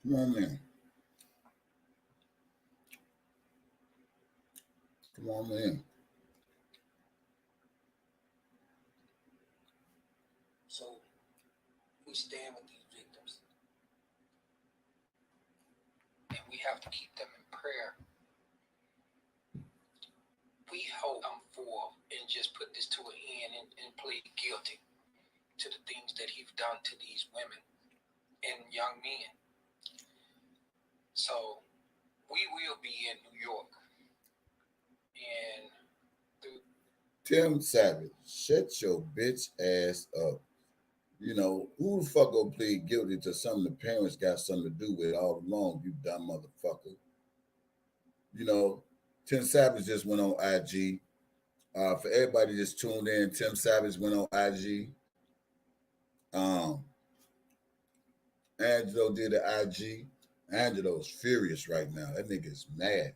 Come on, man. Come on, man. So we stand with these victims, and we have to keep them in prayer. We hope for and just put this to an end and plead guilty to the things that he's done to these women and young men. So we will be in New York, and Tim Savage, shut your bitch ass up. You know, who the fuck gonna plead guilty to something the parents got something to do with all along, you dumb motherfucker? You know, Tim Savage just went on IG. For everybody just tuned in, Tim Savage went on IG. Um, Angelo did the IG. Angelo's furious right now. That nigga's mad.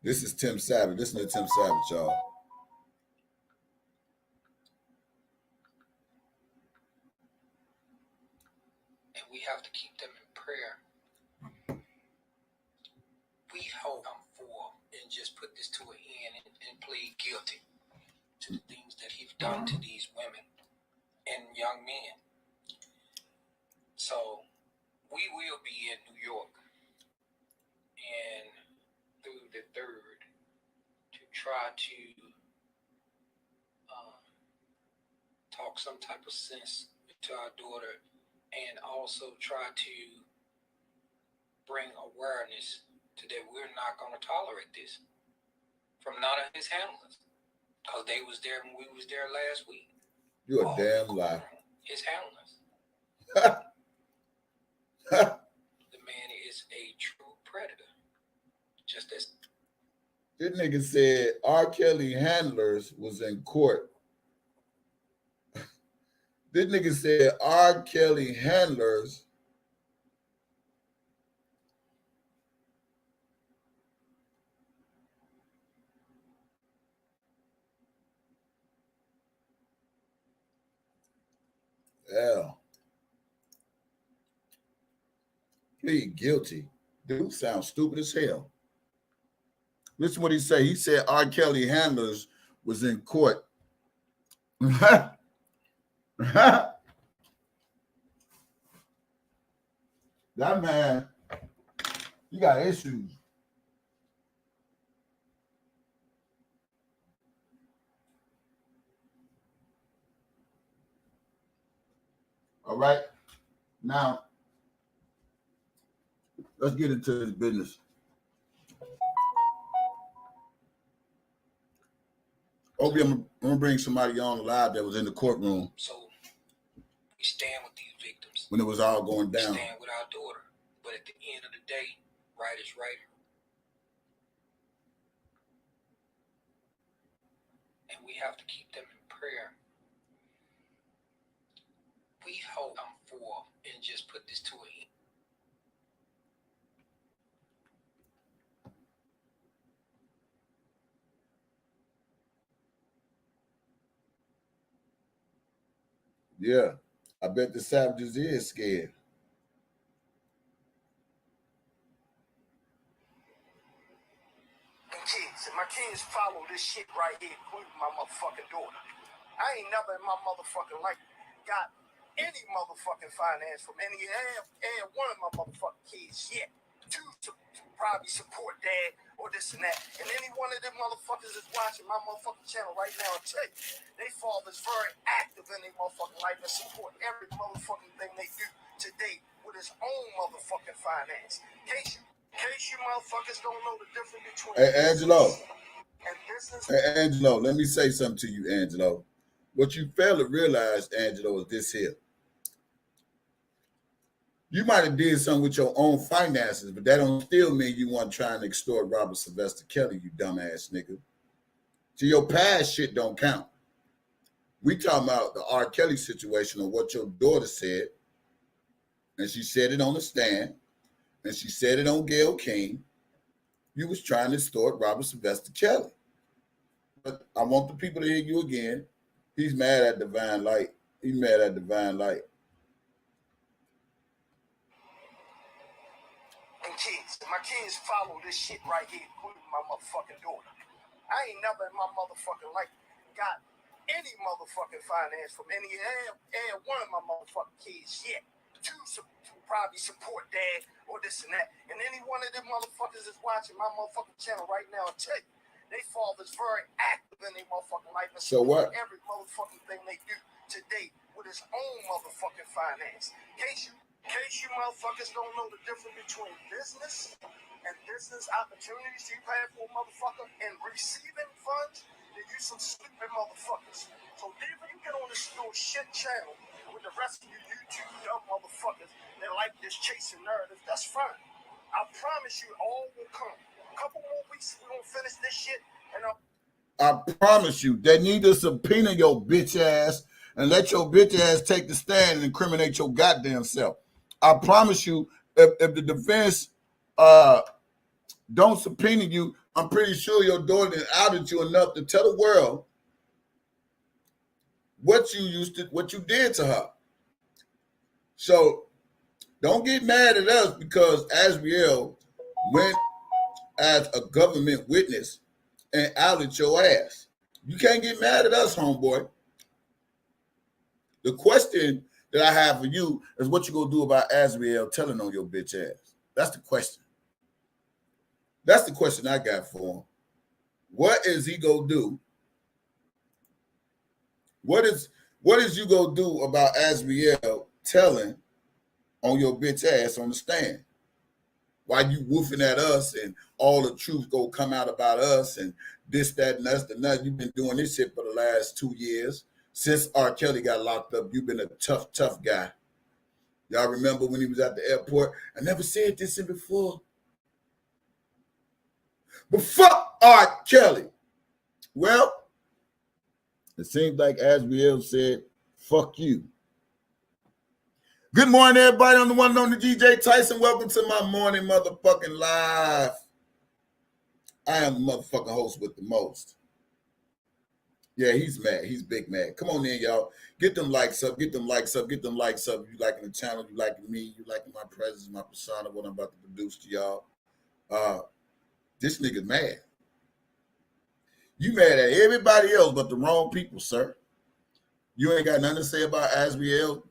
This is Tim Savage. Listen to Tim Savage, y'all. And we have to keep them in prayer. We hope for and just put this to an end and plead guilty to the things that he's done to these women and young men. So we will be in New York and through the 3rd to try to talk some type of sense to our daughter and also try to bring awareness to that we're not going to tolerate this from none of his handlers, because they was there when we was there last week. You a damn lie. His handlers. The man is a true predator. Just as this nigga said R. Kelly handlers was in court. This nigga said R. Kelly handlers plead guilty. Dude sounds stupid as hell. Listen what he said. He said R. Kelly handlers was in court. That man, he got issues. All right. Now, let's get into this business. Obi, I'm gonna bring somebody on live that was in the courtroom. So we stand with these victims when it was all going down. We stand with our daughter, but at the end of the day, right is right, and we have to keep them in prayer. We hope for and just put this to an end. Yeah, I bet the Savages is scared. And my kids follow this shit right here, including my motherfucking daughter. I ain't never in my motherfucking life got any motherfucking finance from any one of my motherfucking kids yet to probably support dad or this and that. And any one of them motherfuckers is watching my motherfucking channel right now, I'll tell you, they father's very active in their motherfucking life and support every motherfucking thing they do today with his own motherfucking finance. In case you motherfuckers don't know the difference between Angelo. And business. Hey, Angelo, let me say something to you, Angelo. What you fail to realize, Angelo, is this here. You might have did something with your own finances, but that don't still mean you want to try and extort Robert Sylvester Kelly, you dumbass nigga. So your past shit don't count. We talking about the R. Kelly situation or what your daughter said, and she said it on the stand, and she said it on Gayle King. You was trying to extort Robert Sylvester Kelly. But I want the people to hear you again. He's mad at Divine Light. He mad at Divine Light. And kids, my kids follow this shit right here, including my motherfucking daughter. I ain't never in my motherfucking life got any motherfucking finance from any and one of my motherfucking kids yet to probably support dad or this and that. And any one of them motherfuckers is watching my motherfucking channel right now and tell you, they father's very active in their motherfucking life and so what? Every motherfucking thing they do today with his own motherfucking finance. In case you motherfuckers don't know the difference between business and business opportunities you pay for a motherfucker and receiving funds, then you some stupid motherfuckers. So even you get on this little shit channel with the rest of you YouTube dumb motherfuckers that like this chasing narrative, that's fine. I promise you all will come. A couple more weeks, we're gonna finish this shit and I promise you, they need to subpoena your bitch ass and let your bitch ass take the stand and incriminate your goddamn self. I promise you, if the defense don't subpoena you, I'm pretty sure your daughter outed you enough to tell the world what you did to her. So don't get mad at us because AZRIEL went as a government witness and outed your ass. You can't get mad at us, homeboy. The question that I have for you is what you gonna do about AZRIEL telling on your bitch ass? That's the question. That's the question I got for him. What is he gonna do? What is you gonna do about AZRIEL telling on your bitch ass on the stand? Why you woofing at us and all the truth go come out about us and this, that, and that's the nut. You've been doing this shit for the last 2 years. Since R. Kelly got locked up, you've been a tough guy. Y'all remember when he was at the airport? I never said this before. But fuck R. Kelly. Well, it seems like AZRIEL said, fuck you. Good morning, everybody. I'm the one and only DJ Tyson. Welcome to my morning motherfucking live. I am the motherfucking host with the most. Yeah, he's mad. He's big mad. Come on in, y'all. Get them likes up. Get them likes up. Get them likes up. You liking the channel. You liking me. You liking my presence, my persona, what I'm about to produce to y'all. This nigga's mad. You mad at everybody else but the wrong people, sir. You ain't got nothing to say about AZRIEL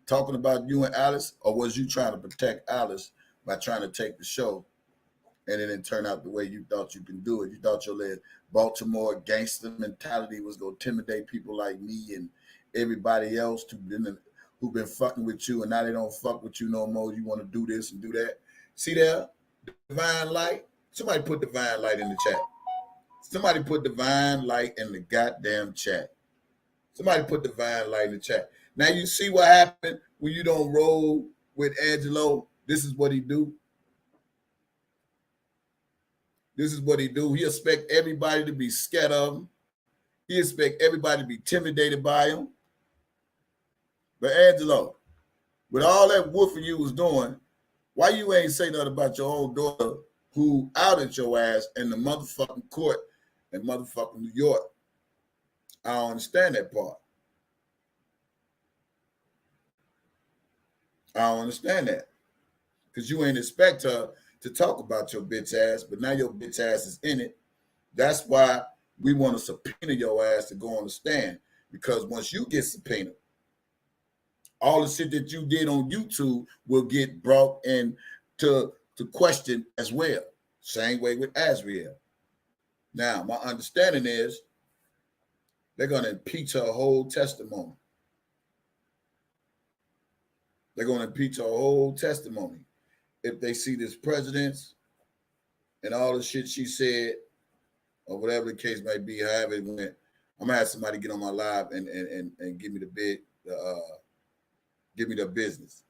talking about you and Alice, or was you trying to protect Alice by trying to take the show and it didn't turn out the way you thought you can do it? You thought your little Baltimore gangster mentality was going to intimidate people like me and everybody else who been fucking with you, and now they don't fuck with you no more. You want to do this and do that. See there? Divine Light? Somebody put Divine Light in the chat. Somebody put Divine Light in the goddamn chat. Somebody put Divine Light in the chat. Now you see what happened when you don't roll with Angelo. This is what he do. This is what he do. He expect everybody to be scared of him. He expect everybody to be intimidated by him. But Angelo, with all that woofing you was doing, why you ain't say nothing about your own daughter who outed your ass in the motherfucking court in motherfucking New York? I don't understand that part. I don't understand that. Because you ain't expect her to talk about your bitch ass, but now your bitch ass is in it. That's why we want to subpoena your ass to go on the stand. Because once you get subpoenaed, all the shit that you did on YouTube will get brought in to question as well. Same way with AZRIEL. Now, my understanding is they're going to impeach her whole testimony. They're going to impeach her whole testimony. If they see this president's and all the shit she said, or whatever the case may be, however it went, I'm gonna have somebody get on my live and give me give me the business.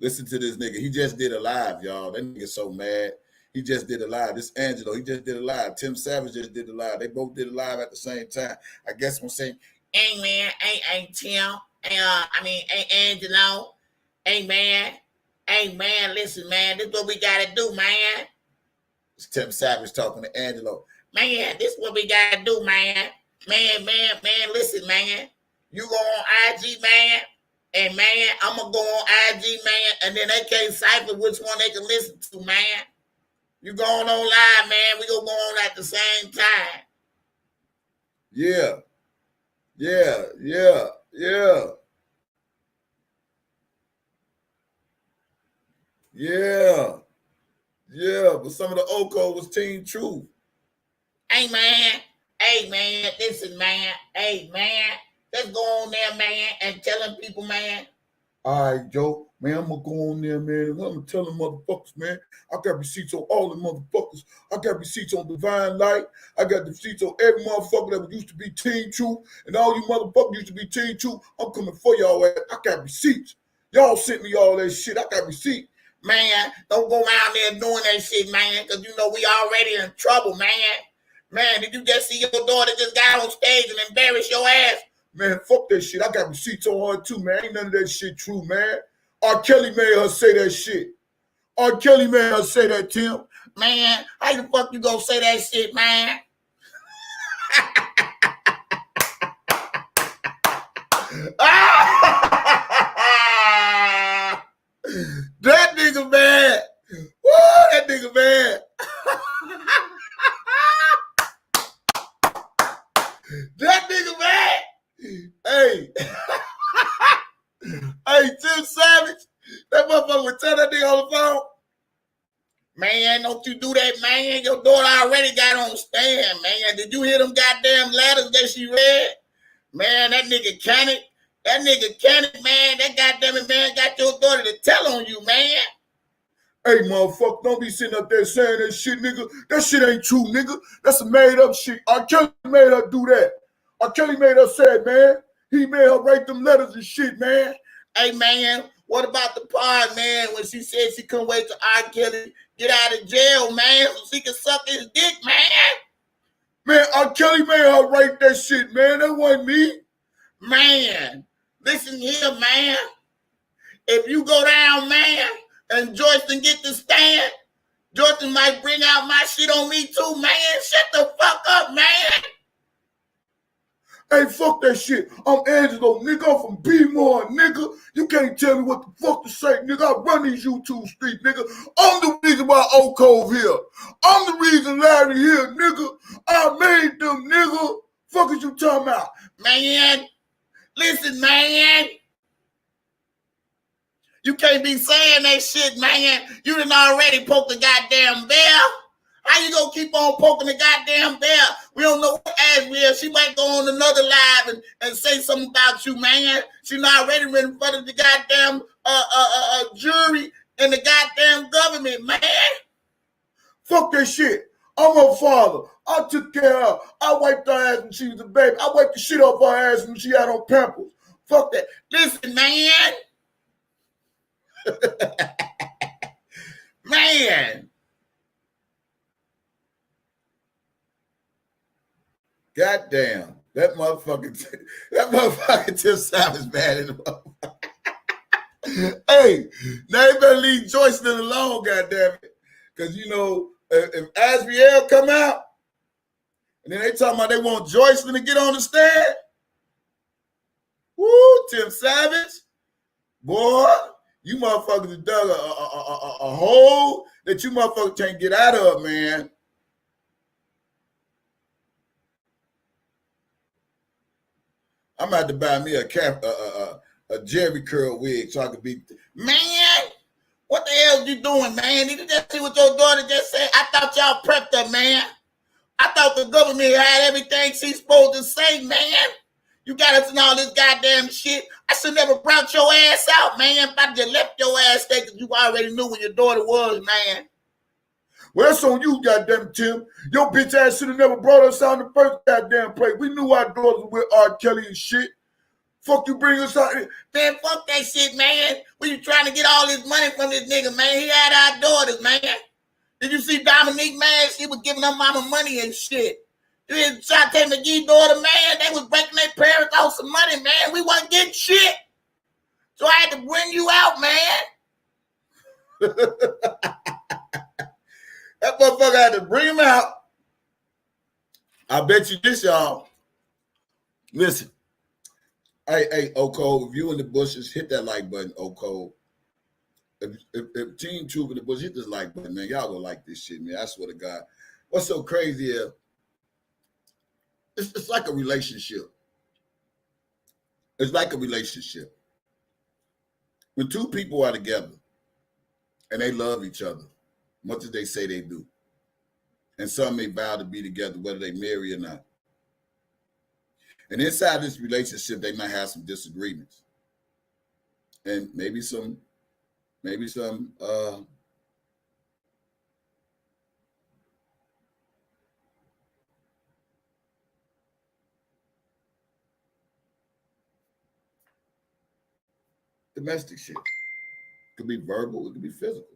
Listen to this nigga. He just did a live, y'all. That nigga so mad. He just did a live. This Angelo, he just did a live. Tim Savage just did a live. They both did a live at the same time. I guess I'm saying, hey man, hey Tim, hey Angelo, hey man, listen, man, this is what we gotta do, man. It's Tim Savage talking to Angelo. Man, this is what we gotta do, man. Man, listen, man. You go on IG, man, and man, I'm gonna go on IG, man, and then they can't cipher which one they can listen to, man. You going on live, man. We gonna go on at the same time. Yeah. Yeah. But some of the old code was Team Truth. Hey, man, listen, man. Hey, man, let's go on there, man, and telling people, man. All right, Joe, man, I'm gonna go on there, man, and I'm gonna tell them motherfuckers, man. I got receipts on all the motherfuckers. I got receipts on Divine Light. I got receipts on every motherfucker that used to be Team Truth, and all you motherfuckers used to be Team Truth. I'm coming for y'all ass. I got receipts. Y'all sent me all that shit. I got receipts. Man, don't go around there doing that shit, man, because you know we already in trouble, man. Man, did you just see your daughter just got on stage and embarrass your ass? Man, fuck that shit. I got receipts on her too, man. Ain't none of that shit true, man. R. Kelly made her say that shit. R. Kelly made her say that, Tim. Man, how the fuck you gonna say that shit, man? That nigga bad. Woo, that nigga bad. That nigga bad. Hey. Hey, Tim Savage. That motherfucker would tell that nigga on the phone. Man, don't you do that, man. Your daughter already got on stand, man. Did you hear them goddamn letters that she read? Man, that nigga Cannon. That nigga Cannon, man. That goddamn it, man, got your daughter to tell on you, man. Hey, motherfucker, don't be sitting up there saying that shit, nigga. That shit ain't true, nigga. That's a made-up shit. R. Kelly made her do that. R. Kelly made her say it, man. He made her write them letters and shit, man. Hey, man, what about the part, man, when she said she couldn't wait till R. Kelly get out of jail, man, so she can suck his dick, man? Man, R. Kelly made her write that shit, man. That wasn't me. Man, listen here, man. If you go down, man, and Joyce get to stand, Joyce might bring out my shit on me too, man. Shut the fuck up, man. Hey, fuck that shit. I'm Angelo, nigga. I'm from B-More, nigga. You can't tell me what the fuck to say, nigga. I run these YouTube streets, nigga. I'm the reason why Oak Cove here. I'm the reason Larry here, nigga. I made them, nigga. Fuck is you talking about? Man, listen, man. You can't be saying that shit, man. You done already poked the goddamn bear. How you gonna keep on poking the goddamn bear? We don't know what AZRIEL. She might go on another live and say something about you, man. She not already in front of the goddamn jury and the goddamn government, man. Fuck that shit. I'm her father. I took care of her. I wiped her ass when she was a baby. I wiped the shit off her ass when she had on Pampers. Fuck that. Listen, man. Man. Goddamn. That motherfucker Tim Savage bad in the motherfucker. Hey, now you better leave Joyce alone, goddamn it. Because, you know, if AZRIEL come out, and then they talking about they want Joyce to get on the stand, woo, Tim Savage, boy, you motherfuckers dug a hole that you motherfuckers can't get out of, man. I'm about to buy me a Jerry curl wig so I could be. Man, what the hell you doing, man? Did you just see what your daughter just said? I thought y'all prepped her, man. I thought the government had everything she's supposed to say, man. You got us in all this goddamn shit. I should never brought your ass out, man. If I just left your ass there because you already knew where your daughter was, man. Well, that's on you, goddamn Tim. Your bitch ass should have never brought us out in the first goddamn place. We knew our daughters were with R. Kelly and shit. Fuck you bring us out here. Man, fuck that shit, man. We was trying to get all this money from this nigga, man. He had our daughters, man. Did you see Dominique, man? She was giving her mama money and shit. You didn't Shantae McGee daughter, man. They was breaking their parents off some money, man. We wasn't getting shit. So I had to bring you out, man. That motherfucker had to bring him out. I bet you this, y'all. Listen, Hey, Oko, if you in the bushes, hit that like button, Oko. If Team Truth in the bush, hit this like button, man. Y'all gonna like this shit, man. I swear to God. What's so crazy is it's like a relationship. It's like a relationship. When two people are together and they love each other, much as they say they do, and some may vow to be together, whether they marry or not. And inside this relationship, they might have some disagreements. And maybe some domestic shit. It could be verbal, it could be physical.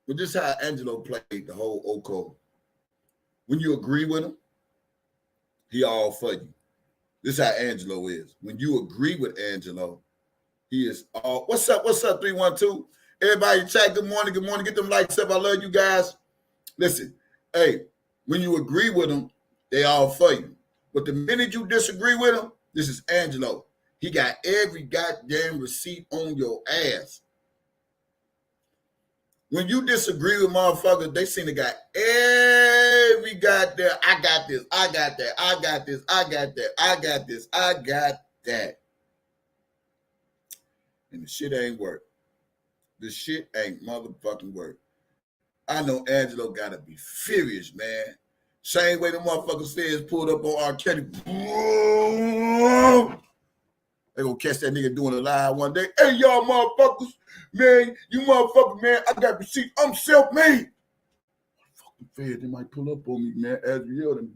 But this is how Angelo played the whole Oko. When you agree with him, he all for you. This is how Angelo is. When you agree with Angelo, he is all. What's up? 312? Everybody chat, good morning. Get them likes up. I love you guys. Listen, hey, when you agree with them, they all for you. But the minute you disagree with them, this is Angelo. He got every goddamn receipt on your ass. When you disagree with motherfuckers, they seem to got every goddamn, I got this, I got that, I got this, I got that, I got this, I got that. And the shit ain't work. The shit ain't motherfucking work. I know Angelo gotta be furious, man. Same way the motherfuckers feds pulled up on R. Kelly. They gonna catch that nigga doing a live one day. Hey, y'all motherfuckers, man, you motherfuckers, man, I got receipt. I'm self-made. Fucking feds, they might pull up on me, man. AZRIEL,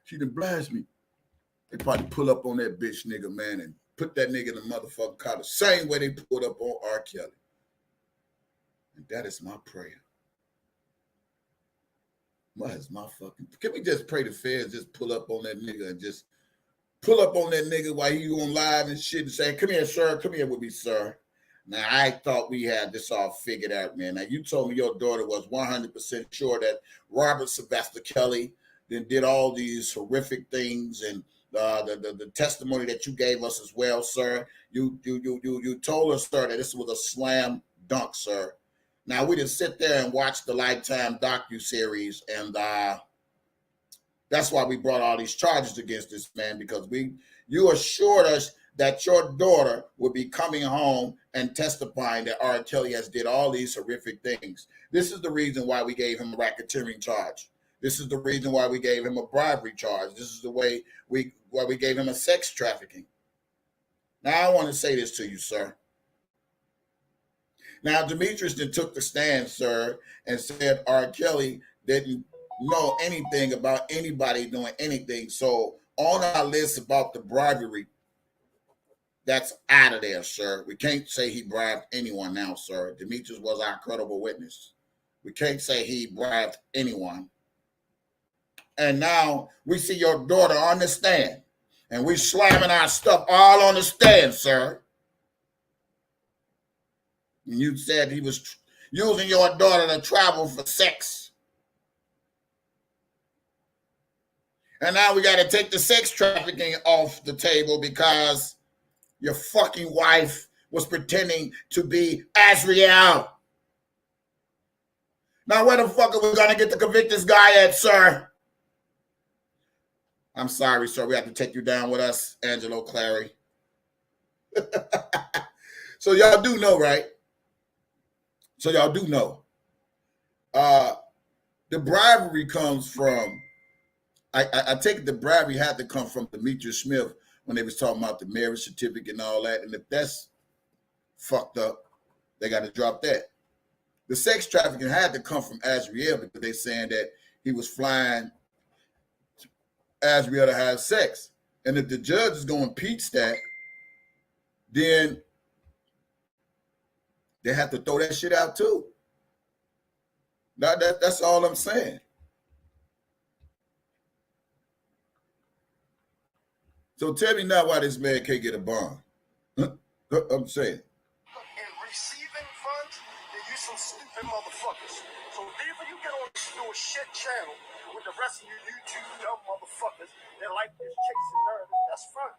she done blast me. They probably pull up on that bitch nigga, man, and put that nigga in the motherfucking car the same way they pulled up on R. Kelly. And that is my prayer. Can we just pray the feds just pull up on that nigga and just pull up on that nigga while he on live and shit and say, come here, sir. Come here with me, sir. Now, I thought we had this all figured out, man. Now, you told me your daughter was 100% sure that Robert Sylvester Kelly then did all these horrific things and the testimony that you gave us as well, sir. You told us, sir, that this was a slam dunk, sir. Now, we didn't sit there and watch the Lifetime docuseries, and that's why we brought all these charges against this man, because you assured us that your daughter would be coming home and testifying that R. Kelly has did all these horrific things. This is the reason why we gave him a racketeering charge. This is the reason why we gave him a bribery charge. This is the way why we gave him a sex trafficking. Now, I want to say this to you, sir. Now, Demetrius then took the stand, sir, and said R. Kelly didn't know anything about anybody doing anything. So on our list about the bribery, that's out of there, sir. We can't say he bribed anyone now, sir. Demetrius was our credible witness. We can't say he bribed anyone. And now we see your daughter on the stand, and we slamming our stuff all on the stand, sir. And you said he was using your daughter to travel for sex. And now we got to take the sex trafficking off the table because your fucking wife was pretending to be AZRIEL. Now, where the fuck are we going to get to convict this guy at, sir? I'm sorry, sir. We have to take you down with us, Angelo Clary. So y'all do know, right? So y'all do know. The bribery comes from, I take the bribery had to come from Demetrius Smith when they was talking about the marriage certificate and all that. And if that's fucked up, they got to drop that. The sex trafficking had to come from AZRIEL because they saying that he was flying AZRIEL to have sex. And if the judge is going to impeach that, then they have to throw that shit out too. That's all I'm saying. So tell me now why this man can't get a bond. I'm saying. And receiving funds, then you some stupid motherfuckers. So either you get on this little shit channel with with the rest of you YouTube dumb motherfuckers that like this chasing narrative, that's fine.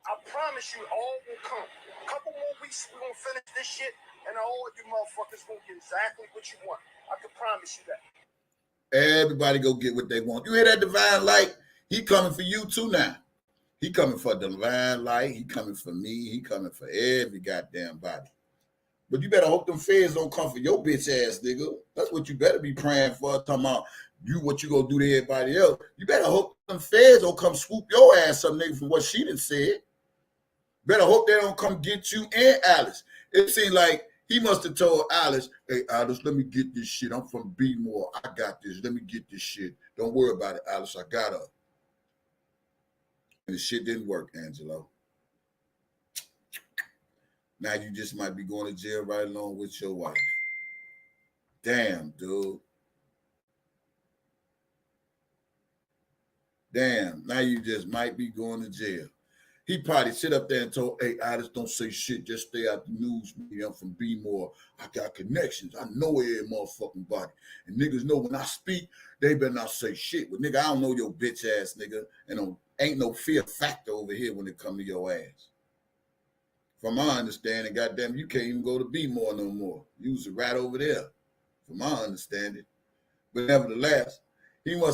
I promise you, all will come. A couple more weeks, we're gonna finish this shit, and all of you motherfuckers gonna get exactly what you want. I can promise you that. Everybody go get what they want. You hear that divine light? He coming for you too now. He coming for divine light. He coming for me. He coming for every goddamn body. But you better hope them feds don't come for your bitch ass, nigga. That's what you better be praying for. Talking about you, what you gonna do to everybody else. You better hope them feds don't come swoop your ass up, nigga, for what she done said. Better hope they don't come get you and Alice. It seemed like he must have told Alice, hey, Alice, let me get this shit. I'm from B-More. I got this. Let me get this shit. Don't worry about it, Alice. I got her. And the shit didn't work, Angelo. Now you just might be going to jail right along with your wife. Damn, dude. Damn, now you just might be going to jail. He probably sit up there and told, hey, Alice, don't say shit. Just stay out the news. I'm from B-More. I got connections. I know every motherfucking body. And niggas know when I speak, they better not say shit. But nigga, I don't know your bitch ass, nigga. And ain't no fear factor over here when it come to your ass. From my understanding, goddamn, you can't even go to B-More no more. You was right over there, from my understanding. But nevertheless,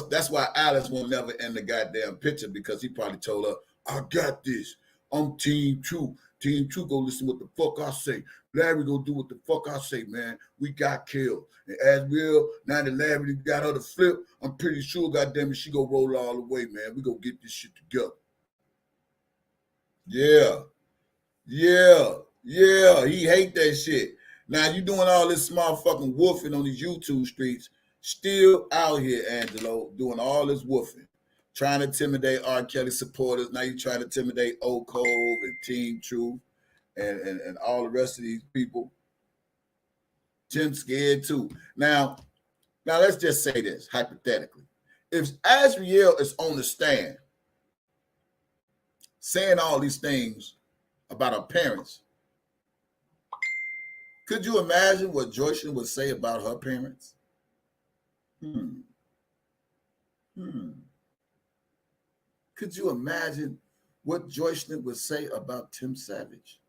that's why Alice will never end the goddamn picture, because he probably told her, I got this. I'm Team 2. Team 2 go listen what the fuck I say. Larry go do what the fuck I say, man. We got killed. And AZRIEL, now that Larry got her to flip, I'm pretty sure, goddamn it, she go roll all the way, man. We go get this shit together. Yeah. He hate that shit. Now you doing all this motherfucking woofing on these YouTube streets, still out here, Angelo, doing all this woofing. Trying to intimidate R. Kelly supporters. Now you trying to intimidate Old Cove and Team Truth and all the rest of these people. Jim's scared too. Now let's just say this, hypothetically. If AZRIEL is on the stand saying all these things about her parents, could you imagine what Joycelyn would say about her parents? Could you imagine what Joycelyn would say about Tim Savage?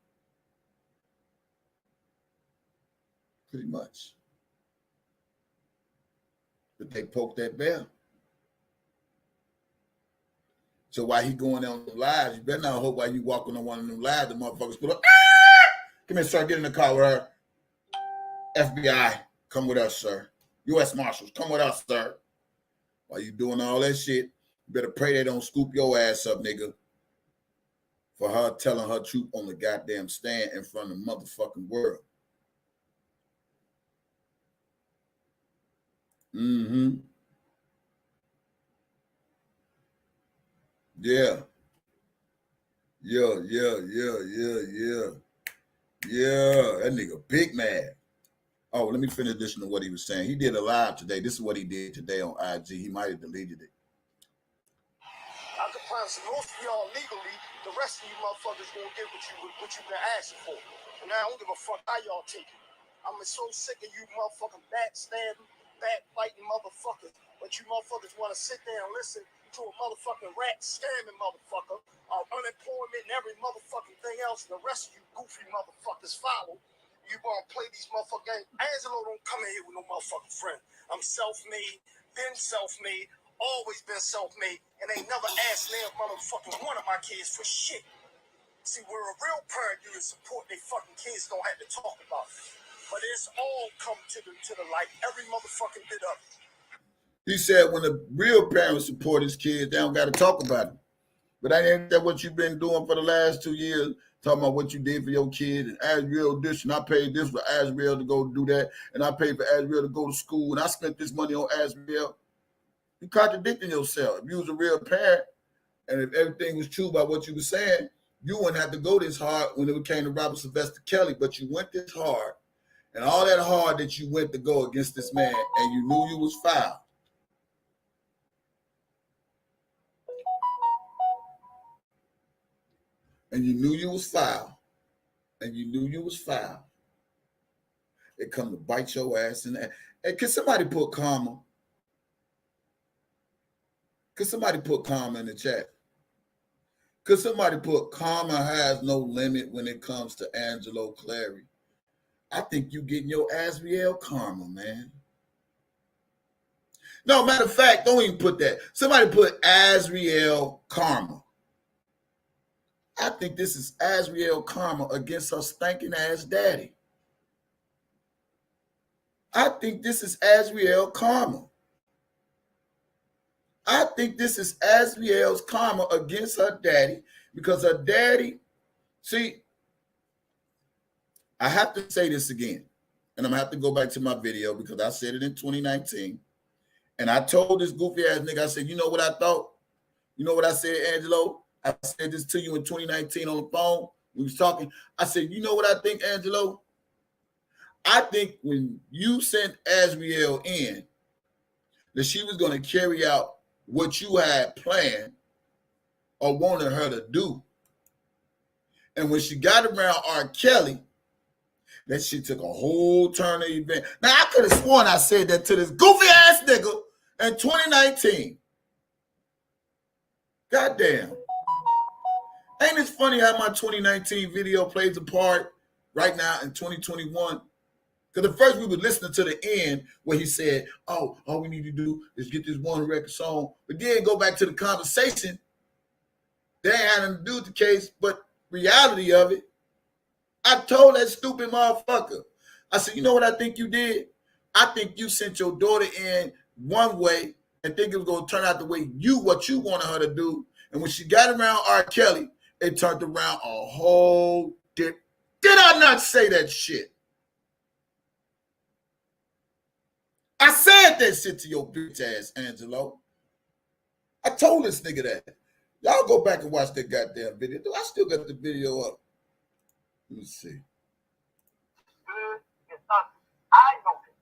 Pretty much. But they poked that bear. So while he going on lives, you better not hope while you walking on one of them lives, the motherfuckers put up, come here, sir, get in the car with her. FBI, come with us, sir. U.S. Marshals, come with us, sir. While you doing all that shit, you better pray they don't scoop your ass up, nigga, for her telling her truth on the goddamn stand in front of the motherfucking world. Yeah. That nigga big mad. Oh, let me finish this to what he was saying. He did a live today. This is what he did today on IG. He might have deleted it. I can promise you, most of y'all legally, the rest of you motherfuckers gonna get what you've been asking for. And I don't give a fuck how y'all take it. I'm so sick of you motherfucking backstabbing, backbiting motherfuckers. But you motherfuckers want to sit there and listen to a motherfucking rat scamming motherfucker, unemployment and every motherfucking thing else. The rest of you goofy motherfuckers follow. You gonna play these motherfucking games. Angelo don't come in here with no motherfucking friend. I'm self-made, been self-made, always been self-made, and ain't never asked damn motherfucking one of my kids for shit. See, where a real parent do is support their fucking kids, don't have to talk about it. But it's all come to the light, every motherfucking bit of it. He said when the real parents support his kids, they don't got to talk about it. But ain't that what you've been doing for the last 2 years? Talking about what you did for your kids, and AZRIEL this, and I paid this for AZRIEL to go do that, and I paid for AZRIEL to go to school, and I spent this money on AZRIEL. You contradicting yourself. If you was a real parent, and if everything was true about what you were saying, you wouldn't have to go this hard when it came to Robert Sylvester Kelly, but you went this hard, and all that hard that you went to go against this man, and you knew you was foul. And you knew you was foul. It come to bite your ass in the ass. And can somebody put karma? Could somebody put karma in the chat? Could somebody put karma has no limit when it comes to Angelo Clary? I think you getting your AZRIEL karma, man. No, matter of fact, don't even put that. Somebody put AZRIEL karma. I think this is AZRIEL karma against her stinking ass daddy. I think this is AZRIEL karma. I think this is AZRIEL's karma against her daddy because her daddy, see, I have to say this again, and I'm going to have to go back to my video because I said it in 2019, and I told this goofy ass nigga, I said, you know what I thought? You know what I said, Angelo? I said this to you in 2019 on the phone. We was talking. I said, you know what I think, Angelo? I think when you sent AZRIEL in, that she was going to carry out what you had planned or wanted her to do. And when she got around R. Kelly, that shit took a whole turn of event. Now, I could have sworn I said that to this goofy ass nigga in 2019. Goddamn. Ain't it funny how my 2019 video plays a part right now in 2021? Because at first we were listening to the end where he said, oh, all we need to do is get this one record song. But then go back to the conversation. That ain't had nothing to do with the case, but reality of it. I told that stupid motherfucker. I said, you know what I think you did? I think you sent your daughter in one way and think it was going to turn out the way what you wanted her to do. And when she got around R. Kelly, it turned around a whole dip. Did I not say that shit? I said that shit to your bitch ass, Angelo. I told this nigga that. Y'all go back and watch that goddamn video. I still got the video up. Let me see. I know this,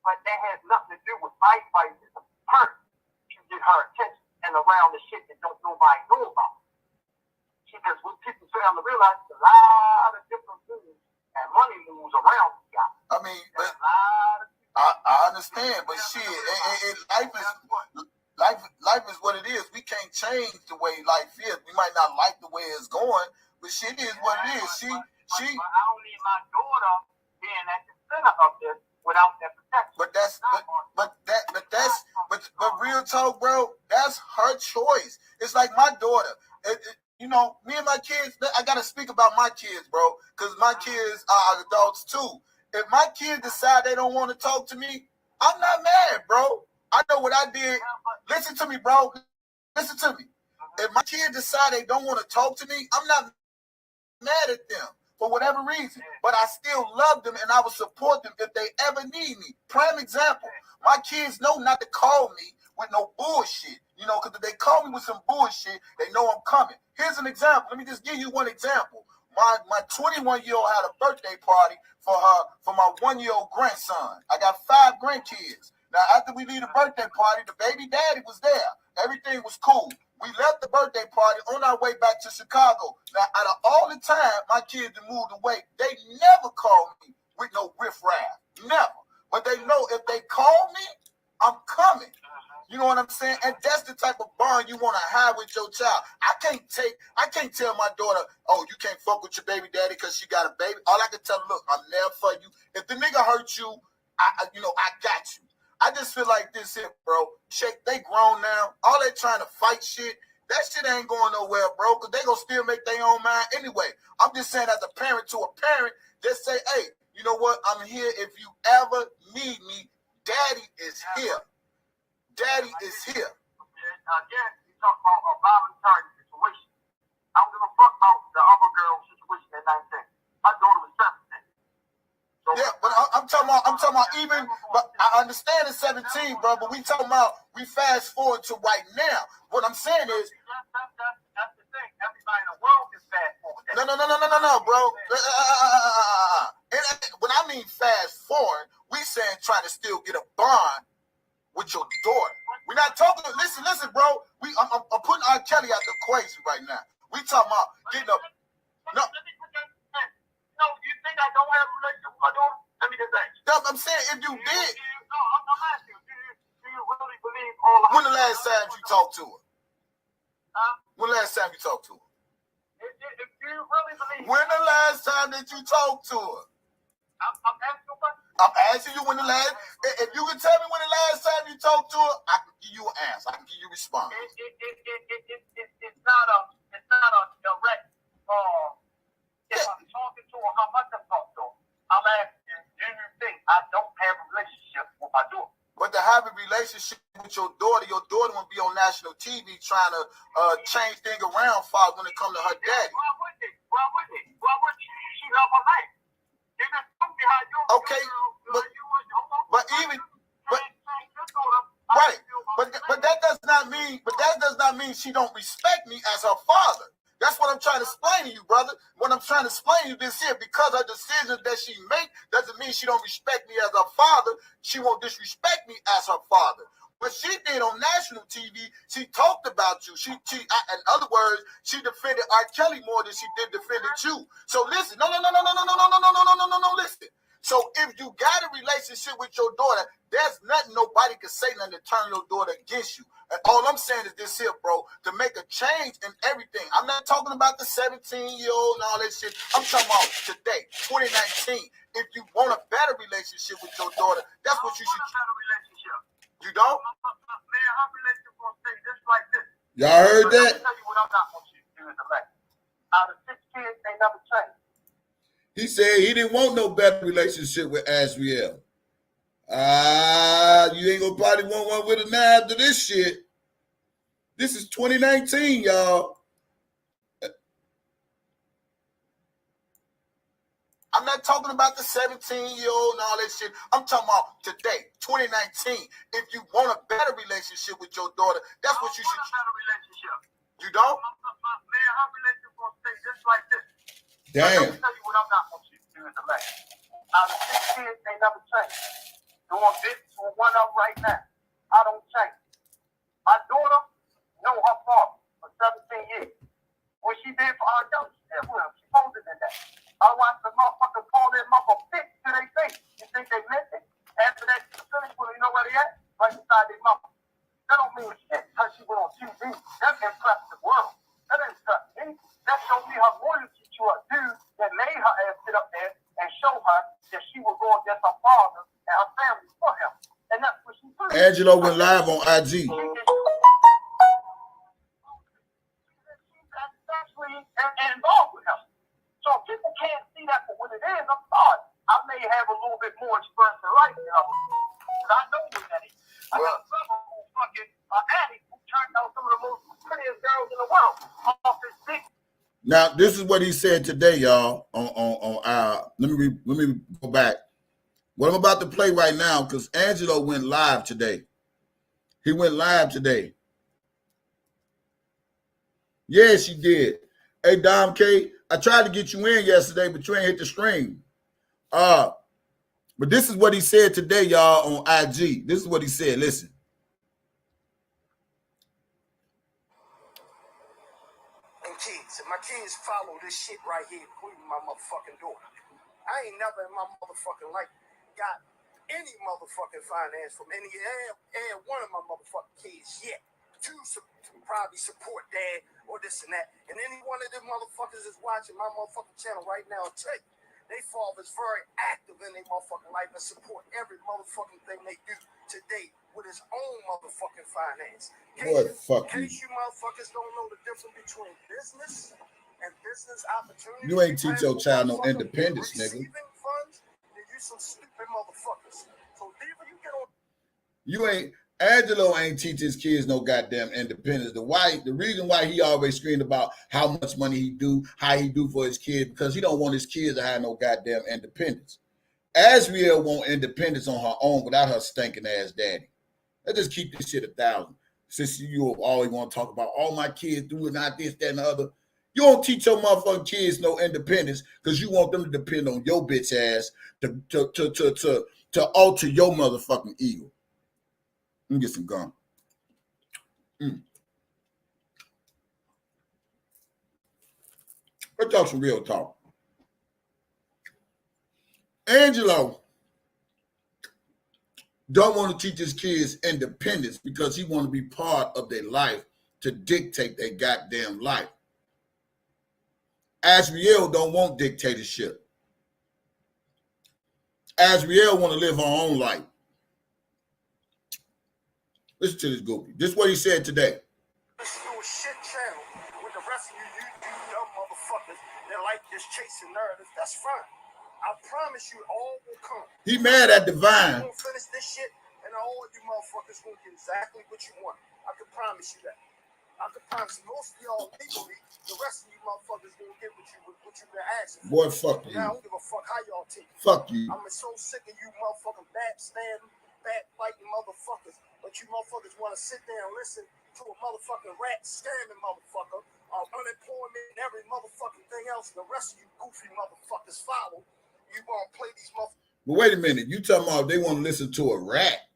but that has nothing to do with my fight. It's a person to get her attention and around the shit that don't nobody know about. Because when people fail to realize there's a lot of different moves and money moves around the guy. I mean, but I understand, but shit, life is what it is. We can't change the way life is. We might not like the way it's going, but shit is what it is. But I don't need my daughter being at the center of this without that protection. But real talk, bro, that's her choice. It's like my daughter. You know, me and my kids, I got to speak about my kids, bro, because my kids are adults too. If my kids decide they don't want to talk to me, I'm not mad, bro. I know what I did. Listen to me, bro. Listen to me. If my kids decide they don't want to talk to me, I'm not mad at them for whatever reason. But I still love them and I will support them if they ever need me. Prime example, my kids know not to call me with no bullshit. You know, because if they call me with some bullshit, they know I'm coming. Here's an example. Let me just give you one example. My 21-year-old had a birthday party for my 1-year-old grandson. I got 5 grandkids. Now, after we leave the birthday party, the baby daddy was there. Everything was cool. We left the birthday party on our way back to Chicago. Now, out of all the time my kids have moved away, they never called me with no riffraff. Never. But they know if they call me, I'm coming. You know what I'm saying? And that's the type of bond you want to have with your child. I can't tell my daughter, oh, you can't fuck with your baby daddy because she got a baby. All I can tell her, look, I'm there for you. If the nigga hurt you, I got you. I just feel like this here, bro. Shake, they grown now. All they trying to fight shit, that shit ain't going nowhere, bro, because they going to still make their own mind anyway. I'm just saying as a parent to a parent, just say, hey, you know what? I'm here if you ever need me. Daddy is here. Daddy is here. Again, you talk about a voluntary situation. I don't give a fuck about the other girl situation at 19. My daughter was 17. So yeah, but I'm talking about even, but I understand it's 17, bro, but we talking about, we fast forward to right now. What I'm saying is, that's the thing. Everybody in the world is fast forward. No, bro. When I mean fast forward, we saying trying to still get a bond with your daughter. We're not talking. Listen, bro. I'm putting R. Kelly out the equation right now. We talking about getting up. No. No, you think I don't have a relationship with my daughter? Let me just ask you. No, I'm saying if you did. No, I'm asking you. Do you really believe all of her? the last time you talked to her? When the last time you talked to her? If you really believe. When the last time that you talked to her? I'm asking you a question. I'm asking you when the last. If you can tell me when the last time you talked to her, I can give you an answer. I can give you a response. It's not a direct. If I'm talking to her, how much I'm talking to her? I'm asking, do you think I don't have a relationship with my daughter? But to have a relationship with your daughter will be on national TV trying to change things around, Father, when it comes to her daddy. Why wouldn't it? She love her life. You just told me how you. Okay, but that does not mean she don't respect me as her father. That's what I'm trying to explain to you, brother. What I'm trying to explain to you this here, because her decisions that she make doesn't mean she don't respect me as her father. She won't disrespect me as her father. What she did on national TV, she talked about you. In other words, she defended R. Kelly more than she did defended you. So listen, no, listen. So if you got a relationship with your daughter, there's nothing nobody can say nothing to turn your daughter against you. And all I'm saying is this here, bro, to make a change in everything. I'm not talking about the 17-year-old and all that shit. I'm talking about today, 2019. If you want a better relationship with your daughter, that's what you should. A better relationship. You don't? Man, her relationship gonna stay just like this. Y'all heard that? Let me tell you what I'm not gonna do is the fact. Out of 6 kids, they never changed. He said he didn't want no better relationship with AZRIEL. You ain't gonna probably want one with a knife to this shit. This is 2019, y'all. I'm not talking about the 17-year-old and all that shit. I'm talking about today, 2019. If you want a better relationship with your daughter, that's what you should. A better relationship. You don't? Man, her relationship gonna stay just like this. Damn. Let me tell you what I'm not gonna do is the fact. Out of 6 kids, they never changed. Doing this for one of them right now. I don't change. My daughter know her father for 17 years. What she did for our young, she did with him. She posted in that. I watched the motherfucker call that motherfucker bitch to their face. You think they meant it? After that, she finished with, you know where they at? Right beside their mama. That don't mean shit because she went on TV. That impressed the world. That didn't impress me. That showed me her loyalty to a dude that made her ass sit up there and show her that she would go against her father and her family for him. And that's what she did. Angelo went live on IG. She's actually involved with him. So people can't see that for what it is. I'm sorry. I may have a little bit more experience in life than others. But I know what that is. I got a brother who fucking addict who turned out some of the most prettiest girls in the world off his dick. Now, this is what he said today, y'all. Let me go back. What I'm about to play right now, because Angelo went live today. He went live today. Yes, he did. Hey, Dom K, I tried to get you in yesterday, but you ain't hit the stream. But this is what he said today, y'all, on IG. This is what he said. Listen. And kids, my kids follow this shit right here, including my motherfucking daughter. I ain't never in my motherfucking life got any motherfucking finance from any and one of my motherfucking kids yet to probably support dad or this and that. And any one of them motherfuckers is watching my motherfucking channel right now and tell you, they father's very active in their motherfucking life and support every motherfucking thing they do today with his own motherfucking finance. Boy, fuck you. In case you motherfuckers don't know the difference between business and business opportunities. You ain't teach your child no independence, nigga. Funds, then you some stupid motherfuckers. So either you get on. You ain't. Angelo ain't teach his kids no goddamn independence. The reason why he always screamed about how much money he do, how he do for his kids, because he don't want his kids to have no goddamn independence. AZRIEL want independence on her own without her stinking ass daddy. Let's just keep this shit 1,000. Since you always want to talk about all my kids doing not this, that, and the other. You don't teach your motherfucking kids no independence because you want them to depend on your bitch ass to alter your motherfucking ego. Let me get some gum. Let's talk some real talk. Angelo don't want to teach his kids independence because he want to be part of their life to dictate their goddamn life. AZRIEL don't want dictatorship. AZRIEL want to live her own life. Listen to this goopy. This is what he said today. Listen to a shit channel with the rest of you dumb motherfuckers that like this chasing narrative. That's fine. I promise you all will come. He mad at Divine. I'm gonna finish this shit and all of you motherfuckers gonna get exactly what you want. I can promise you that. I can promise you, most of y'all legally, the rest of you motherfuckers gonna get what you've been asking for. Boy, fuck you. Now I don't give a fuck how y'all take it. Fuck you. I'm so sick of you motherfucking backstabbing, backbiting motherfuckers. But you motherfuckers want to sit there and listen to a motherfucking rat scamming motherfucker, unemployment and every motherfucking thing else. The rest of you goofy motherfuckers follow. You want to play these motherfuckers. But wait a minute. You talking about they want to listen to a rat?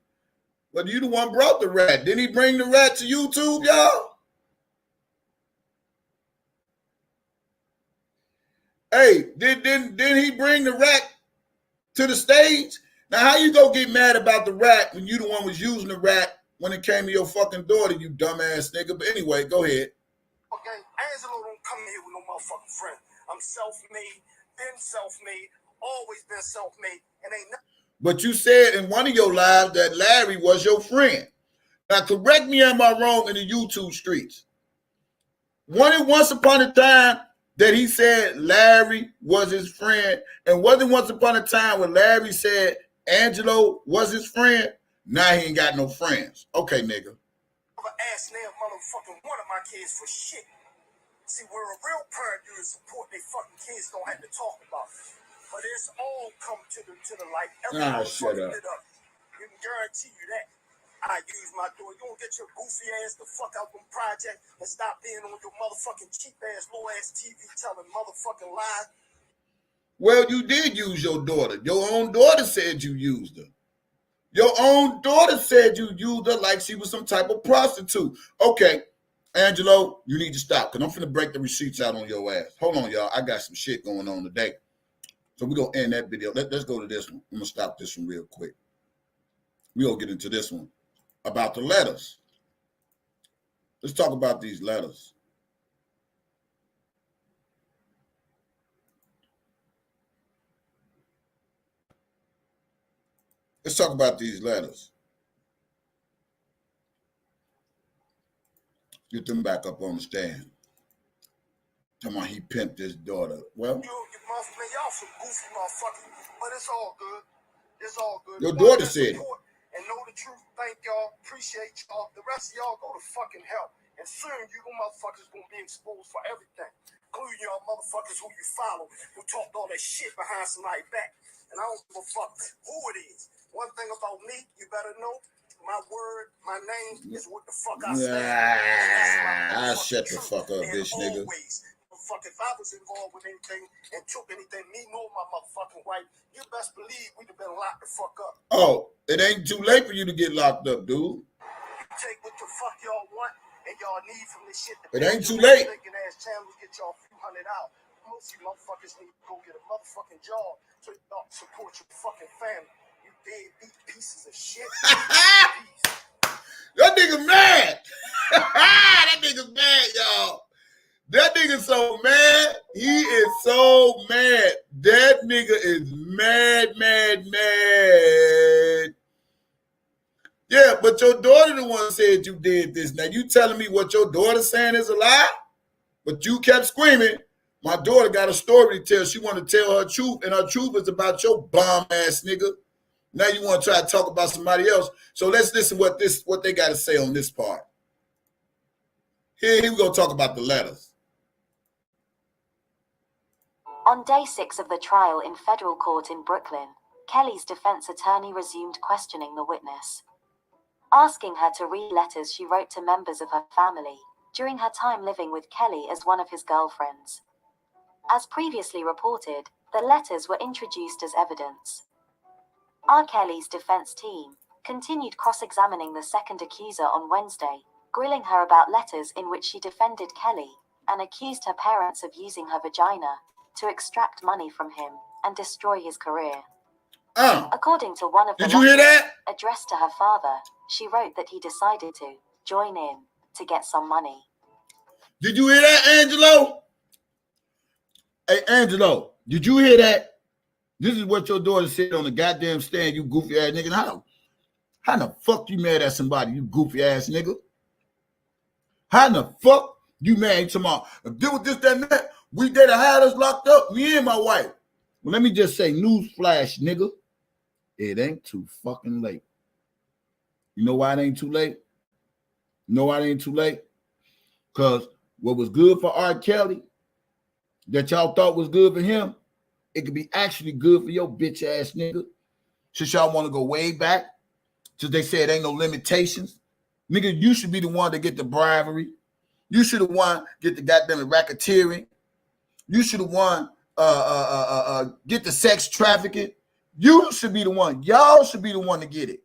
But you the one brought the rat. Didn't he bring the rat to YouTube, y'all? Hey, didn't he bring the rat to the stage? Now, how you go get mad about the rat when you the one was using the rat when it came to your fucking daughter, you dumbass nigga? But anyway, go ahead. Okay, Angelo don't come here with no motherfucking friend. I'm self-made, been self-made, always been self-made, and ain't nothing. But you said in one of your lives that Larry was your friend. Now, correct me, am I wrong in the YouTube streets? Once upon a time that he said Larry was his friend, and wasn't once upon a time when Larry said Angelo was his friend? Now he ain't got no friends. Okay, nigga. Never asked damn motherfucking one of my kids for shit. See, where a real parent do is support their fucking kids, don't have to talk about it. But it's all come to the light. Every shut up. It up. You can guarantee you that. I use my door. You don't get your goofy ass the fuck out them project and stop being on your motherfucking cheap ass, low ass TV telling motherfucking lies. Well, you did use your daughter. Your own daughter said you used her. Your own daughter said you used her like she was some type of prostitute. Okay, Angelo, you need to stop because I'm finna break the receipts out on your ass. Hold on, y'all. I got some shit going on today. So we're going to end that video. Let's go to this one. I'm going to stop this one real quick. We're going to get into this one about the letters. Let's talk about these letters. Let's talk about these letters. Get them back up on the stand. Talking about he pimped his daughter. Well, y'all some goofy motherfuckers, but it's all good. It's all good. Your daughter said it. And know the truth. Thank y'all. Appreciate y'all. The rest of y'all go to fucking hell. And soon you motherfuckers gonna be exposed for everything, including y'all motherfuckers who you follow, who talked all that shit behind somebody's back. And I don't give a fuck who it is. One thing about me, you better know, my word, my name is what the fuck I stand. I shut the fuck up, bitch, nigga. Fuck, if I was involved with anything and took anything, me nor my motherfucking wife, you best believe we'd have been locked the fuck up. Oh, it ain't too late for you to get locked up, dude. Take what the fuck y'all want and y'all need from this shit. It ain't too late. Thinking ass channels get y'all a few $100. Most of you motherfuckers need to go get a motherfucking job so y'all support your fucking family. You deadbeat pieces of shit. That nigga mad. That nigga's mad, y'all. That nigga so mad. He is so mad. That nigga is mad. Yeah, but your daughter the one said you did this. Now you telling me what your daughter's saying is a lie? But you kept screaming. My daughter got a story to tell. She want to tell her truth, and her truth is about your bomb ass nigga. Now you want to try to talk about somebody else. So let's listen what they got to say on this part. Here we go talk about the letters. On day 6 of the trial in federal court in Brooklyn, Kelly's defense attorney resumed questioning the witness, asking her to read letters she wrote to members of her family during her time living with Kelly as one of his girlfriends. As previously reported, the letters were introduced as evidence. R. Kelly's defense team continued cross-examining the second accuser on Wednesday, grilling her about letters in which she defended Kelly and accused her parents of using her vagina to extract money from him and destroy his career. According to one of the Did you hear that? addressed to her father, she wrote that he decided to join in to get some money. Did you hear that, Angelo? Hey, Angelo, did you hear that? This is what your daughter said on the goddamn stand, you goofy ass nigga. How the fuck you mad at somebody, you goofy ass nigga? How the fuck you mad tomorrow? Deal with this, that, and that. We did had us locked up, me and my wife. Well, let me just say, news flash, nigga. It ain't too fucking late. You know why it ain't too late? You know why it ain't too late? Because what was good for R. Kelly, that y'all thought was good for him, it could be actually good for your bitch ass nigga. Since y'all want to go way back, since they said ain't no limitations, nigga, you should be the one to get the bribery. You should have won get the goddamn racketeering. You should have won get the sex trafficking. You should be the one. Y'all should be the one to get it.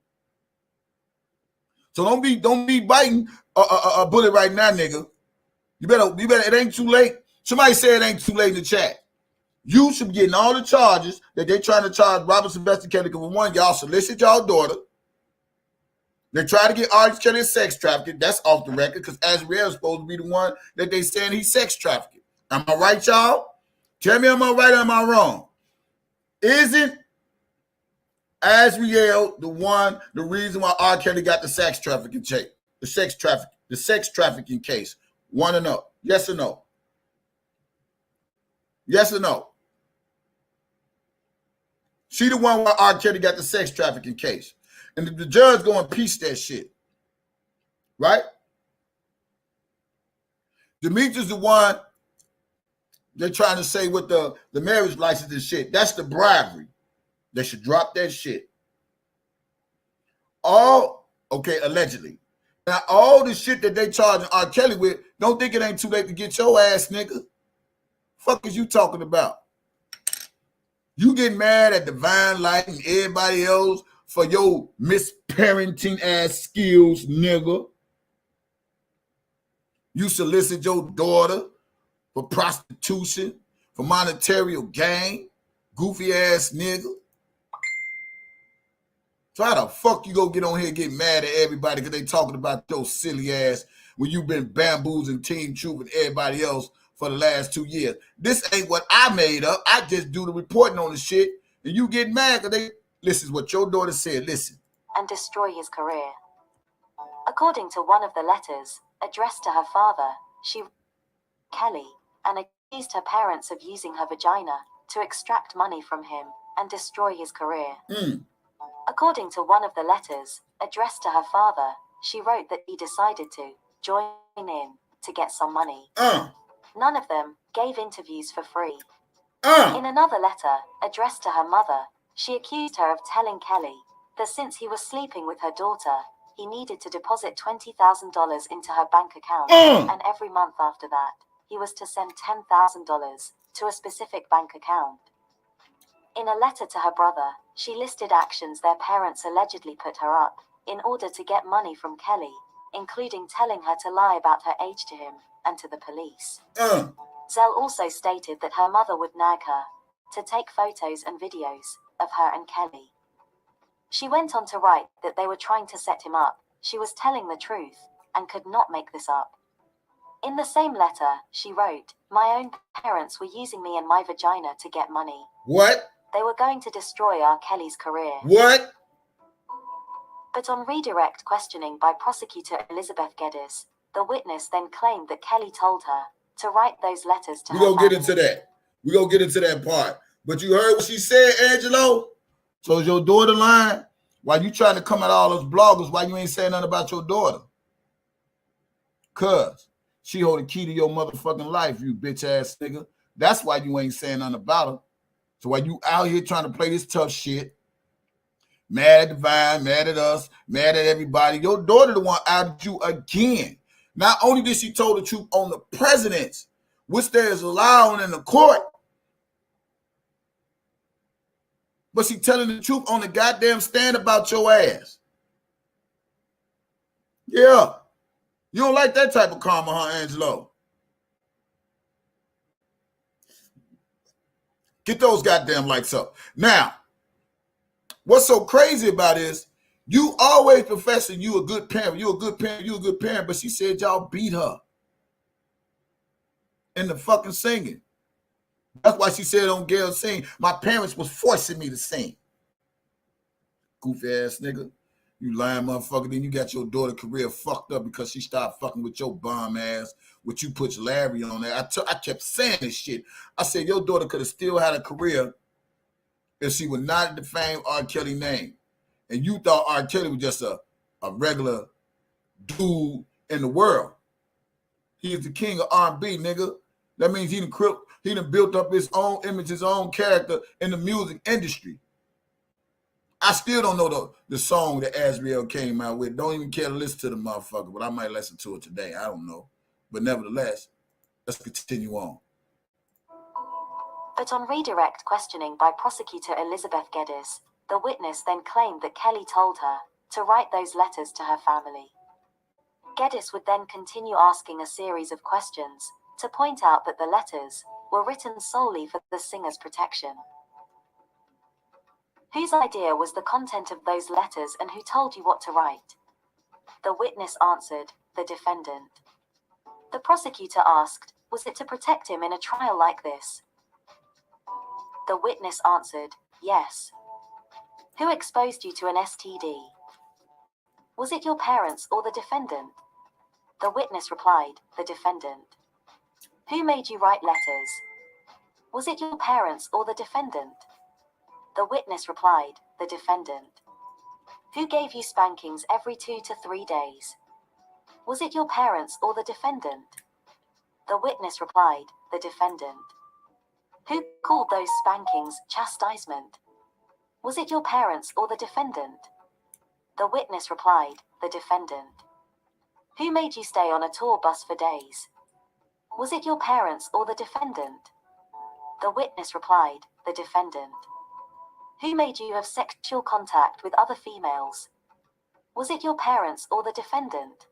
So don't be biting a bullet right now, nigga. You better. It ain't too late. Somebody said it ain't too late in the chat. You should be getting all the charges that they're trying to charge Robert Sylvester Kelly. Because one, y'all solicit y'all daughter. They try to get R. Kelly sex trafficking. That's off the record because AZRIEL is supposed to be the one that they saying he's sex trafficking. Am I right, y'all? Tell me am I right or am I wrong? Isn't AZRIEL the reason why R. Kelly got the sex trafficking case? The sex trafficking case. Want to know? Yes or no? Yes or no? She the one why R. Kelly got the sex trafficking case. And the judge go and piece that shit. Right? Demetrius the one they're trying to say with the marriage license and shit. That's the bribery. They should drop that shit. Allegedly. Now, all the shit that they charging R. Kelly with, don't think it ain't too late to get your ass, nigga. Fuck is you talking about? You get mad at Divine Light and everybody else for your misparenting ass skills, nigga. You solicit your daughter for prostitution, for monetary gain, goofy ass nigga. So how the fuck you go get on here and get mad at everybody because they talking about your silly ass when you've been bamboozling Team Truth and everybody else for the last 2 years? This ain't what I made up. I just do the reporting on the shit, and you get mad because this is what your daughter said. Listen. And destroy his career. According to one of the letters addressed to her father, she Kelly and accused her parents of using her vagina to extract money from him and destroy his career. According to one of the letters addressed to her father, she wrote that he decided to join in to get some money. None of them gave interviews for free. In another letter addressed to her mother, she accused her of telling Kelly that since he was sleeping with her daughter, he needed to deposit $20,000 into her bank account, and every month after that, he was to send $10,000 to a specific bank account. In a letter to her brother, she listed actions their parents allegedly put her up in order to get money from Kelly, including telling her to lie about her age to him and to the police. Zell also stated that her mother would nag her to take photos and videos of her and Kelly. She went on to write that they were trying to set him up, she was telling the truth, and could not make this up. In the same letter, she wrote, "My own parents were using me and my vagina to get money. What? They were going to destroy R. Kelly's career." What? But on redirect questioning by prosecutor Elizabeth Geddes, the witness then claimed that Kelly told her to write those letters to her family. We're going to get into that. We're going to get into that part. But you heard what she said, Angelo? So is your daughter lying? Why you trying to come at all those bloggers? Why you ain't saying nothing about your daughter? Cuz she hold the key to your motherfucking life, you bitch ass nigga. That's why you ain't saying nothing about her. So while you out here trying to play this tough shit, mad at Divine, mad at us, mad at everybody, your daughter the one outed you again. Not only did she tell the truth on the presidents, which there is allowed in the court, but she telling the truth on the goddamn stand about your ass. Yeah. You don't like that type of karma, huh, Angelo? Get those goddamn likes up. Now, What's so crazy about is you always professing you a good parent, you a good parent, you a good parent, but she said y'all beat her in the fucking singing. That's why she said on Gail sing, my parents was forcing me to sing. Goofy ass nigga. You lying motherfucker. Then you got your daughter career fucked up because she started fucking with your bum ass, which you put Larry on there. I kept saying this shit. I said your daughter could have still had a career if she would not defame R. Kelly name. And you thought R. Kelly was just a regular dude in the world. He is the king of R&B, nigga. That means he done built up his own image, his own character in the music industry. I still don't know the song that AZRIEL came out with. Don't even care to listen to the motherfucker, but I might listen to it today. I don't know. But nevertheless, let's continue on. But on redirect questioning by prosecutor Elizabeth Geddes, the witness then claimed that Kelly told her to write those letters to her family. Geddes would then continue asking a series of questions to point out that the letters were written solely for the singer's protection. Whose idea was the content of those letters and who told you what to write? The witness answered, the defendant. The prosecutor asked, was it to protect him in a trial like this? The witness answered, yes. Who exposed you to an STD? Was it your parents or the defendant? The witness replied, the defendant. Who made you write letters? Was it your parents or the defendant? The witness replied, the defendant. Who gave you spankings every 2 to 3 days? Was it your parents or the defendant? The witness replied, the defendant. Who called those spankings chastisement? Was it your parents or the defendant? The witness replied, the defendant. Who made you stay on a tour bus for days? Was it your parents or the defendant? The witness replied, the defendant. Who made you have sexual contact with other females? Was it your parents or the defendant?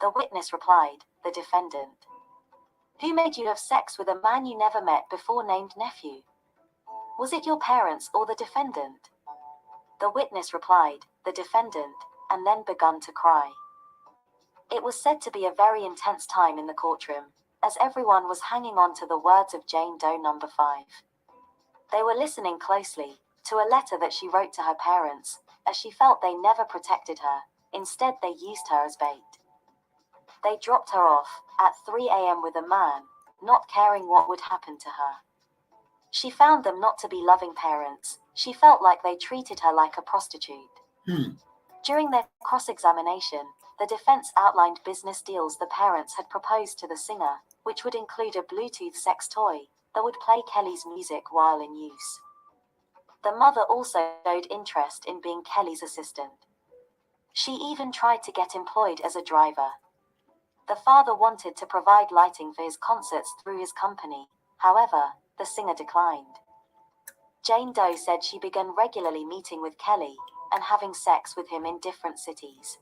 The witness replied, the defendant. Who made you have sex with a man you never met before named nephew? Was it your parents or the defendant? The witness replied, the defendant, and then begun to cry. It was said to be a very intense time in the courtroom, as everyone was hanging on to the words of Jane Doe number 5. They were listening closely to a letter that she wrote to her parents, as she felt they never protected her. Instead, they used her as bait. They dropped her off at 3 a.m. with a man, not caring what would happen to her. She found them not to be loving parents. She felt like they treated her like a prostitute. During their cross-examination, the defense outlined business deals the parents had proposed to the singer, which would include a Bluetooth sex toy that would play Kelly's music while in use. The mother also showed interest in being Kelly's assistant. She even tried to get employed as a driver. The father wanted to provide lighting for his concerts through his company. However, the singer declined. Jane Doe said she began regularly meeting with Kelly and having sex with him in different cities.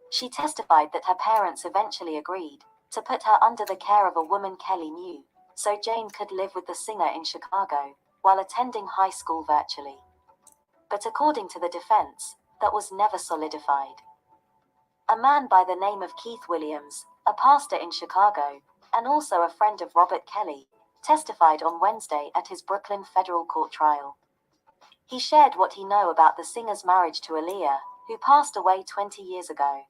She testified that her parents eventually agreed to put her under the care of a woman Kelly knew, so Jane could live with the singer in Chicago while attending high school virtually. But according to the defense, that was never solidified. A man by the name of Keith Williams, a pastor in Chicago, and also a friend of Robert Kelly, testified on Wednesday at his Brooklyn federal court trial. He shared what he knew about the singer's marriage to Aaliyah, who passed away 20 years ago.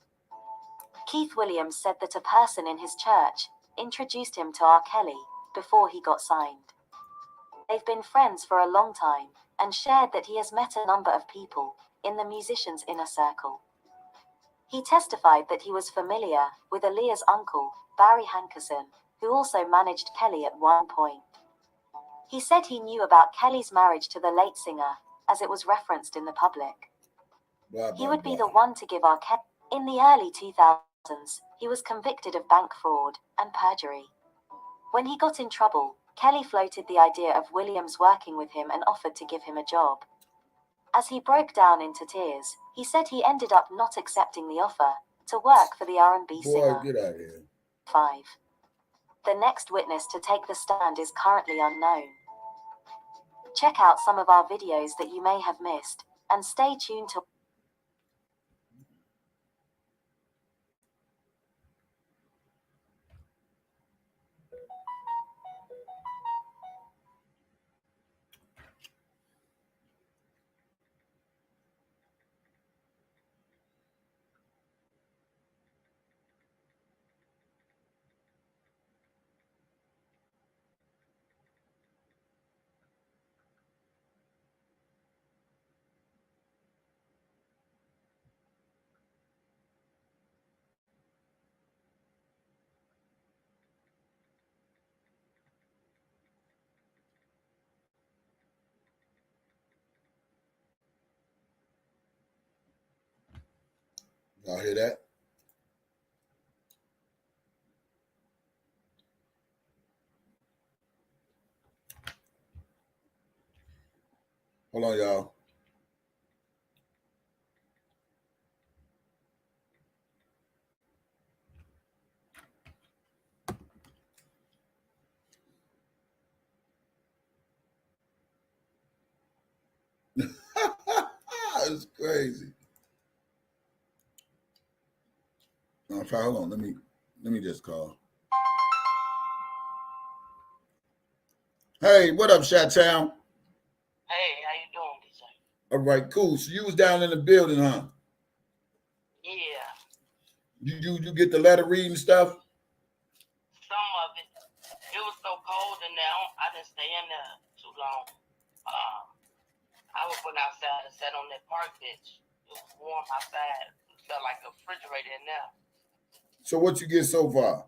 Keith Williams said that a person in his church introduced him to R. Kelly before he got signed. They've been friends for a long time and shared that he has met a number of people in the musician's inner circle. He testified that he was familiar with Aaliyah's uncle, Barry Hankerson, who also managed Kelly at one point. He said he knew about Kelly's marriage to the late singer, as it was referenced in the public. He would be the one to give R. Kelly. In the early 2000s, he was convicted of bank fraud and perjury. When he got in trouble, Kelly floated the idea of Williams working with him and offered to give him a job. As he broke down into tears, he said he ended up not accepting the offer to work for the R&B singer. Boy, get out of here. 5. The next witness to take the stand is currently unknown. Check out some of our videos that you may have missed and stay tuned to Y'all hear that? Hold on, y'all. It's crazy. Hold on. Let me just call. Hey, what up, Chi-Town? Hey, how you doing, DJ? All right, cool. So you was down in the building, huh? Yeah, You get the letter reading stuff? some of it. It was so cold in there, I didn't stay in there too long. I went outside and sat on that park bench. It was warm outside. It felt like a refrigerator in there. So what you get so far?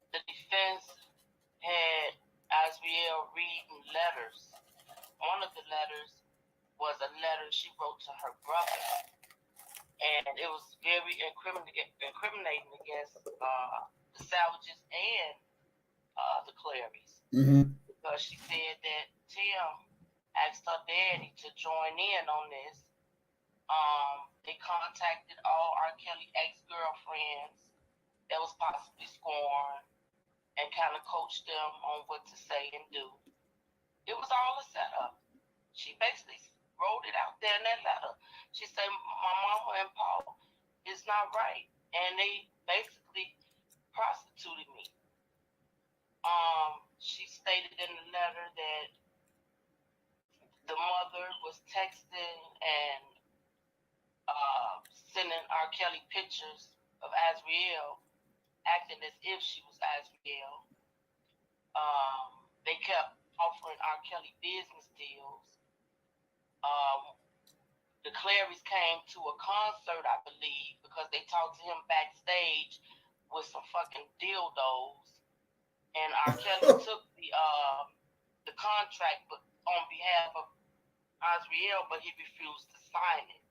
The defense had AZRIEL reading letters. One of the letters was a letter she wrote to her brother. And it was very incriminating against the Savages and the Clarys. Mm-hmm. Because she said that Tim asked her daddy to join in on this. They contacted all R. Kelly ex-girlfriends that was possibly scorned and kind of coached them on what to say and do. It was all a setup. She basically wrote it out there in that letter. She said, my mama and Paul is not right. And they basically prostituted me. She stated in the letter that the mother was texting and sending R. Kelly pictures of AZRIEL, acting as if she was AZRIEL. They kept offering R. Kelly business deals. The Clarys came to a concert, I believe, because they talked to him backstage with some fucking dildos. And R. Kelly took the contract on behalf of AZRIEL, but he refused to sign it.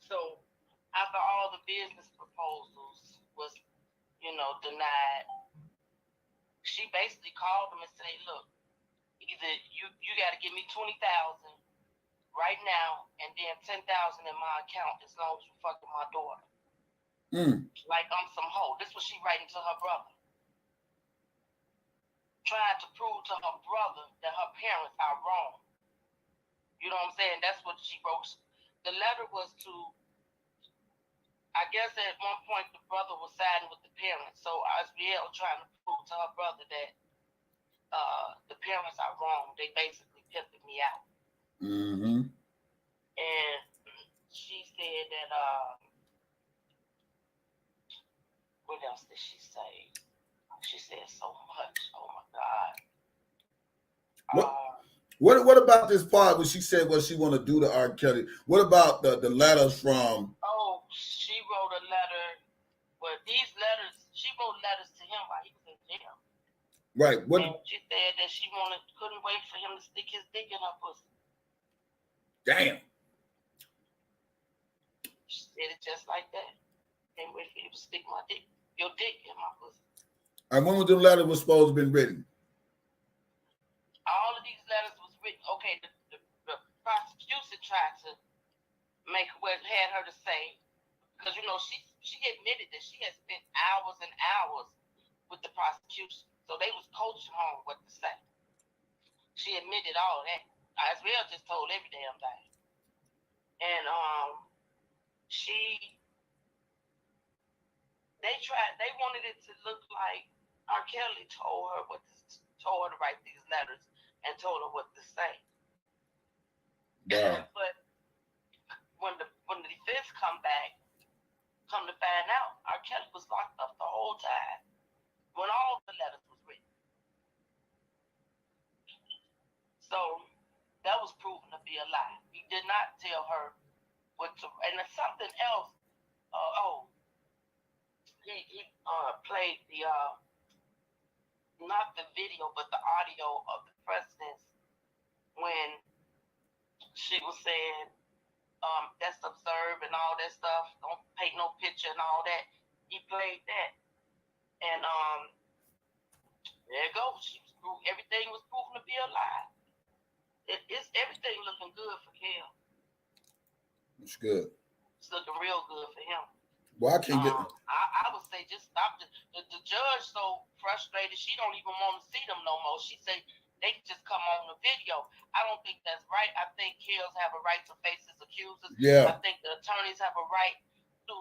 So after all the business proposals was, denied, she basically called him and said, look, either you got to give me $20,000 right now and then $10,000 in my account as long as you fucking my daughter. Like I'm some hoe. This was she writing to her brother. Trying to prove to her brother that her parents are wrong. You know what I'm saying? That's what she wrote. The letter was to, I guess at one point the brother was siding with the parents. So AZRIEL trying to prove to her brother that the parents are wrong. They basically pimped me out. Mm-hmm. And she said that, what else did she say? She said so much. Oh my God. What about this part where she said what she want to do to R. Kelly? What about the letters from? Oh, she wrote a letter. But these letters, she wrote letters to him while he was in jail. Right. What? And she said that she couldn't wait for him to stick his dick in her pussy. Damn. She said it just like that. Can't wait for you to stick your dick in my pussy. And when was the letter was supposed to have been written? All of these letters was written. Okay, the prosecution tried to make what had her to say, because she admitted that she had spent hours and hours with the prosecution, so they was coaching her on what to say. She admitted all that. AZRIEL just told every damn thing. And they wanted it to look like R. Kelly told her to write these letters and told her what to say. Wow. But when the defense come to find out, R. Kelly was locked up the whole time when all the letters was written. So that was proven to be a lie. He did not tell her what to. And there's something else. He played the not the video but the audio of the presidents when she was saying that's observe and all that stuff. Don't paint no picture and all that. He played that, and there it goes. Everything was proven to be a lie. It's everything looking good for Kel. It's good. It's looking real good for him. Well, I can't get. I would say just stop. The judge so frustrated she don't even want to see them no more. She said they just come on the video. I don't think that's right. I think Kells have a right to face his accusers. Yeah. I think the attorneys have a right to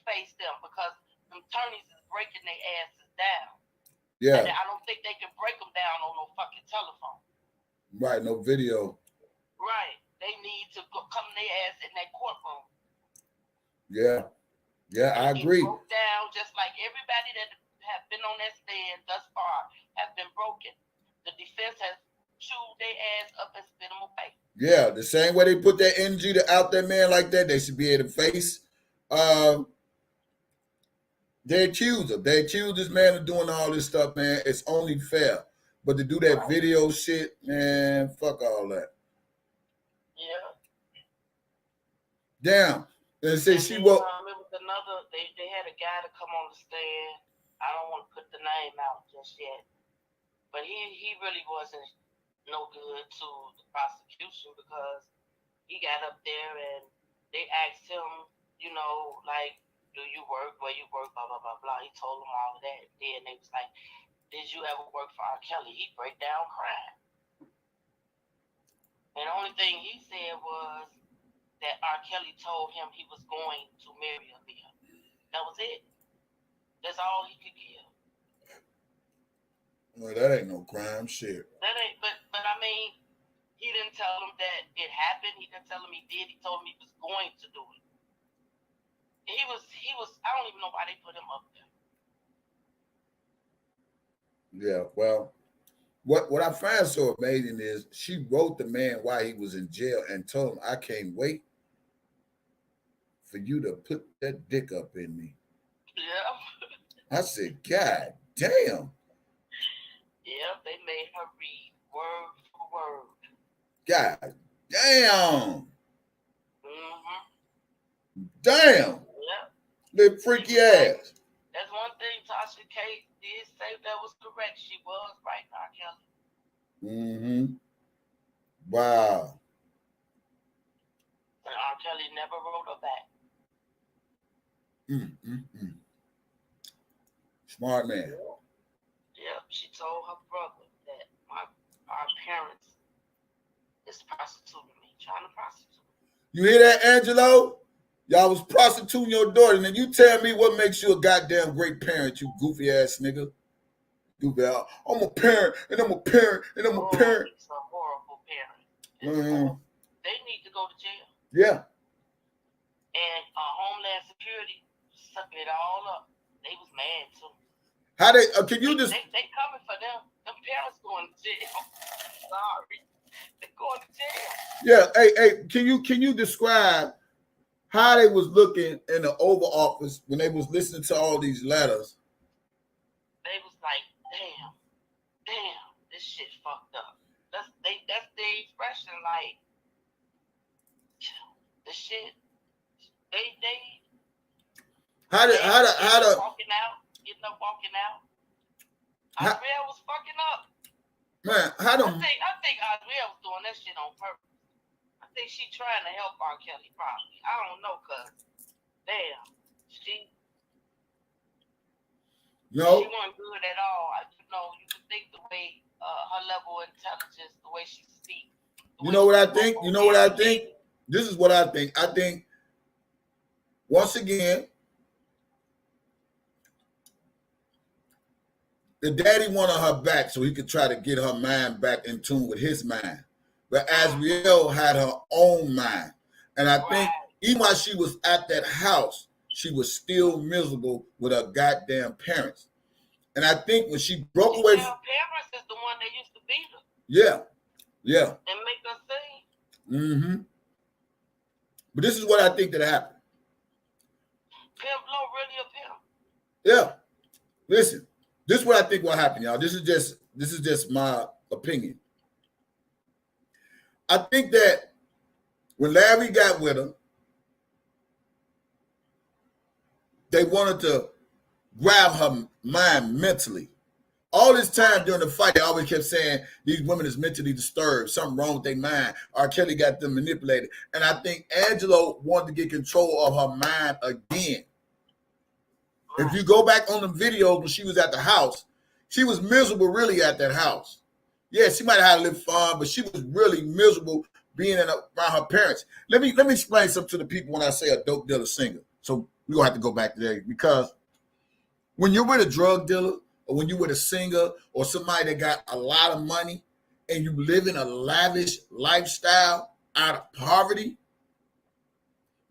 face them because the attorneys is breaking their asses down. Yeah. And I don't think they can break them down on no fucking telephone. Right. No video. Right. They need to come their ass in that courtroom. Yeah. Yeah, I agree. Broke down just like everybody that have been on that stand thus far have been broken. The defense has chewed their ass up and spit them away. Yeah, the same way they put that energy to out that man like that, they should be able to face their accuser. They accuse this man of doing all this stuff, man. It's only fair. But to do that video shit, man, fuck all that. Yeah. Damn. And say she woke. It was another. They had a guy to come on the stand. I don't want to put the name out just yet, but he really wasn't no good to the prosecution because he got up there and they asked him, you know, like, do you work, where you work, blah blah blah blah. He told them all of that. Then they was like, did you ever work for R. Kelly? He break down crying, and the only thing he said was that R. Kelly told him he was going to marry Aaliyah. That was it. That's all he could give. Well, that ain't no crime, shit. That ain't. But I mean, he didn't tell him that it happened. He didn't tell him he did. He told him he was going to do it. He was. I don't even know why they put him up there. Yeah. Well, what I find so amazing is she wrote the man while he was in jail and told him, "I can't wait for you to put that dick up in me." Yeah. I said, God damn. Yeah, they made her read word for word. God damn. Mm-hmm. Damn. Yeah. Little freaky ass. That's one thing Tasha K did say that was correct. She was right, R. Kelly. Mm-hmm. Wow. And R. Kelly never wrote her back. Smart man. Yep, she told her brother that our parents is prostituting me, trying to prostitute me. You hear that, Angelo? Y'all was prostituting your daughter, and then you tell me what makes you a goddamn great parent, you goofy ass nigga. Goofy ass. I'm a parent, and I'm a parent, and I'm a parent. It's a horrible parent. They need to go to jail. Yeah. And Homeland Security sucked it all up. They was mad too. How they? Can you just? They coming for them. Them parents going to jail. Sorry, they going to jail. Yeah. Hey. Can you describe how they was looking in the Oval Office when they was listening to all these letters? They was like, damn, this shit fucked up. That's the expression, like the shit. They How the getting up, walking out. AZRIEL was fucking up. Man, how them? I think AZRIEL was doing that shit on purpose. I think she trying to help R. Kelly probably. I don't know, cause damn, she wasn't good at all. You know, you could think the way her level of intelligence, the way she speaks, You know what I think? You know what I think? This is what I think. I think, once again, the daddy wanted her back so he could try to get her mind back in tune with his mind. But AZRIEL had her own mind. And I think even while she was at that house, she was still miserable with her goddamn parents. And I think when she broke away from... parents is the one that used to beat her. Yeah. Yeah. And make her sing. Mm-hmm. But this is what I think that happened. Pimp Low really a pimp. Yeah. Listen, this is what I think will happen, y'all. This is just my opinion. I think that when Larry got with her, they wanted to grab her mind mentally. All this time during the fight, they always kept saying these women is mentally disturbed, something wrong with their mind. R. Kelly got them manipulated. And I think Angelo wanted to get control of her mind again. If you go back on the videos when she was at the house, she was miserable really at that house. Yeah, she might have had a little fun, but she was really miserable being around her parents. Let me explain something to the people when I say a dope dealer singer. So we're going to have to go back to there, because when you're with a drug dealer, or when you're with a singer or somebody that got a lot of money and you live in a lavish lifestyle out of poverty,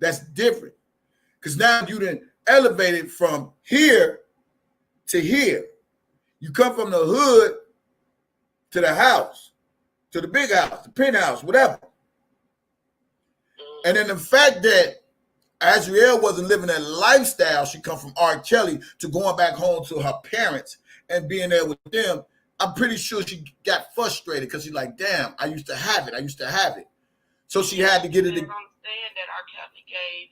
that's different. Because now you done elevated from here to here. You come from the hood to the house, to the big house, the penthouse, whatever. And then the fact that AZRIEL wasn't living that lifestyle, she come from R. Kelly, to going back home to her parents and being there with them, I'm pretty sure she got frustrated because she's like, damn, I used to have it. I used to have it. So she had to get it. I understand that R. Kelly gave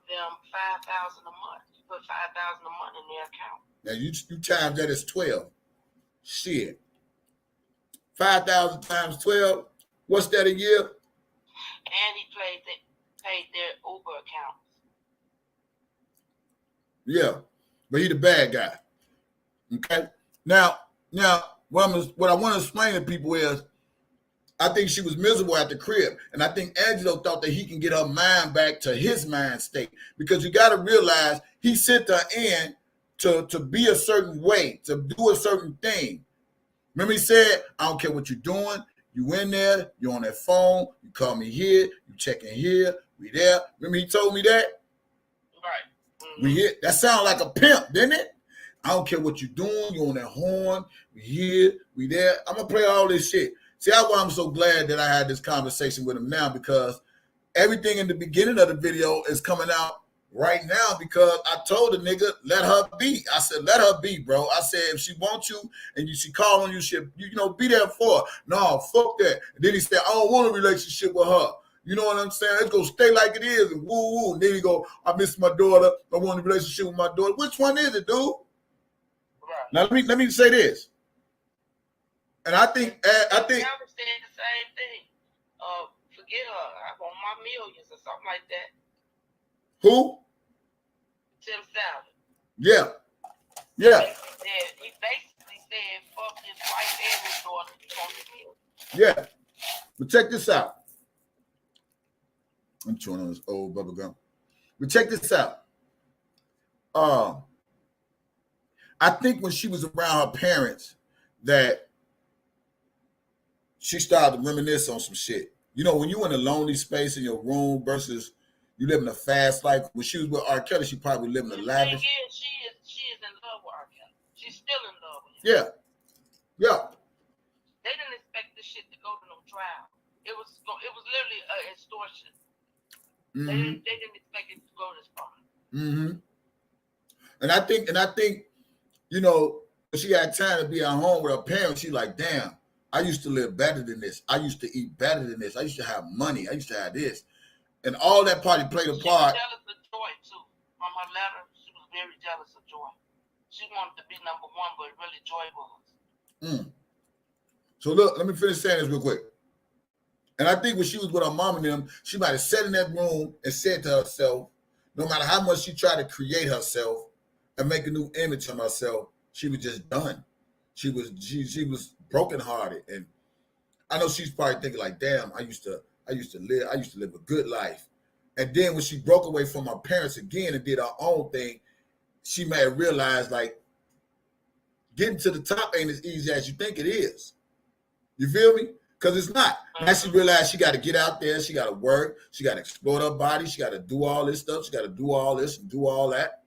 them $5,000 a month. You put $5,000 a month in their account. Now you times that as 12. Shit. 5,000 times 12. What's that a year? And he paid their Uber accounts. Yeah, but he the bad guy. Okay. Now, what I want to explain to people is, I think she was miserable at the crib, and I think Angelo thought that he can get her mind back to his mind state, because you got to realize he sent her in to be a certain way, to do a certain thing. Remember, he said, "I don't care what you're doing. You in there, you're on that phone. You call me here, you checking here, we there." Remember, he told me that. Right. Mm-hmm. We here. That sounded like a pimp, didn't it? I don't care what you're doing. You're on that horn. We here. We there. I'm going to play all this shit. See, that's why I'm so glad that I had this conversation with him now, because everything in the beginning of the video is coming out right now, because I told the nigga, let her be. I said, let her be, bro. I said, if she wants you and she call on you, be there for her. No, fuck that. And then he said, I don't want a relationship with her. You know what I'm saying? It's going to stay like it is. And woo-woo. And then he go, I miss my daughter. I want a relationship with my daughter. Which one is it, dude? Now let me say this, and I think I understand the same thing. Forget her. I want my millions or something like that. Who? Tim Salad. Yeah. He basically said, "Fuck his wife and his daughter." He on his millions. Yeah, but check this out. I'm chewing on this old bubble gum. But check this out. I think when she was around her parents that she started to reminisce on some shit. You know, when you in a lonely space in your room versus you living a fast life. When she was with R. Kelly, she probably living a lavish. She is in love with R. Kelly. She's still in love with him. Yeah. They didn't expect this shit to go to no trial. It was literally an extortion. Mm-hmm. They didn't expect it to go this far. Mm-hmm. And I think, you know, she had time to be at home with her parents. She's like, damn, I used to live better than this. I used to eat better than this. I used to have money. I used to have this. And all that party played a part. She was jealous of Joy, too. From her letter, she was very jealous of Joy. She wanted to be number one, but really Joy was. So look, let me finish saying this real quick. And I think when she was with her mom and them, she might have sat in that room and said to herself, no matter how much she tried to create herself and make a new image of herself, she was just done. She was brokenhearted. And I know she's probably thinking like, damn, I used to live a good life. And then when she broke away from her parents again and did her own thing, she may have realized like getting to the top ain't as easy as you think it is. You feel me? Because it's not. Now she realized she got to get out there. She got to work. She got to explore her body. She got to do all this stuff. She got to do all this and do all that.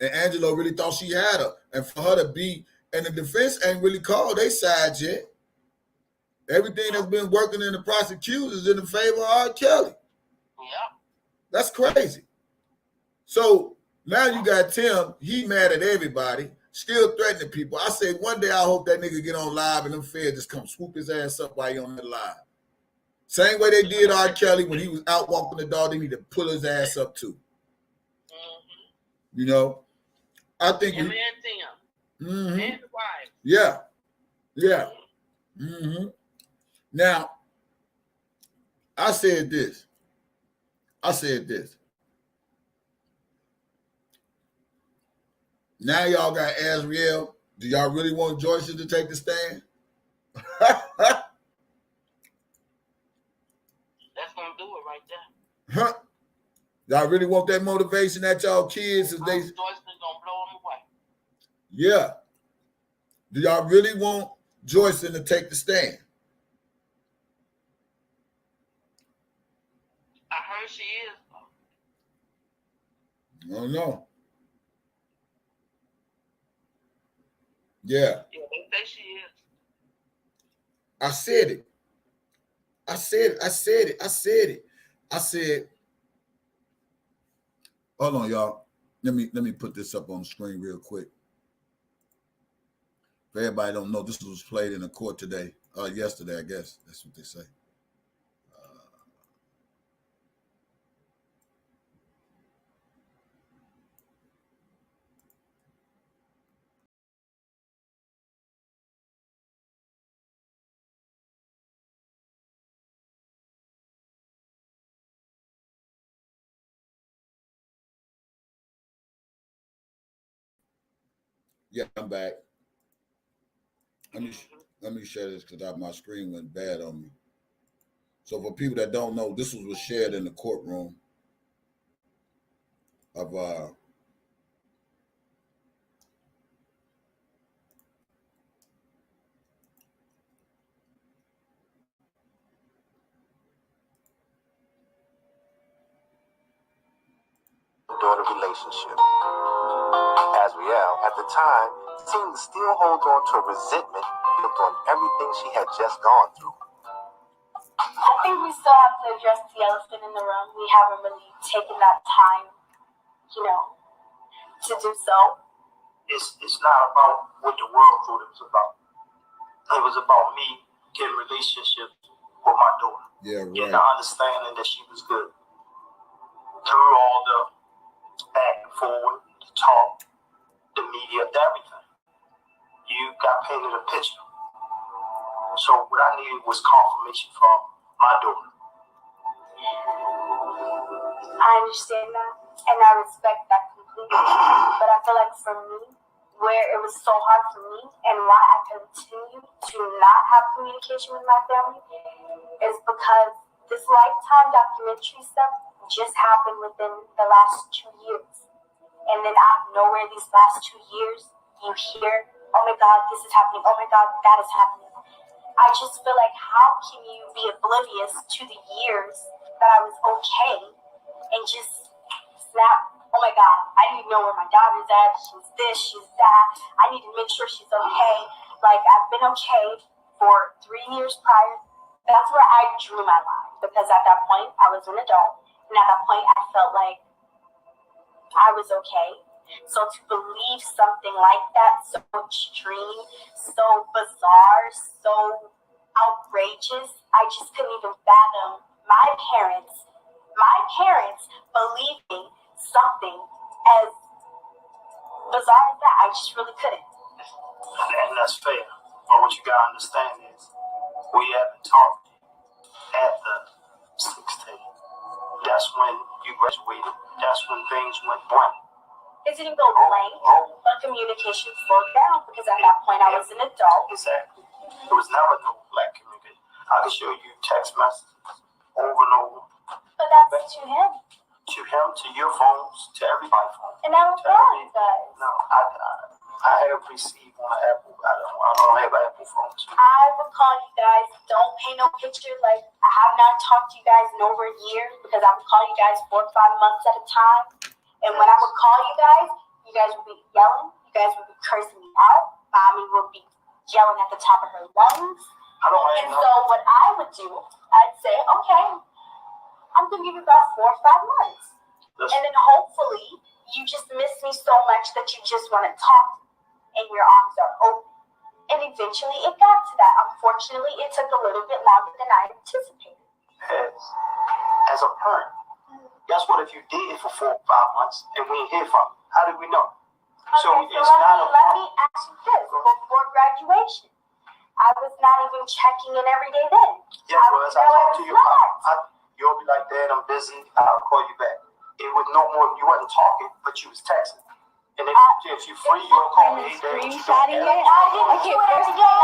And Angelo really thought she had her. And for her to be, and the defense ain't really called their side yet. Everything that's been working in the prosecution is in the favor of R. Kelly. Yeah. That's crazy. So now you got Tim. He mad at everybody, still threatening people. I say one day I hope that nigga get on live and them feds just come swoop his ass up while he on that live. Same way they did R. Kelly when he was out walking the dog. They need to pull his ass up too. You know, I think. Him and Tim. And the wife. Yeah. Yeah. Now, I said this. Now y'all got AZRIEL. Do y'all really want Joyce to take the stand? That's gonna do it right there. Huh? Y'all really want that motivation that y'all kids as they? Joyce is gonna blow them away. Yeah. Do y'all really want Joyce to take the stand? I heard she is. I don't know. Yeah. Yeah, they say she is. I said it. I said, hold on, y'all. Let me put this up on the screen real quick. If everybody don't know, this was played in the court today, yesterday, I guess. That's what they say. Yeah, I'm back. Let me share this because my screen went bad on me. So for people that don't know, this was shared in the courtroom of daughter relationship. AZRIEL, at the time, seemed to still hold on to a resentment built on everything she had just gone through. I think we still have to address the elephant in the room. We haven't really taken that time, to do so. It's not about what the world thought it was about. It was about me getting relationships with my daughter. yeah, right. Getting the understanding that she was good. Through all the back and forward, the talk, the media, everything. You got painted a picture. So what I needed was confirmation from my daughter. I understand that, and I respect that completely. But I feel like for me, where it was so hard for me, and why I continue to not have communication with my family, is because this Lifetime documentary stuff just happened within the last 2 years. And then out of nowhere, these last 2 years, you hear, oh my God, this is happening. Oh my God, that is happening. I just feel like, how can you be oblivious to the years that I was okay and just snap, oh my God, I need to know where my daughter's at. She's this, she's that. I need to make sure she's okay. Like, I've been okay for 3 years prior. That's where I drew my line, because at that point, I was an adult. And at that point, I felt like I was okay. So to believe something like that, so extreme, so bizarre, so outrageous, I just couldn't even fathom my parents believing something as bizarre as that. I just really couldn't. And that's fair. But what you gotta understand is, we haven't talked at the 16. That's when you graduated. That's when things went blank. It didn't go blank, but communication slowed down because at that point I was an adult. Exactly. There was never no black communication. I could show you text messages over and over. But that's to him. To him, to your phones, to everybody's phone. And I would call you guys. No, I have received on Apple. I don't have an Apple phone too. I would call you guys. Don't paint no picture. Like, I have not talked to you guys in over a year because I would call you guys 4 or 5 months at a time. And when I would call you guys would be yelling. You guys would be cursing me out. Mommy would be yelling at the top of her lungs. And so what I would do, I'd say, okay, I'm going to give you about 4 or 5 months. And then hopefully you just miss me so much that you just want to talk and your arms are open. And eventually it got to that. Unfortunately, it took a little bit longer than I anticipated. As a parent, guess what if you did for 4 or 5 months and we didn't hear from you? How did we know? Okay, so let me ask you this. Before graduation, I was not even checking in every day then. Yeah, well, as I talk to you about, you'll be like, Dad, I'm busy. I'll call you back. It was no more, you wasn't talking, but you was texting. And if you're free, you'll call me. Screenshotting it? I didn't do it every day.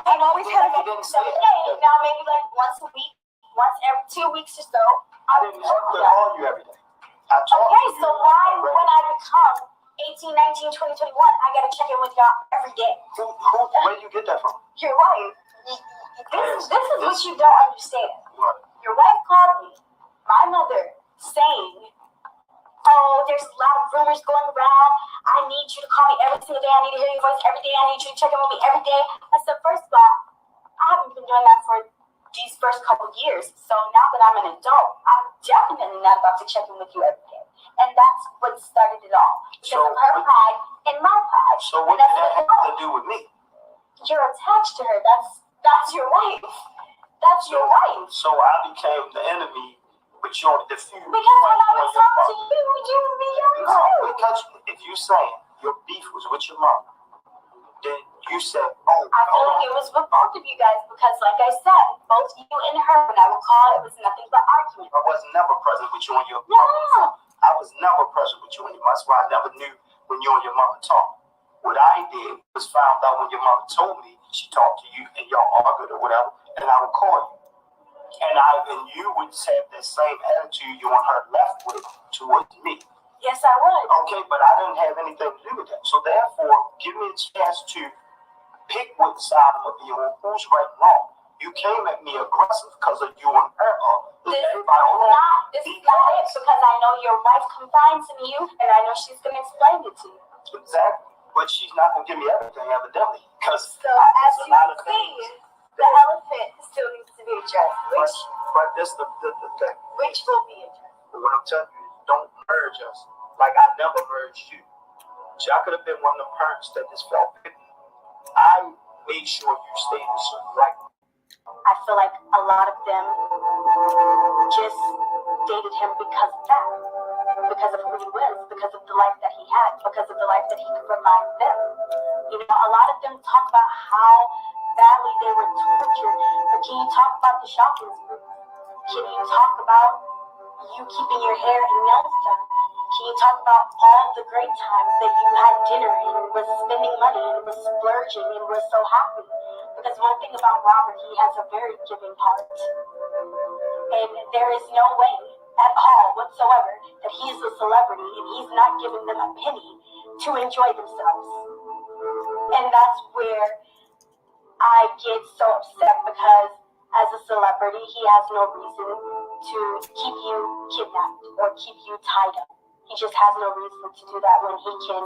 I've always had a every day. Now maybe like once a week, once every 2 weeks or so. I didn't have to call you every day. Okay, so why when I become 18, 19, 20, 21, I gotta check in with y'all every day? Where do you get that from? Your wife. This is what you don't understand. What? Your wife called me, my mother, saying, oh, there's a lot of rumors going around. I need you to call me every single day. I need to hear your voice every day. I need you to check in with me every day. I said, first of all, I haven't been doing that for these first couple of years. So now that I'm an adult, I'm definitely not about to check in with you every day. And that's what started it all. Because of her pride and my pride. So what did that have to do with me? You're attached to her. That's your wife. That's your wife. So I became the enemy. But you only diffuse. Because when I would talk to you, you would be young too. No, because if you saying your beef was with your mom, then you said, oh, I feel like it was with both of you guys because, like I said, both you and her, when I would call, it was nothing but argument. I was never present with you and your mom. No. I was never present with you and your mom. That's why I never knew when you and your mother talked. What I did was found out when your mother told me she talked to you and y'all argued or whatever, and I would call you. And you would have that same attitude you and her left with towards me. Yes, I would. Okay, but I didn't have anything to do with that. So therefore, give me a chance to pick what side I'm going to be on, who's right and wrong. You came at me aggressive because of you and her. This is not it because I know your wife confides in you, and I know she's going to explain it to you. Exactly. But she's not going to give me everything, evidently. So as you can see, the elephant still needs to be addressed. But that's the thing. Which will be addressed. What I'm telling you is don't merge us. Like I never merged you. See, I could have been one of the parents that just felt pity. I made sure you stayed in certain right. I feel like a lot of them just dated him because of that. Because of who he was, because of the life that he had, because of the life that he could provide them. You know, a lot of them talk about how badly they were tortured, but can you talk about the shopping spree? Can you talk about you keeping your hair and nails done? Can you talk about all the great times that you had dinner and was spending money and was splurging and was so happy? Because one thing about Robert, he has a very giving heart. And there is no way at all whatsoever that he's a celebrity and he's not giving them a penny to enjoy themselves. And that's where I get so upset because as a celebrity, he has no reason to keep you kidnapped or keep you tied up. He just has no reason to do that when he can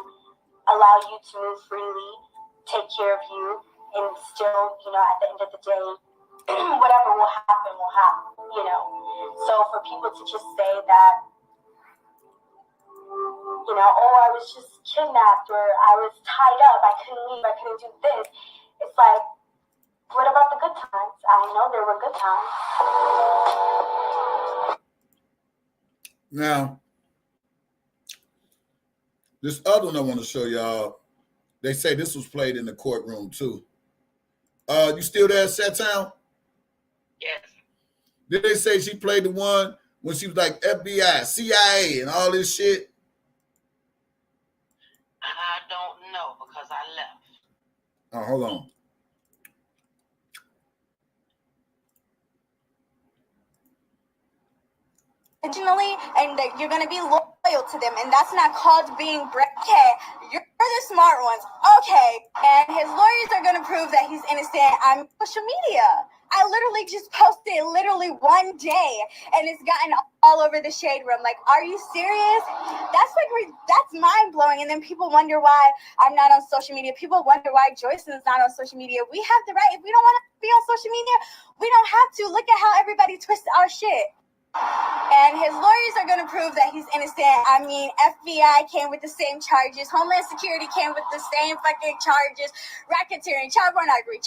allow you to move freely, take care of you, and still, you know, at the end of the day, whatever will happen, you know. So for people to just say that, you know, oh, I was just kidnapped or I was tied up, I couldn't leave, I couldn't do this. It's like, what about the good times? I know there were good times. Now, this other one I want to show y'all, they say this was played in the courtroom too. You still there, Satown? Yes. Did they say she played the one when she was like FBI, CIA, and all this shit? don't know because I left. Oh, hold on. Originally, and that you're gonna be loyal to them, and that's not called being brave. Okay, you're the smart ones. Okay, and his lawyers are gonna prove that he's innocent on social media. I literally just posted literally one day, and it's gotten all over the shade room. Like, are you serious? That's like, that's mind blowing. And then people wonder why I'm not on social media. People wonder why Joyson is not on social media. We have the right. If we don't want to be on social media, we don't have to. Look at how everybody twists our shit. And his lawyers are going to prove that he's innocent. I mean, FBI came with the same charges. Homeland Security came with the same fucking charges. Racketeering, child pornography.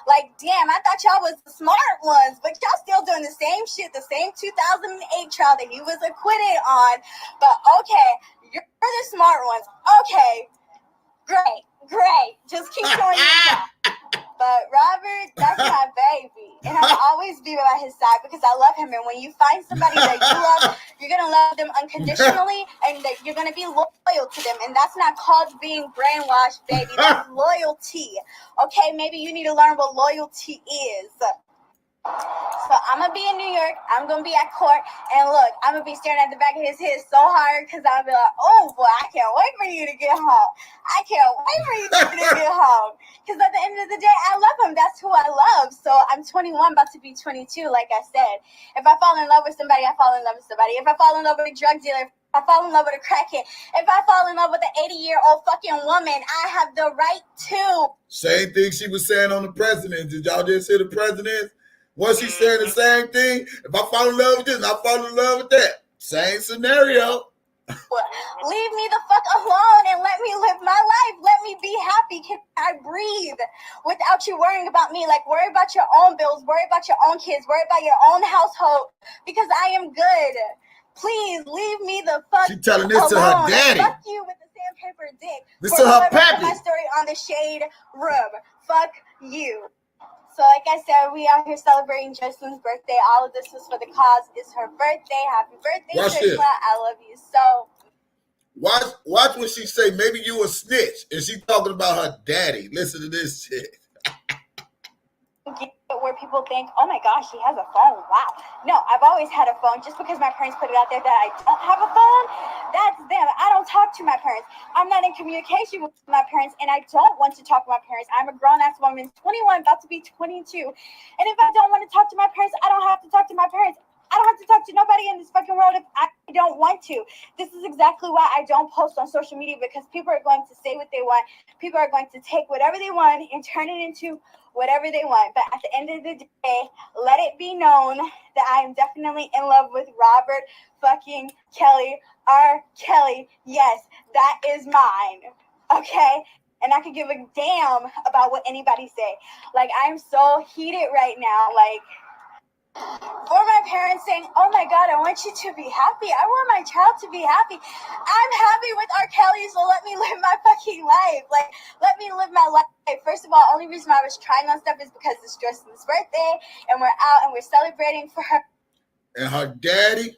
Like, damn, I thought y'all was the smart ones, but y'all still doing the same shit, the same 2008 trial that he was acquitted on. But okay, you're the smart ones. Okay, great. Just keep doing your job. But Robert, that's my baby. And I'll always be by his side because I love him. And when you find somebody that you love, you're going to love them unconditionally and that you're going to be loyal to them. And that's not called being brainwashed, baby. That's loyalty. Okay, maybe you need to learn what loyalty is. So I'm going to be in New York. I'm going to be at court. And look, I'm going to be staring at the back of his head so hard because I'll be like, oh, boy, I can't wait for you to get home. I can't wait for you to get home. Because at the end of the day, I love him. That's who I love. So I'm 21, about to be 22, like I said. If I fall in love with somebody, I fall in love with somebody. If I fall in love with a drug dealer, if I fall in love with a crackhead, if I fall in love with an 80-year-old fucking woman, I have the right to. Same thing she was saying on the president. Did y'all just hear the president? Was she saying the same thing? If I fall in love with this, I fall in love with that. Same scenario. Leave me the fuck alone and let me live my life. Let me be happy. Can I breathe without you worrying about me? Like, worry about your own bills, worry about your own kids, worry about your own household because I am good. Please leave me the fuck alone. She telling this to her daddy. Fuck you with the sandpaper dick. This to her pappy. My story on the shade room. Fuck you. So like I said, we are here celebrating Jocelyn's birthday. All of this was for the cause. It's her birthday. Happy birthday, Jocelyn. I love you so. Watch what she say. Maybe you a snitch. And she talking about her daddy. Listen to this shit. Where people think, oh my gosh, she has a phone. Wow. No, I've always had a phone. Just because my parents put it out there that I don't have a phone, that's them. I don't talk to my parents. I'm not in communication with my parents, and I don't want to talk to my parents. I'm a grown-ass woman, 21, about to be 22. And if I don't want to talk to my parents, I don't have to talk to my parents. I don't have to talk to nobody in this fucking world if I don't want to. This is exactly why I don't post on social media, because people are going to say what they want. People are going to take whatever they want and turn it into whatever they want. But at the end of the day, let it be known that I am definitely in love with Robert fucking Kelly. R. Kelly. Yes, that is mine. Okay? And I could give a damn about what anybody say. Like, I'm so heated right now. Like, for my parents saying, oh my God, I want you to be happy. I want my child to be happy. I'm happy with R. Kelly, so let me live my fucking life. Like, let me live my life. First of all, only reason I was trying on stuff is because it's Jocelyn's birthday, and we're out and we're celebrating for her. And her daddy,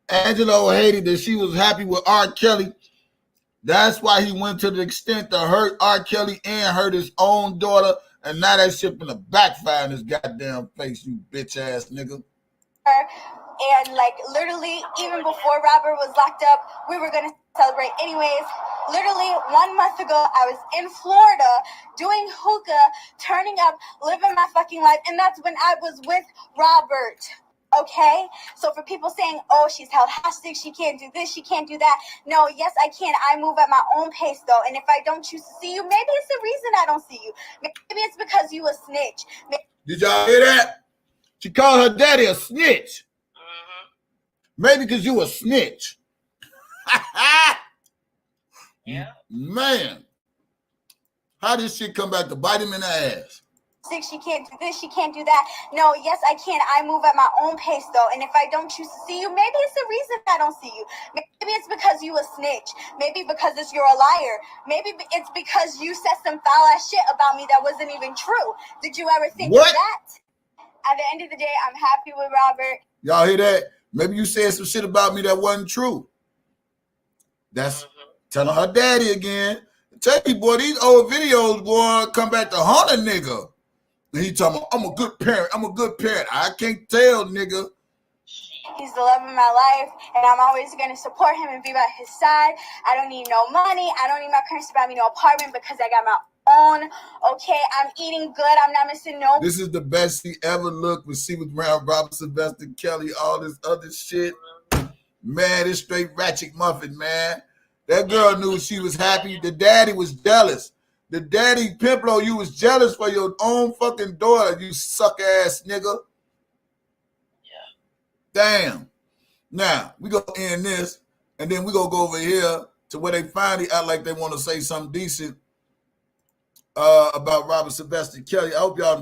Angelo, hated that she was happy with R. Kelly. That's why he went to the extent to hurt R. Kelly and hurt his own daughter. And now that shit finna backfire in his goddamn face, you bitch ass nigga. And like literally, even before Robert was locked up, we were gonna celebrate anyways. Literally 1 month ago, I was in Florida doing hookah, turning up, living my fucking life, and that's when I was with Robert. Okay, so for people saying, oh, she's held hostage, she can't do this, she can't do that. No, yes, I can. I move at my own pace, though. And if I don't choose to see you, maybe it's the reason I don't see you. Maybe it's because you a snitch. Did y'all hear that? She called her daddy a snitch. Maybe because you a snitch. Yeah. Man. How did shit come back to bite him in the ass? She can't do this, she can't do that. No, yes, I can. I move at my own pace, though. And if I don't choose to see you, maybe it's the reason I don't see you. Maybe it's because you a snitch. Maybe because you're a liar. Maybe it's because you said some foul-ass shit about me that wasn't even true. Did you ever think of that? At the end of the day, I'm happy with Robert. Y'all hear that? Maybe you said some shit about me that wasn't true. That's Telling her daddy again. Tell you, boy, these old videos, boy, come back to haunt a nigga. And he talking about, I'm a good parent. I'm a good parent. I can't tell, nigga. He's the love of my life, and I'm always going to support him and be by his side. I don't need no money. I don't need my parents to buy me no apartment because I got my own. Okay, I'm eating good. I'm not missing no. This is the best he ever looked when she was around Robert Sylvester Kelly, all this other shit. Man, it's straight ratchet muffin, man. That girl knew she was happy. The daddy was jealous. The daddy, Pimplo, you was jealous for your own fucking daughter, you suck ass nigga. Damn. Now, we gonna end this, and then we gonna go over here to where they finally act like they want to say something decent about Robert Sylvester Kelly. I hope y'all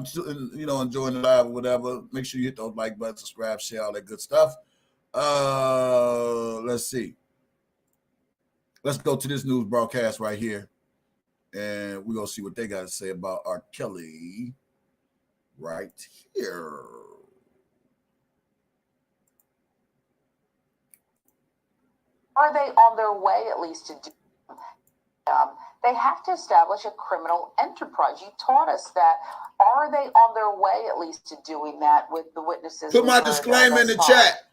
enjoying the live or whatever. Make sure you hit those like buttons, subscribe, share, all that good stuff. Let's see. Let's go to this news broadcast right here, and we're gonna see what they got to say about R. Kelly right here. Are they on their way at least to do? They have to establish a criminal enterprise. You taught us that. Are they on their way at least to doing that with the witnesses? Put my disclaimer in the chat.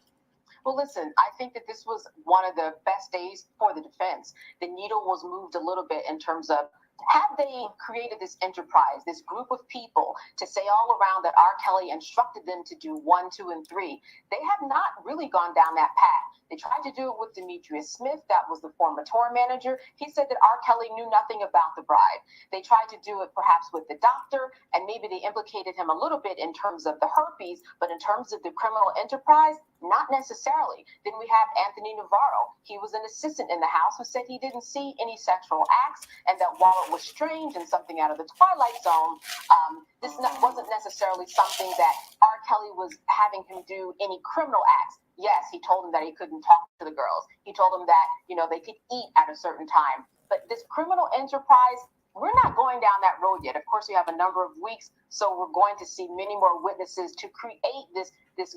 Well, listen, I think that this was one of the best days for the defense. The needle was moved a little bit in terms of, had they created this enterprise, this group of people to say all around that R. Kelly instructed them to do 1, 2, and 3, they have not really gone down that path. They tried to do it with Demetrius Smith. That was the former tour manager. He said that R. Kelly knew nothing about the bride. They tried to do it perhaps with the doctor, and maybe they implicated him a little bit in terms of the herpes, but in terms of the criminal enterprise, not necessarily. Then we have Anthony Navarro. He was an assistant in the house who said he didn't see any sexual acts, and that while it was strange and something out of the Twilight Zone, wasn't necessarily something that R. Kelly was having him do any criminal acts. Yes, he told him that he couldn't talk to the girls. He told him that, they could eat at a certain time. But this criminal enterprise, we're not going down that road yet. Of course, we have a number of weeks, so we're going to see many more witnesses to create this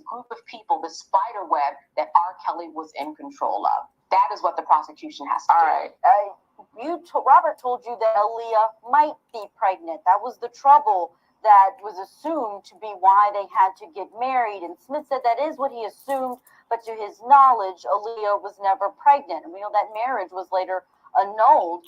group of people, this spider web that R. Kelly was in control of. That is what the prosecution has to do. All right. Robert told you that Aaliyah might be pregnant. That was the trouble that was assumed to be why they had to get married. And Smith said that is what he assumed, but to his knowledge, Aaliyah was never pregnant. And we know that marriage was later annulled.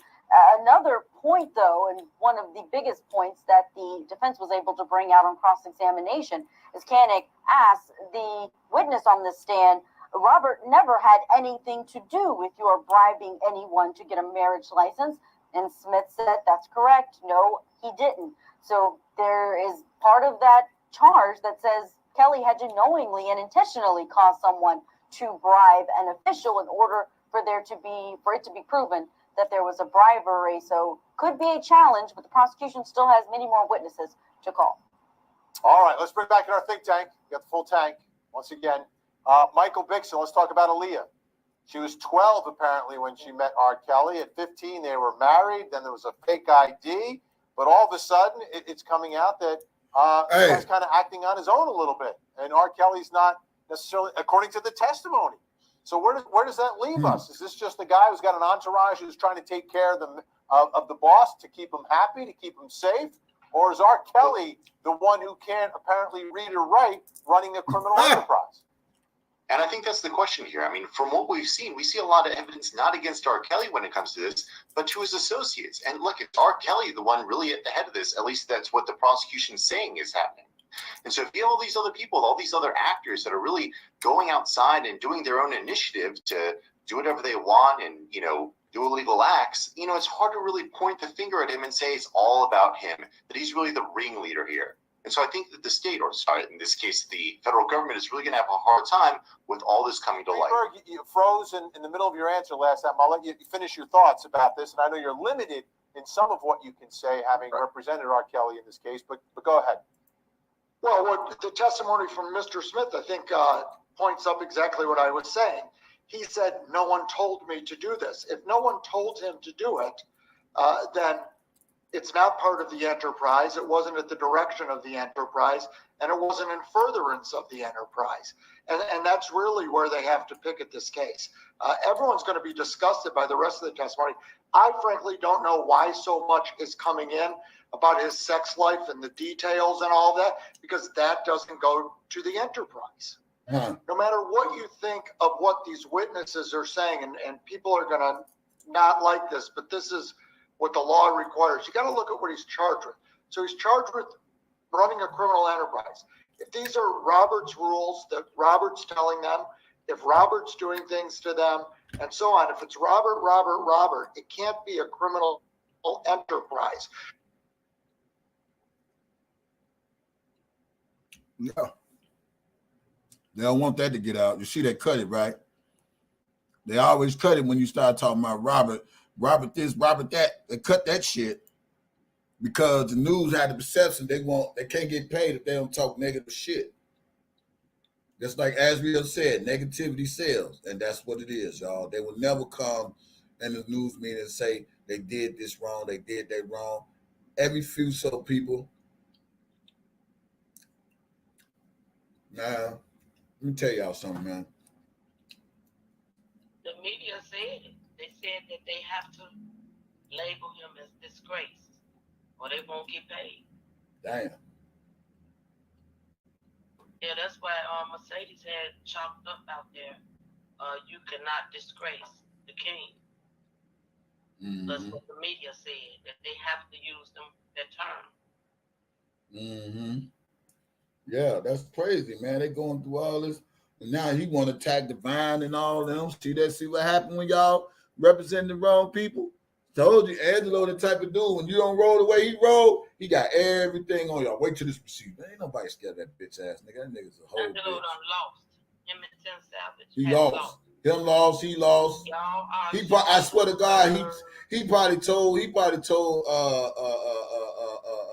Another point, though, and one of the biggest points that the defense was able to bring out on cross-examination, is Koenig asked the witness on the stand, Robert never had anything to do with your bribing anyone to get a marriage license. And Smith said, that's correct. No, he didn't. So there is part of that charge that says Kelly had to knowingly and intentionally cause someone to bribe an official in order for it to be proven that there was a bribery. So could be a challenge, but the prosecution still has many more witnesses to call. All right, let's bring back in our think tank. We got the full tank once again. Michael Bixon, let's talk about Aaliyah. She was 12 apparently when she met R. Kelly. At 15, they were married. Then there was a fake ID. But all of a sudden, it's coming out that he's kind of acting on his own a little bit. And R. Kelly's not necessarily, according to the testimony. So where does that leave us? Is this just a guy who's got an entourage who's trying to take care of the boss to keep him happy, to keep him safe? Or is R. Kelly the one who can't apparently read or write running a criminal enterprise? And I think that's the question here. I mean, from what we've seen, we see a lot of evidence not against R. Kelly when it comes to this, but to his associates. And look, it's R. Kelly, the one really at the head of this. At least that's what the prosecution's saying is happening. And so if you have all these other people, all these other actors that are really going outside and doing their own initiative to do whatever they want and, do illegal acts, it's hard to really point the finger at him and say it's all about him, that he's really the ringleader here. And so I think that the state, or sorry, in this case, the federal government is really going to have a hard time with all this coming to light. You froze in the middle of your answer last time. I'll let you finish your thoughts about this. And I know you're limited in some of what you can say, having represented R. Kelly in this case, but go ahead. Well, what the testimony from Mr. Smith, I think, points up exactly what I was saying. He said, no one told me to do this. If no one told him to do it, then it's not part of the enterprise. It wasn't at the direction of the enterprise, and it wasn't in furtherance of the enterprise. And that's really where they have to pick at this case. Everyone's going to be disgusted by the rest of the testimony. I frankly don't know why so much is coming in about his sex life and the details and all that, because that doesn't go to the enterprise. No matter what you think of what these witnesses are saying, and people are going to not like this, but this is what the law requires. You got to look at what he's charged with. So he's charged with running a criminal enterprise. If these are Robert's rules that Robert's telling them, if Robert's doing things to them, and so on, if it's Robert, it can't be a criminal enterprise. No. They don't want that to get out. You see, they cut it, right? They always cut it when you start talking about Robert this, Robert that. They cut that shit because the news had the perception they can't get paid if they don't talk negative shit. Just like AZRIEL said, negativity sells, and that's what it is, y'all. They will never come in the news meeting and say they did this wrong, they did that wrong. Every few so people. Now, let me tell y'all something, man. The media said it. They said that they have to label him as disgrace, or they won't get paid. Damn. Yeah, that's why Mercedes had chalked up out there. You cannot disgrace the king. That's what the media said, that they have to use that term. Yeah, that's crazy, man. They going through all this. And now he want to attack Divine and all them. See what happened when y'all representing the wrong people? Told you, Angelo the type of dude, when you don't roll the way he roll, he got everything on y'all. Wait till this proceed. Man, ain't nobody scared of that bitch ass nigga. That nigga's a whole Angelo bitch. done lost. Him and Tim Savage. He lost. Him lost. He lost. Y'all are I swear to God, he probably told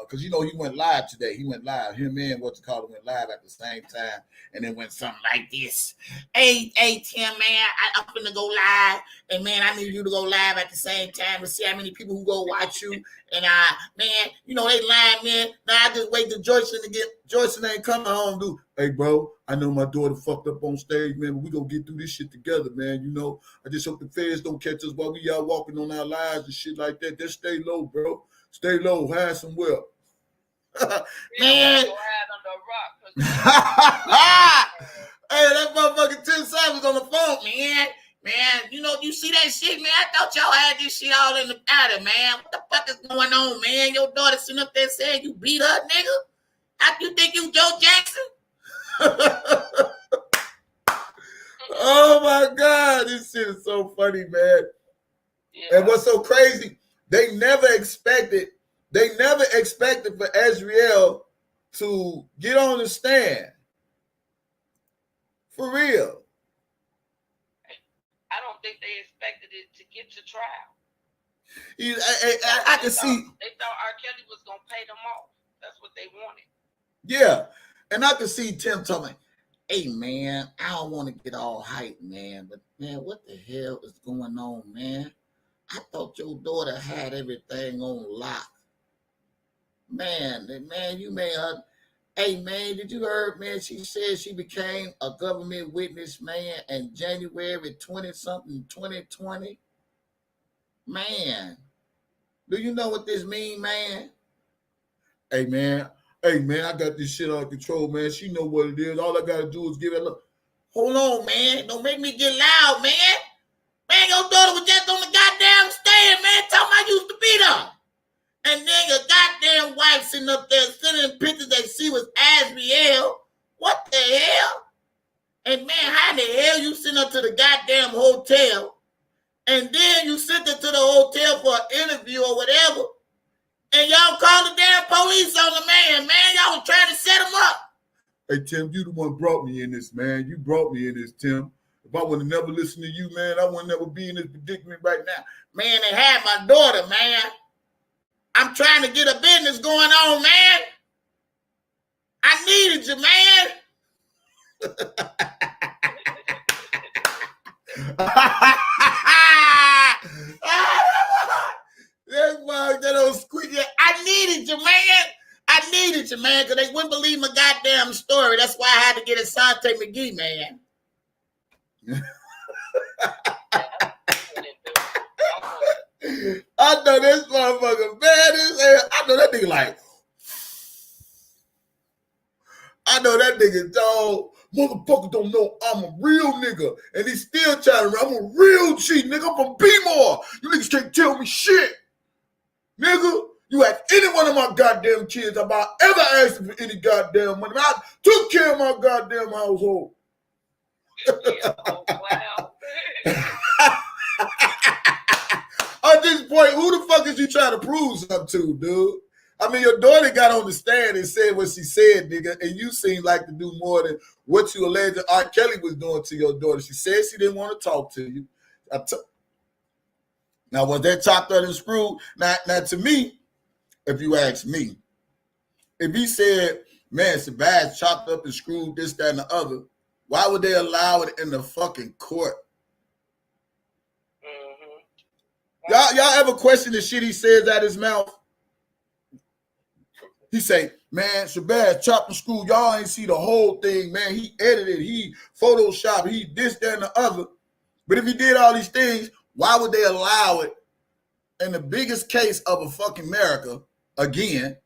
because you know he went live today. He went live. Him and went live at the same time, and then went something like this. Hey Tim, man, I'm finna go live, and man, I need you to go live at the same time to see how many people who go watch you. And man, you know they lying, man. Now I just wait till Joyson to get. Joyson ain't coming home, dude. Hey, bro, I know my daughter fucked up on stage, man, but we gonna get through this shit together, man. You know, I just hope the feds don't catch us while we out walking on our lives and shit like that. Just stay low, bro. Stay low. Hide some well. Man. Hey, that motherfucking Tim Savage on the phone, man. Man, you know, you see that shit, man? I thought y'all had this shit all in the powder, man. What the fuck is going on, man? Your daughter sitting up there saying you beat her, nigga? How you think you Joe Jackson? Oh my God, this shit is so funny, man. Yeah. And what's so crazy, they never expected for AZRIEL to get on the stand. For real. I don't think they expected it to get to trial. I can see. They thought R. Kelly was going to pay them off. That's what they wanted. Yeah. And I can see Tim telling, hey, man, I don't want to get all hyped, man. But, man, what the hell is going on, man? I thought your daughter had everything on lock. Man, you made her. Hey, man, did you hear, man? She said she became a government witness, man, in January 2020. Man, do you know what this mean, man? Hey, man, I got this shit out of control, man. She know what it is. All I got to do is give it a look. Hold on, man. Don't make me get loud, man. Man, your daughter was just on the goddamn stand, man. Talking about I used to beat her. And then your goddamn wife sitting up there sending pictures that she was AZRIEL. What the hell? And man, how the hell you send her to the goddamn hotel? And then you sent her to the hotel for an interview or whatever. And y'all called the damn police on the man. Y'all was trying to set him up. Hey, Tim, you the one brought me in this, man. You brought me in this, Tim. If I would have never listened to you, man, I would never be in this predicament right now. Man, they had my daughter, man. I'm trying to get a business going on, man. I needed you, man. That old squeaky information, man, because they wouldn't believe my goddamn story. That's why I had to get Asante McGee, man. I know this motherfucker bad as hell. I know that nigga like, I know that nigga, dog. Motherfucker don't know I'm a real nigga. And he's still trying to, I'm a real G, nigga. I'm from B-More. You niggas can't tell me shit. Nigga, you ask any one of my goddamn kids about ever asking for any goddamn money. I took care of my goddamn household. Wow. At this point, who the fuck is you trying to prove something to, dude? I mean, your daughter got on the stand and said what she said, nigga, and you seem like to do more than what you alleged R. Kelly was doing to your daughter. She said she didn't want to talk to you. Now, was that chopped up and screwed? Now, to me, if you ask me, if he said, man, Sebastian chopped up and screwed this, that, and the other, why would they allow it in the fucking court? Mm-hmm. Y'all ever question the shit he says out his mouth? He say, man, Shabazz chopped and screwed. Y'all ain't see the whole thing, man. He edited, he photoshopped, he this, that, and the other. But if he did all these things, why would they allow it in the biggest case of a fucking America, again,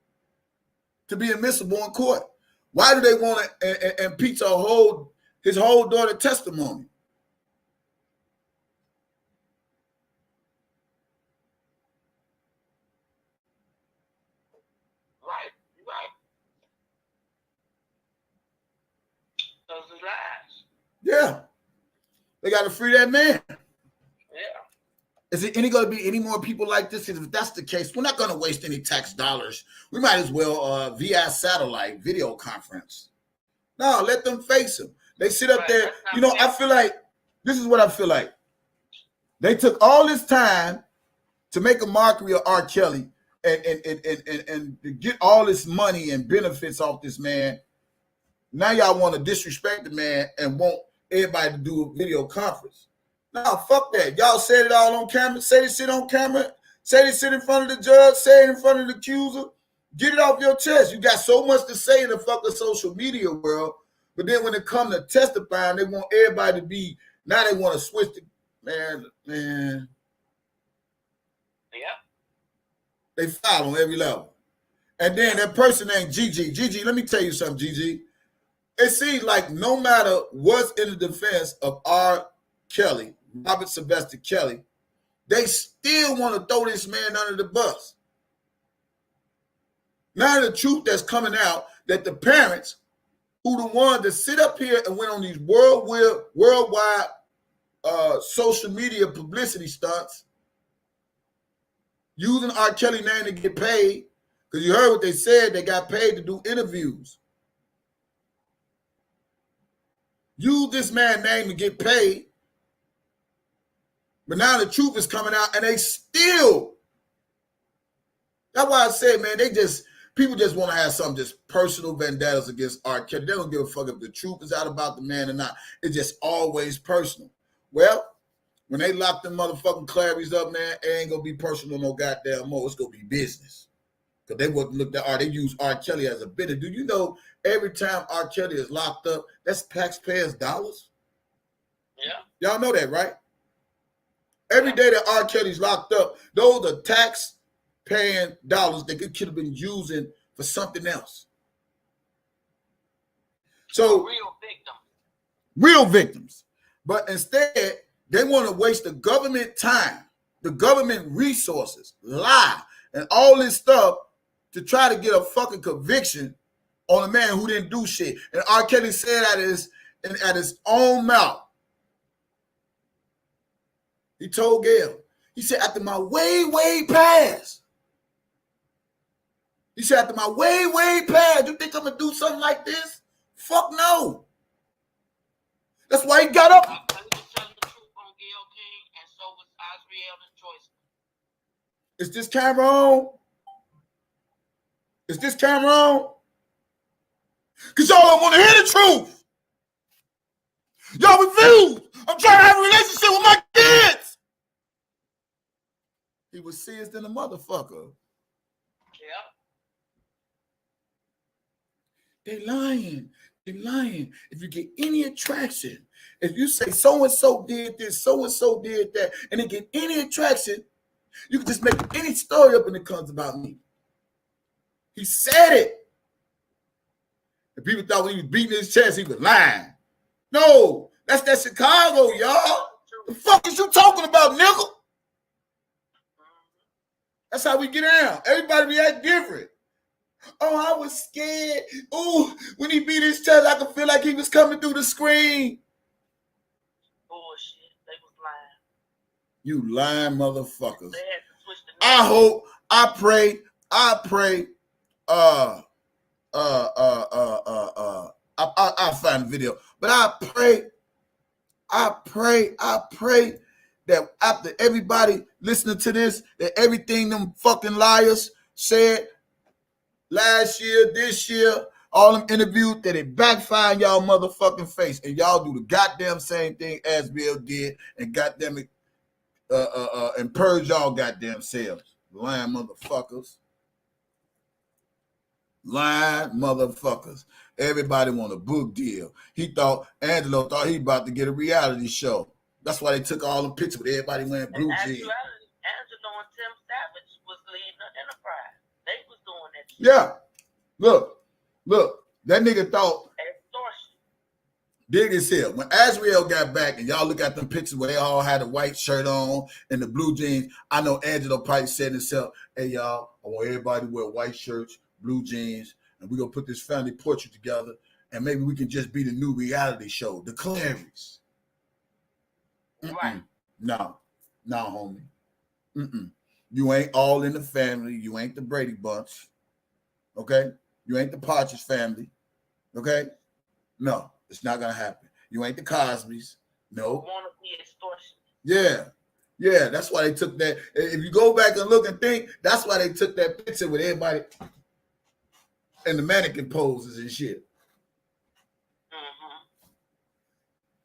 to be admissible in court? Why do they want to impeach his whole daughter testimony? Those are lies. Yeah. They got to free that man. Yeah. Is it going to be any more people like this? If that's the case, we're not going to waste any tax dollars. We might as well via satellite video conference. No, let them face him. They sit up there. You know, I feel like, this is what I feel like. They took all this time to make a mockery of R. Kelly and to get all this money and benefits off this man. Now y'all want to disrespect the man and want everybody to do a video conference. No, fuck that. Y'all said it all on camera. Say this shit on camera. Say this shit in front of the judge. Say it in front of the accuser. Get it off your chest. You got so much to say in the fucking social media world. But then when it comes to testifying, they want everybody to be, now they want to switch the, man. Yeah. They foul on every level. And then that person named Gigi. Gigi, let me tell you something, Gigi. It seems like no matter what's in the defense of R. Kelly, Robert Sylvester Kelly, they still want to throw this man under the bus. Now the truth that's coming out that the parents, who the ones that sit up here and went on these worldwide social media publicity stunts, using R. Kelly name to get paid, because you heard what they said, they got paid to do interviews. Use this man's name to get paid. But now the truth is coming out and they still, that's why I said, man, people just want to have some just personal vendettas against R. Kelly. They don't give a fuck if the truth is out about the man or not. It's just always personal. Well, when they lock them motherfucking Clarys up, man, it ain't going to be personal no goddamn more. It's going to be business. Because they wouldn't look at they use R. Kelly as a bidder. Do you know every time R. Kelly is locked up, that's taxpayers' dollars? Yeah. Y'all know that, right? Every day that R. Kelly's locked up, those are tax-paying dollars that could have been using for something else. So real victims. But instead, they want to waste the government time, the government resources, lie, and all this stuff to try to get a fucking conviction on a man who didn't do shit. And R. Kelly said at his own mouth, he told Gail, he said, after my way past, he said, after my way past, you think I'm going to do something like this? Fuck no. That's why he got up. I'm telling the truth on Gail King, and so was AZRIEL and Joyce. Is this camera on? Is this camera on? Because y'all don't want to hear the truth. Y'all refuse. I'm trying to have a relationship with my kids. He was serious than a motherfucker. Yeah. They lying. They lying. If you get any attraction, if you say so-and-so did this, so-and-so did that, and they get any attraction, you can just make any story up and it comes about me. He said it. And people thought when he was beating his chest, he was lying. No, that's that Chicago, y'all. The fuck is you talking about, nigga? That's how we get down. Everybody react different. Oh, I was scared. Oh, when he beat his chest, I could feel like he was coming through the screen. Bullshit. They was lying. You lying motherfuckers. They had to switch the I hope, I pray, I'll find the video. But I pray that after everybody listening to this, that everything them fucking liars said last year, this year, all them interviews, that it backfire in y'all motherfucking face, and y'all do the goddamn same thing AZRIEL did, and goddamn it, and purge y'all goddamn selves. Lying motherfuckers. Lying motherfuckers. Everybody want a book deal. Angelo thought he about to get a reality show. That's why they took all the pictures with everybody wearing blue jeans. Angelo and Tim Savage was leading the enterprise. They was doing that shit. Yeah. Look. That nigga thought. Extortion. Dig this here. When AZRIEL got back and y'all look at them pictures where they all had a white shirt on and the blue jeans, I know Angelo probably said to himself, hey, y'all, I want everybody to wear white shirts, blue jeans, and we're going to put this family portrait together, and maybe we can just be the new reality show, the Clarys. Right. No, homie. You ain't all in the family. You ain't the Brady Bunch. Okay? You ain't the Partridge family. Okay? No, it's not going to happen. You ain't the Cosbys. No. Want to be extortion. Yeah, that's why they took that. If you go back and look and think, that's why they took that picture with everybody and the mannequin poses and shit.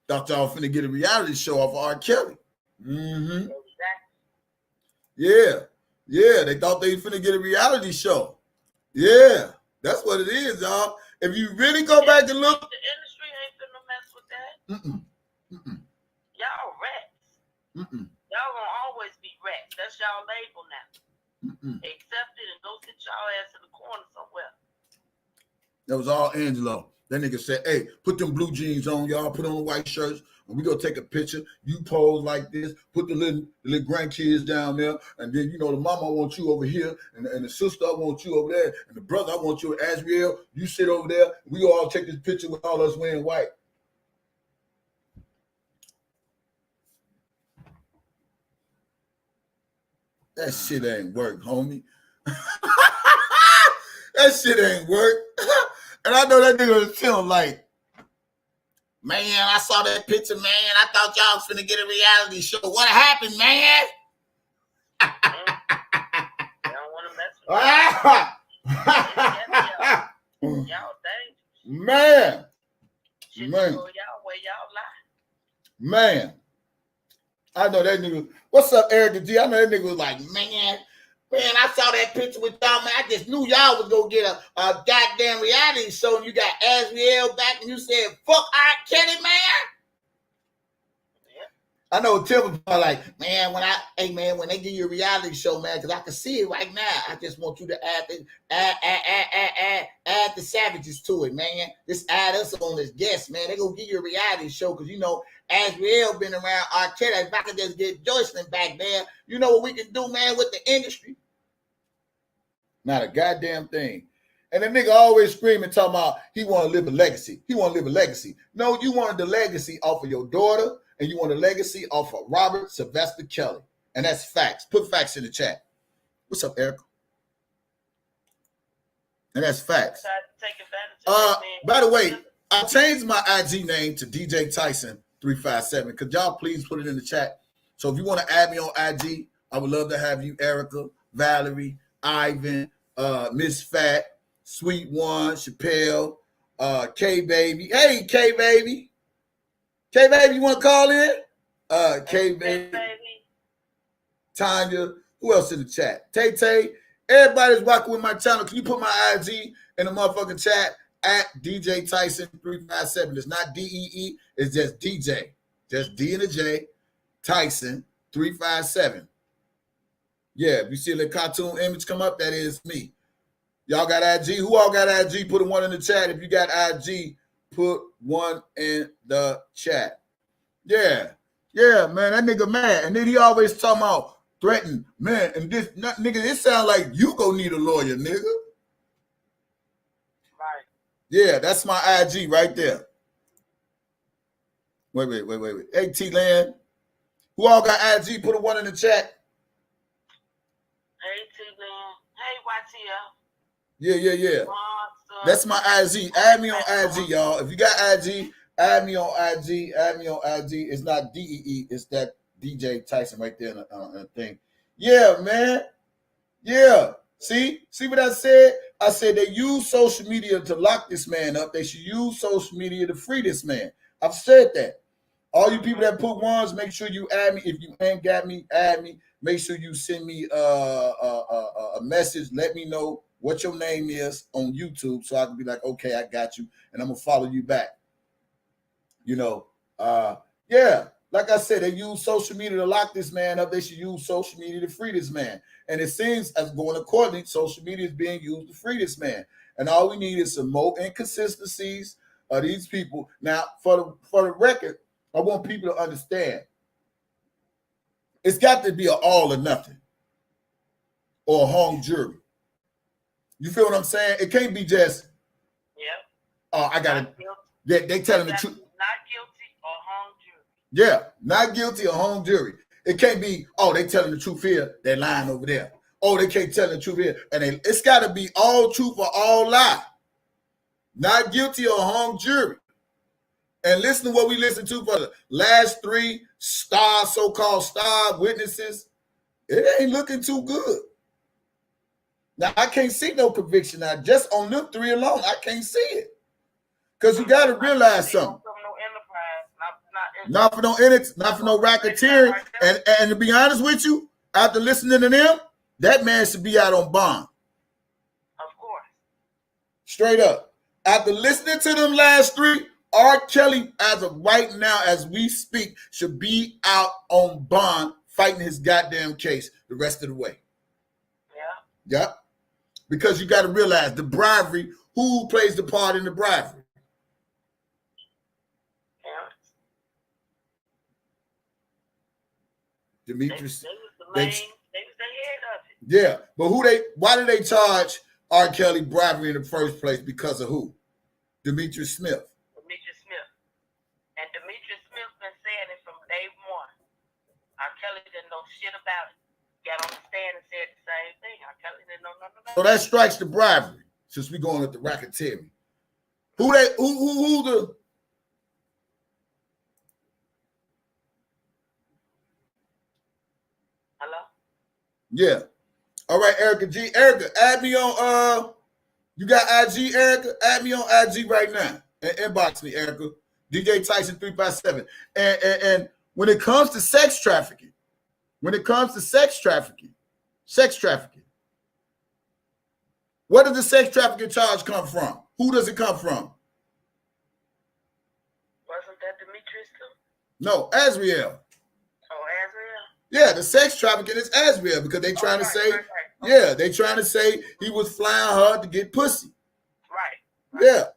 Thought y'all finna get a reality show off of R. Kelly. Exactly. Yeah, they thought they finna get a reality show. Yeah, that's what it is, y'all. If you really go back and look. The industry ain't finna mess with that. Y'all rats. Y'all gonna always be rats. That's y'all label now. Accept it and go sit y'all ass in the corner somewhere. That was all Angelo. That nigga said, hey, put them blue jeans on, y'all. Put on the white shirts. And we go take a picture. You pose like this. Put the little grandkids down there. And then, the mama wants you over here. And the sister, I want you over there. And the brother, I want you at AZRIEL. You sit over there. We all take this picture with all us wearing white. That shit ain't work, homie. That shit ain't work. And I know that nigga was feeling like, man, I saw that picture, man. I thought y'all was finna get a reality show. What happened, man? Y'all want to mess with y'all dangerous. Man. Shit go y'all way y'all lie. Man. I know that nigga. What's up, Eric G? I know that nigga was like, man, I saw that picture with y'all, man. I just knew y'all was gonna get a goddamn reality show, and you got AZRIEL back, and you said, fuck R. Kelly, man. Yeah. I know Tim was like, man, when they give you a reality show, man, because I can see it right now. I just want you to add the savages to it, man. Just add us on as guests, man. They gonna give you a reality show because AZRIEL been around R. Kelly. If I could just get Joycelyn back there, you know what we can do, man, with the industry? Not a goddamn thing. And the nigga always screaming, talking about he want to live a legacy. He want to live a legacy. No, you wanted the legacy off of your daughter, and you want a legacy off of Robert Sylvester Kelly. And that's facts. Put facts in the chat. What's up, Erica? And that's facts. By the way, I changed my IG name to DJ Tyson 357. Could y'all please put it in the chat? So if you want to add me on IG, I would love to have you, Erica, Valerie, Ivan, Miss Fat, Sweet One, Chappelle, K-Baby. Hey, K-Baby. K-Baby, you want to call in? K-Baby. Tanya. Who else in the chat? Tay-Tay. Everybody's rocking with my channel. Can you put my IG in the motherfucking chat? at DJ Tyson 357. It's not DEE. It's just DJ. Just D and a J. Tyson 357. Yeah, if you see the cartoon image come up, that is me. Y'all got IG? Who all got IG? Put a 1 in the chat. If you got IG, put 1 in the chat. Yeah. Yeah, man, that nigga mad. And then he always talking about threaten, man, and this, nigga, it sound like you go need a lawyer, nigga. Right. Yeah, that's my IG right there. Wait. Hey, T-Land. Who all got IG? Put a 1 in the chat. Hey, T-Land. Hey, YTL. Yeah. That's my IG. Add me on IG, y'all. If you got IG, add me on IG. Add me on IG. It's not DEE. It's that DJ Tyson right there in the thing. Yeah, man. Yeah. See what I said? I said they use social media to lock this man up. They should use social media to free this man. I've said that. All you people that put 1s, make sure you add me. If you ain't got me, add me. Make sure you send me a message. Let me know what your name is on YouTube so I can be like, okay, I got you, and I'm gonna follow you back. You know, yeah, like I said, they use social media to lock this man up. They should use social media to free this man. And it seems as going accordingly, social media is being used to free this man. And all we need is some more inconsistencies of these people. Now, for the record, I want people to understand. It's got to be an all or nothing or a hung jury. You feel what I'm saying? It can't be just, oh, I got it. They telling the truth. Not guilty or hung jury. Yeah, not guilty or hung jury. It can't be, oh, they telling the truth here, they're lying over there. Oh, they can't tell the truth here. And it's got to be all truth or all lie. Not guilty or hung jury. And listen to what we listened to for the last 3 so-called star witnesses. It ain't looking too good. Now, I can't see no conviction now. Just on them 3 alone, I can't see it. Because you got to realize something. Not for no racketeering. And to be honest with you, after listening to them, that man should be out on bond. Of course. Straight up. After listening to them last 3, R. Kelly, as of right now, as we speak, should be out on bond fighting his goddamn case the rest of the way. Yeah. Yep. Because you got to realize the bribery, who plays the part in the bribery? Demetrius. They was the head of it. Yeah, but why did they charge R. Kelly bribery in the first place? Because of who? Demetrius Smith. Demetrius Smith. And Demetrius Smith been saying it from day one. R. Kelly didn't know shit about it. Got on the stand and said the same thing. R. Kelly didn't know nothing about it. So that strikes the bribery, since we going at the racketeering. Who the Hello? Yeah. All right, Erica G. Erica, add me on you got IG, Erica? Add me on IG right now. And inbox me, Erica. DJ Tyson 357. And when it comes to sex trafficking, where does the sex trafficking charge come from? Who does it come from? Wasn't that Demetrius too? No, AZRIEL. Oh, AZRIEL? Yeah, the sex trafficking is AZRIEL because they trying to say, yeah, they trying to say he was flying her to get pussy. Right. Yeah.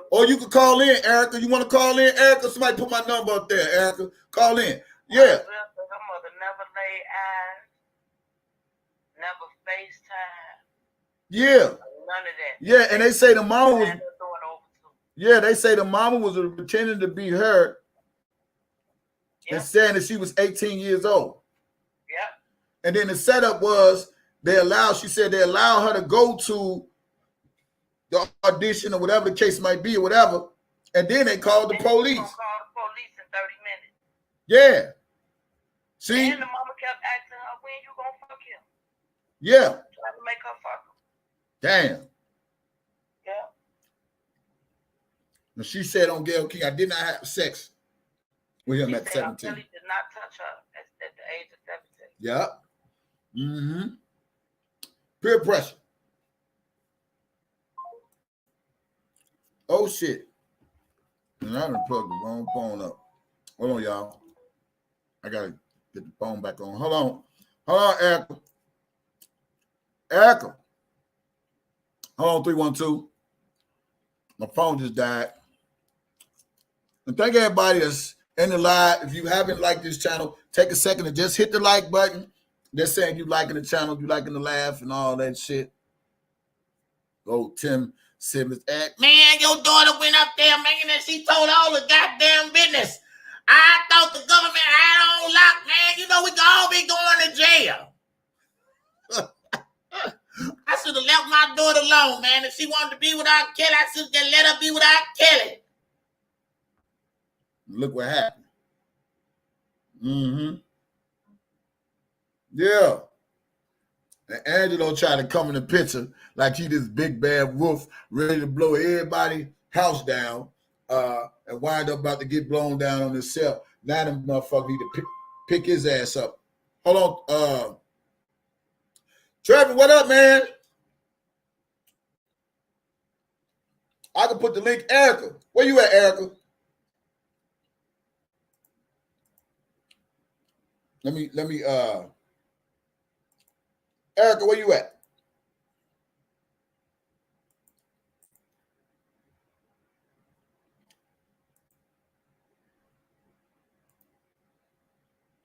Or you could call in, Erica. You want to call in, Erica? Somebody put my number up there, Erica. Call in. Yeah. Her mother never laid eyes, never FaceTime. Yeah. None of that. Yeah, and they say the mama was. Yeah, they say the mama was pretending to be her and saying that she was 18 years old. Yep. And then the setup was she said they allow her to go to the audition or whatever the case might be or whatever, and then they called the police. Call the police in 30 minutes. Yeah. See? And the mama kept asking her, when you gonna fuck him? Yeah. Trying to make her fuck him. Damn. Yeah. And she said on Gayle King, I did not have sex with him at 17. Kelly did not touch her at the age of 17. Yeah. Mm-hmm. Peer pressure. Oh shit. And I done plugged the wrong phone up. Hold on, y'all. I gotta get the phone back on. Hold on. Hold on, Erica. Erica. Hold on, 312. My phone just died. And thank everybody that's in the live. If you haven't liked this channel, take a second to just hit the like button. They're saying you liking the channel, you liking the laugh and all that shit. Go Tim Simmons. Man, your daughter went up there, man, and she told all the goddamn business. I thought the government had on lock, man. You know we could all be going to jail. I should have left my daughter alone, man. If she wanted to be with R. Kelly, I should have let her be with R. Kelly. Look what happened. Mm-hmm. Yeah. And Angelo tried to come in the picture like he this big bad wolf ready to blow everybody's house down and wind up about to get blown down on himself. Now the motherfucker need to pick his ass up. Hold on. Trevor, what up, man? I can put the link. Erica, where you at, Erica? Let me Erica, where you at?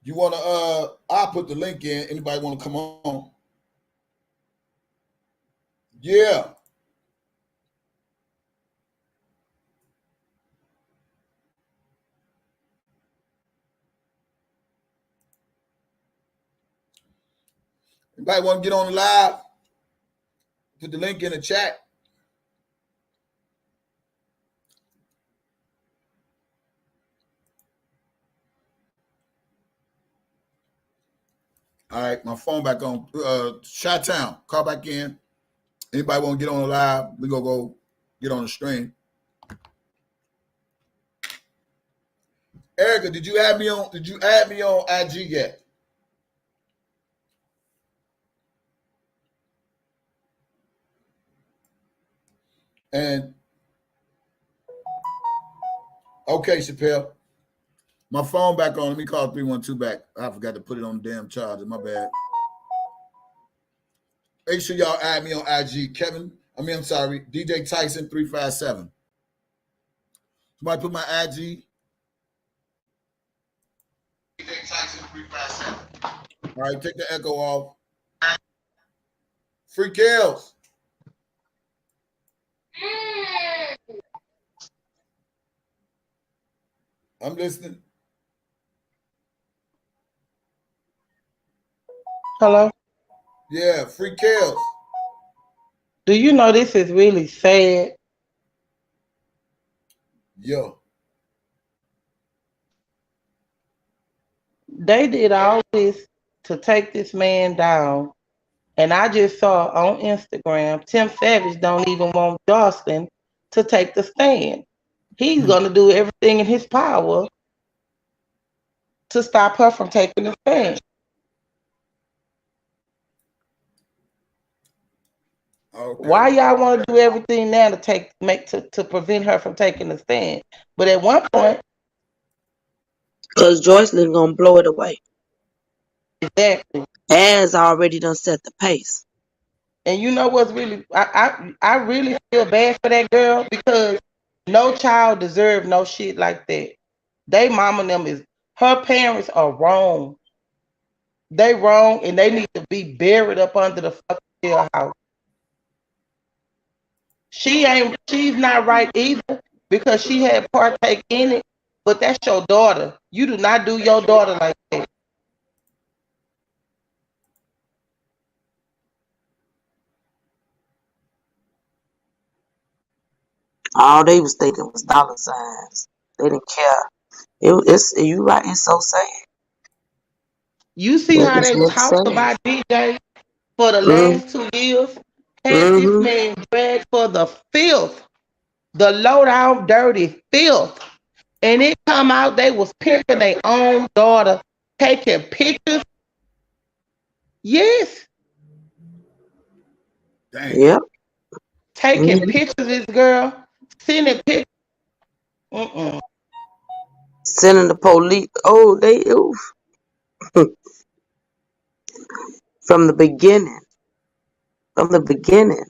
You wanna I'll put the link in. Anybody wanna come on? Yeah. Anybody want to get on the live? Put the link in the chat. All right, my phone back on. Chi-Town, call back in. Anybody want to get on the live? We gonna go get on the stream. Erica, did you add me on IG yet? And okay, Chappelle. My phone back on. Let me call 312 back. I forgot to put it on the damn charger. My bad. Make sure y'all add me on IG. I'm sorry, DJ Tyson 357. Somebody put my IG. DJ Tyson 357. All right, take the echo off. Free kills. I'm listening. Hello? Yeah, free kills. Do you know this is really sad? Yo. They did all this to take this man down. And I just saw on Instagram, Tim Savage don't even want Jocelyn to take the stand. He's going to do everything in his power to stop her from taking the stand. Okay. Why y'all want to do everything now to prevent her from taking the stand? But at one point, because Jocelyn gonna blow it away. Exactly. Az already done set the pace. And you know what's really, I really feel bad for that girl because no child deserves no shit like that. They mama and them her parents are wrong. They wrong and they need to be buried up under the fucking jailhouse. She's not right either because she had partake in it, but that's your daughter. You do not do your daughter like that. All they was thinking was dollar signs. They didn't care. You right, it's so sad. You see how they talked about DJ for the last 2 years? Had this man dragged for the filth, the low down dirty filth. And it come out they was pimping their own daughter, taking pictures. Yes. Dang. Yep. Taking pictures of this girl, Sending pictures. Sending the police. Oh, they oof. From the beginning. From the beginning.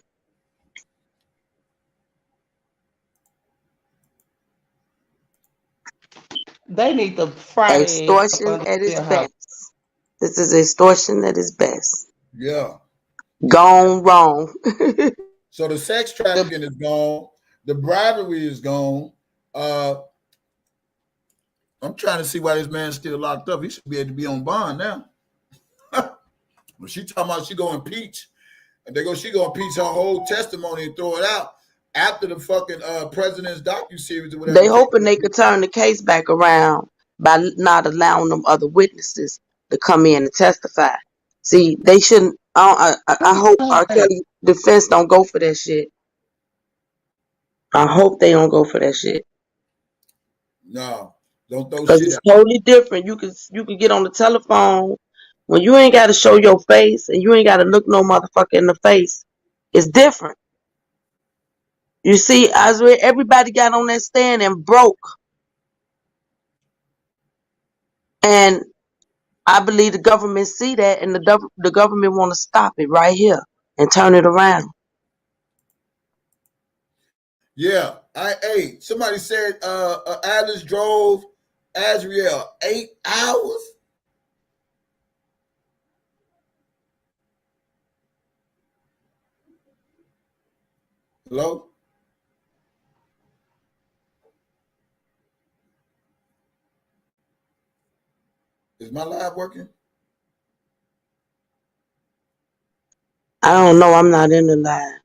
They need to fry their ass up Extortion under at its their house. best. This is extortion at its best. Yeah. Gone wrong. So the sex trafficking is gone. The bribery is gone. I'm trying to see why this man's still locked up. He should be able to be on bond now. When she talking about she go impeach, and she go impeach her whole testimony and throw it out after the fucking president's docuseries or whatever. They hoping they could turn the case back around by not allowing them other witnesses to come in and testify. See, they shouldn't. I hope R. Kelly defense don't go for that shit. I hope they don't go for that shit. No, don't throw Because shit it's out. totally different. You can get on the telephone when you ain't got to show your face and you ain't got to look no motherfucker in the face. It's different. You see, AZRIEL, everybody got on that stand and broke. And I believe the government see that, and the government want to stop it right here and turn it around. Yeah. Hey, somebody said Alice drove AZRIEL 8 hours. Hello? Is my live working? I don't know. I'm not in the live.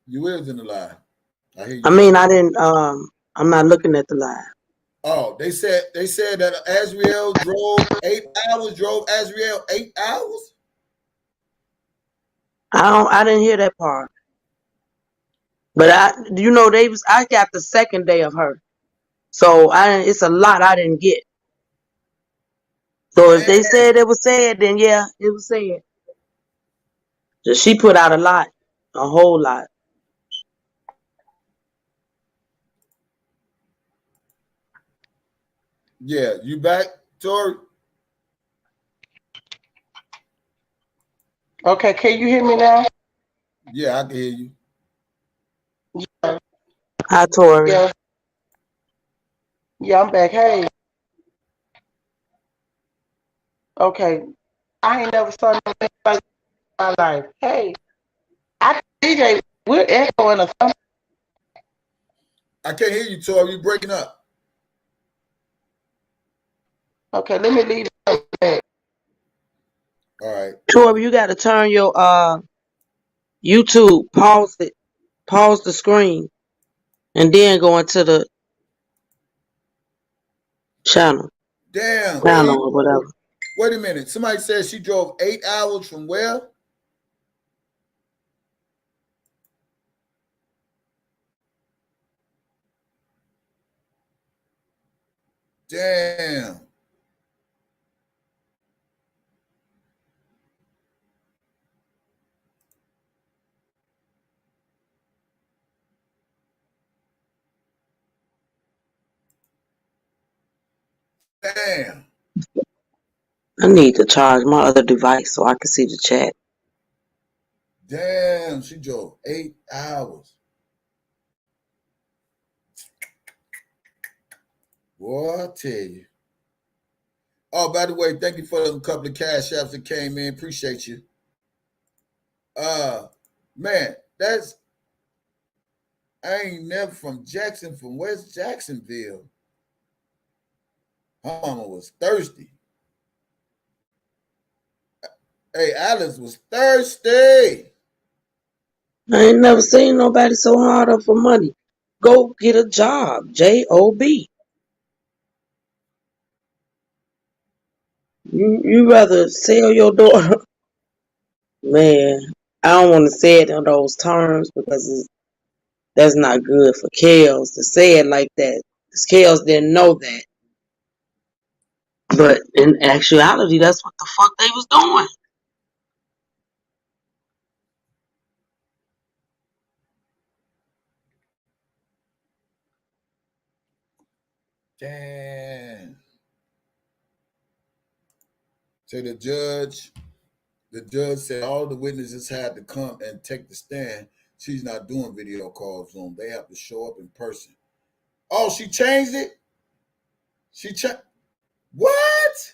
You is in the live. I hear you. I mean, I didn't. I'm not looking at the live. Oh, they said that AZRIEL drove 8 hours. Drove AZRIEL 8 hours. I didn't hear that part. But I got the second day of her, so it's a lot I didn't get. So if they said it was said, then yeah, it was said. She put out a whole lot. Yeah, you back, Tori? Okay, can you hear me now? Yeah, I can hear you. Yeah. Hi, Tori. Yeah, I'm back. Hey. Okay. I ain't never saw nothing like my life. Hey. DJ, we're echoing or something. I can't hear you, Tori. You breaking up. Okay, let me leave it back. All right. Tori, you got to turn your YouTube, pause the screen, and then go into the channel. Damn. Channel or whatever. Wait a minute. Somebody said she drove 8 hours from where? Damn. Damn. I need to charge my other device so I can see the chat. Damn. She drove 8 hours. Boy, I tell you. Oh, by the way, thank you for them couple of cash apps that came in. Appreciate you. Man, I ain't never from West Jacksonville. Her mama was thirsty. Hey, Alice was thirsty. I ain't never seen nobody so hard up for money. Go get a job. J-O-B. You rather sell your daughter? Man, I don't want to say it in those terms because that's not good for Kels to say it like that. Because Kels didn't know that. But in actuality, that's what the fuck they was doing. Damn. So the judge said all the witnesses had to come and take the stand. She's not doing video calls Zoom. They have to show up in person. Oh, she changed it? What?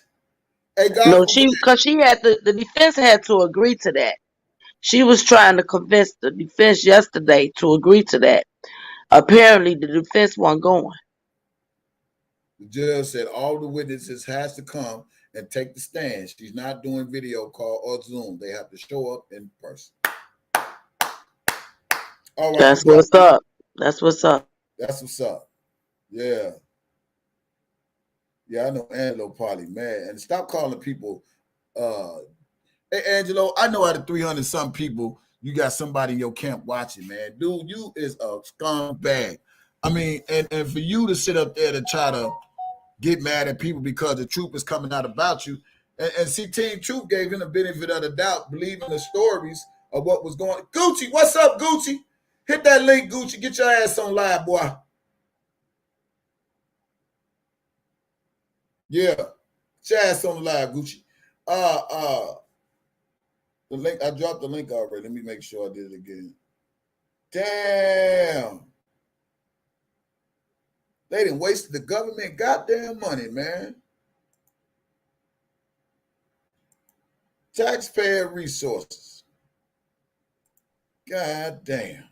Hey, God No, forbid. because she had the defense had to agree to that. She was trying to convince the defense yesterday to agree to that. Apparently, the defense wasn't going. The judge said all the witnesses has to come and take the stand. She's not doing video call or Zoom. They have to show up in person. All right. That's what's up. That's what's up. That's what's up. Yeah. Yeah, I know Angelo probably mad. And stop calling people. Hey, Angelo, I know out of 300 some people, you got somebody in your camp watching, man. Dude, you is a scumbag. I mean, and for you to sit up there to try to get mad at people because the truth is coming out about you. And see, Team Truth gave him the benefit of the doubt, believing the stories of what was going on. Gucci, what's up, Gucci? Hit that link, Gucci. Get your ass on live, boy. Yeah. Get your ass on the live, Gucci. The link, I dropped the link already. Let me make sure I did it again. Damn. They done wasted the government goddamn money, man. Taxpayer resources. God damn.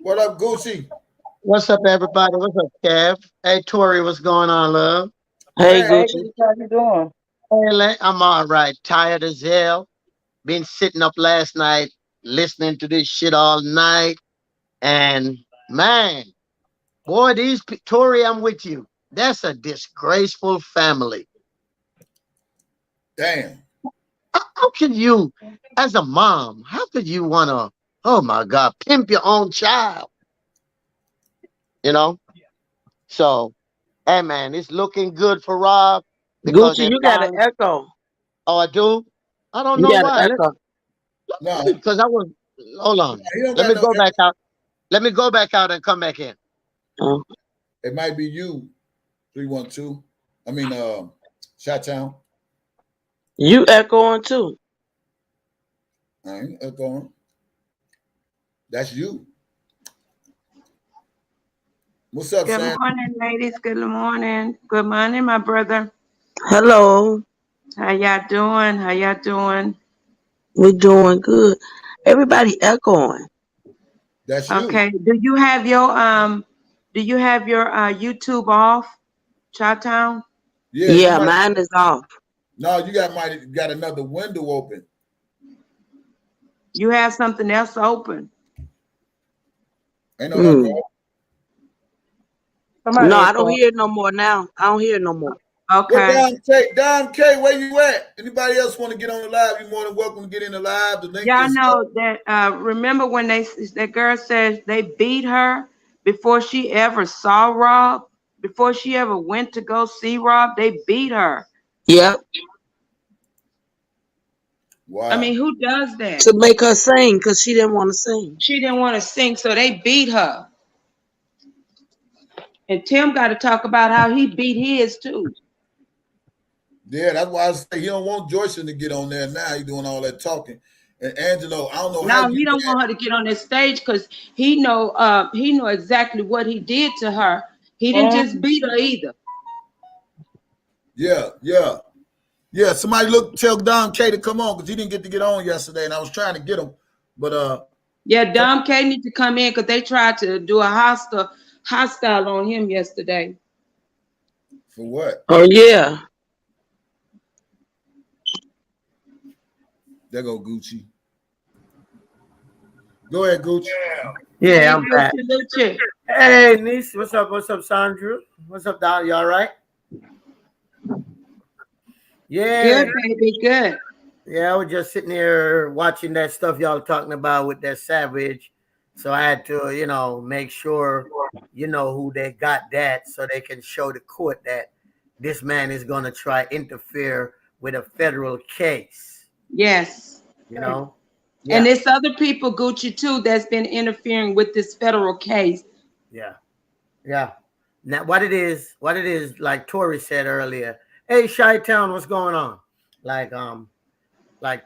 What up, Gucci? What's up, everybody? What's up, Kev? Hey, Tori, what's going on, love? Hey, Man, Gucci. How you doing? Hey, I'm all right. Tired as hell. Been sitting up last night listening to this shit all night. And, man, boy, Tori, I'm with you. That's a disgraceful family. Damn. How can you, as a mom, how could you want to, oh, my God, pimp your own child? You know? So, hey, man, it's looking good for Rob because Gucci, they're you got an dying. echo. Oh, I do? I don't You know got an why. echo. No, Because I was, hold on. he don't Let got me no go echo. back out. Let me go back out and come back in. It might be you, 312. I mean, Chi-Town. You echoing too. I ain't echoing. That's you. What's up, Good Sam? morning, ladies. Good morning. Good morning, my brother. Hello. How y'all doing? How y'all doing? We doing good. Everybody echoing. That's you. Okay. Do you have your YouTube off, Chi-Town? Yeah, mine is off. No, you got another window open. You have something else open. Ain't no echo. No, I don't hear it no more now. I don't hear it no more. Okay. Dom K, where you at? Anybody else want to get on the live? You're more than welcome to get in the live. The link Y'all is know that. Remember when that girl says they beat her before she ever saw Rob, before she ever went to go see Rob? They beat her. Yep. Wow. I mean, who does that? To make her sing because she didn't want to sing. She didn't want to sing, so they beat her. And Tim got to talk about how he beat his too. Yeah, that's why I say he don't want Joyson to get on there now. He doing all that talking. And Angelo, I don't know how No, he don't want her to get on that stage because he know exactly what he did to her. He didn't just beat her either. Yeah. Somebody tell Dom K to come on because he didn't get to get on yesterday, and I was trying to get him, but yeah, Dom K need to come in because they tried to do a hostile on him yesterday. For what? Oh yeah. There go Gucci. Go ahead, Gucci. Yeah, hey, I'm back. Gucci. Hey, niece. What's up? What's up, Sandra? What's up, Don? You all right? Yeah. Good, baby. Good. Yeah, I was just sitting here watching that stuff y'all talking about with that Savage. So I had to, make sure, who they got that so they can show the court that this man is going to try interfere with a federal case. Yes. Yeah. And there's other people, Gucci, too, that's been interfering with this federal case. Yeah. Yeah. Now, what it is, like Tori said earlier, hey, Chi-Town, what's going on? Like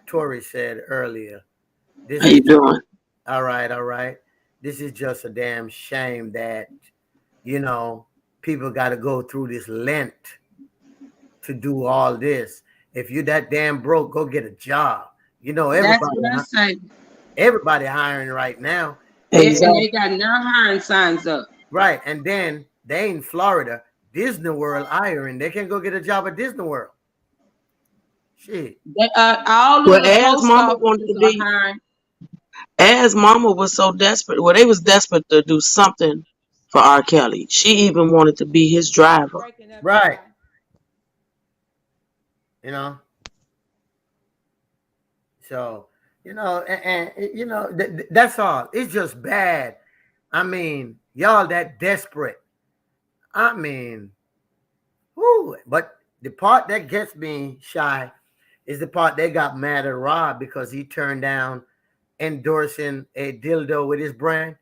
Tori said earlier, this How you doing? All right. This is just a damn shame that, people got to go through this Lent to do all this. If you that damn broke, go get a job. Everybody hiring right now. Exactly. And they got no hiring signs up. Right. And then they in Florida, Disney World hiring. They can go get a job at Disney World. Shit. All of the post offices are hiring. As Mama was so desperate, they was desperate to do something for R. Kelly. She even wanted to be his driver. Right. So, that's all. It's just bad. I mean, y'all that desperate. I mean, whoo. But the part that gets me shy is the part they got mad at Rob because he turned down endorsing a dildo with his brand.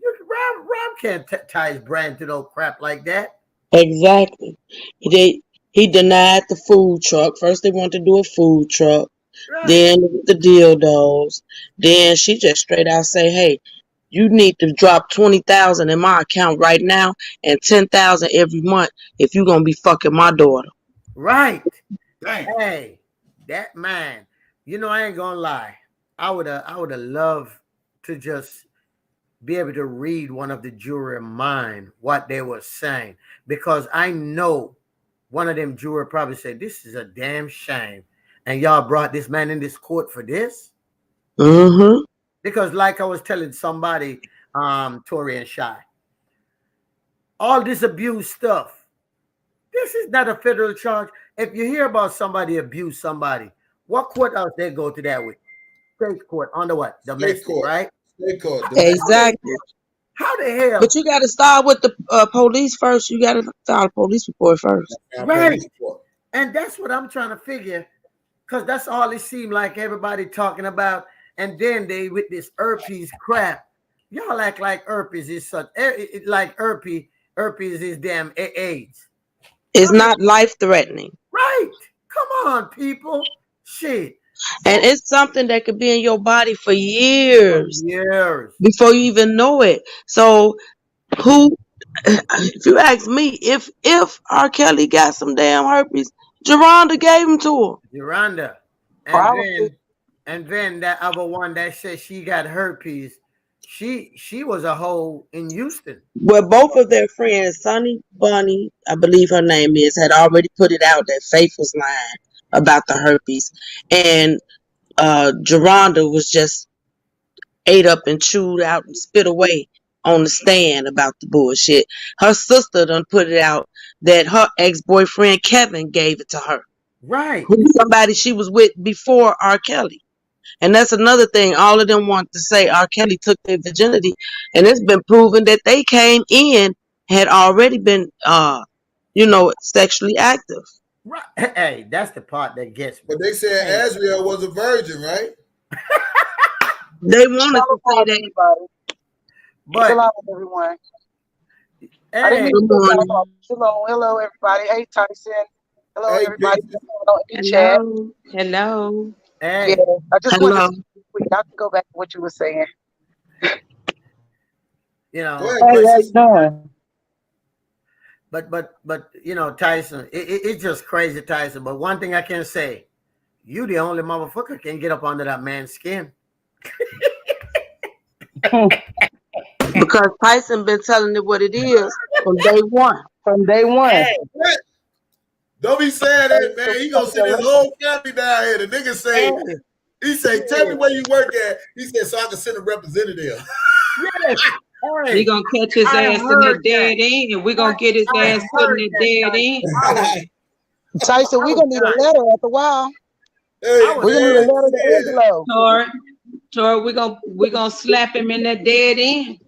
Rob can't tie his brand to no crap like that. Exactly. He denied the food truck. First they wanted to do a food truck. Right. Then the dildos. Then she just straight out say, hey, you need to drop 20,000 in my account right now and 10,000 every month if you're gonna be fucking my daughter. Right. Dang. Hey, that man. I ain't gonna lie. I would have loved to just be able to read one of the jury mind what they were saying, because I know one of them jurors probably said, this is a damn shame. And y'all brought this man in this court for this? Mm-hmm. Because like I was telling somebody, Tori and Shy, all this abuse stuff, this is not a federal charge. If you hear about somebody abuse somebody, what court else they go to that with? State court, under what? Domestic, court, right? State court. Exactly. How the hell? But you got to start with the police first. You got to file a police report first. Right. And that's what I'm trying to figure, because that's all it seemed like everybody talking about. And then they with this herpes crap. Y'all act like herpes is such, like herpes is damn AIDS. It's not life-threatening. Right. Come on, people. Shit. And it's something that could be in your body for years. Before you even know it. So if you ask me, if R. Kelly got some damn herpes, Geronda gave him to her. Geronda. And then that other one that said she got herpes, she was a hoe in Houston. Well, both of their friends, Sonny Bunny, I believe her name is, had already put it out that Faith was lying about the herpes. And Geronda was just ate up and chewed out and spit away on the stand about the bullshit. Her sister done put it out that her ex-boyfriend Kevin gave it to her. Right. Somebody she was with before R. Kelly. And that's another thing. All of them want to say R. Kelly took their virginity. And it's been proven that they came in, had already been, sexually active. Right. Hey, that's the part that gets me. But they said AZRIEL was a virgin, right? They wanted to say that. But hello, everyone. Hey, hello, everybody. Hey, Tyson. Hello, everybody. Hello. Hey. Yeah, I just want to I can go back to what you were saying. Hey, how you doing? But Tyson, it's just crazy, Tyson. But one thing I can say, you the only motherfucker can get up under that man's skin. Because Tyson been telling it what it is from day one. Hey, don't be saying that, man. He gonna send his whole family down here. The nigga say, he say, tell me where you work at. He said, so I can send a representative. Yes. Hey, we gonna catch his ass in the dead end, and we gonna get his ass put in the dead end. Tyson, we gonna need a letter after a while. Hey, we gonna need a letter to Angelo. Tor, we gonna slap him in that dead end.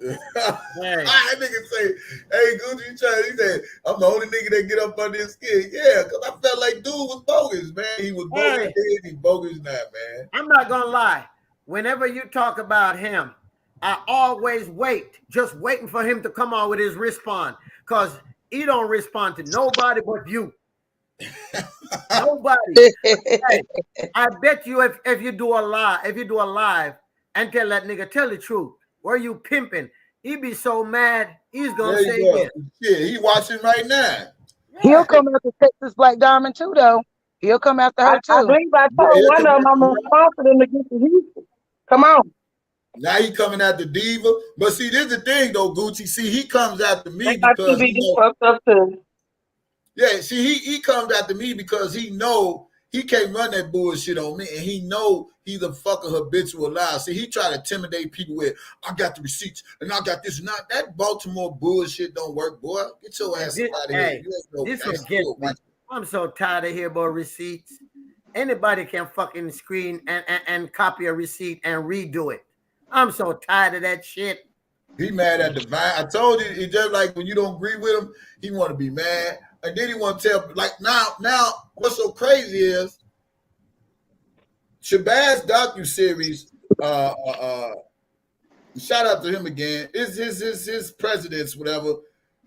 That nigga say, hey, Gucci, he said, I'm the only nigga that get up under his skin. Yeah, because I felt like dude was bogus, man. He was bogus then, he bogus now, man. I'm not gonna lie. whenever you talk about him, I always wait, just waiting for him to come on with his response, because he don't respond to nobody but you. Nobody. Hey, I bet you if you do a live and tell that nigga, tell the truth, where you pimping, he be so mad, he's gonna There say you go. yes. Yeah, he watching right now. He'll come after Texas Black Diamond too, though. He'll come after her too. I believe I Yeah, told he'll one come of them I'm after her. responsible for them to get to Houston. Come on. Now he coming after Diva. But see, this is the thing though, Gucci. See, he comes after me They got because TV he just know. fucked up too. Yeah, see, he comes after me because he know he can't run that bullshit on me, and he know he's a fucking habitual liar. See, he try to intimidate people with, I got the receipts and I got this and that Baltimore bullshit don't work, boy. Get your ass This, out of here. hey, You ain't no this gangster. what gets me. I'm so tired of hearing about receipts. Anybody can fucking screen and copy a receipt and redo it. I'm so tired of that shit. He mad at Divine. I told you, he just like when you don't agree with him, he want to be mad, and then he want to tell. Like now, what's so crazy is Shabazz docuseries. Shout out to him again. His presidents, whatever.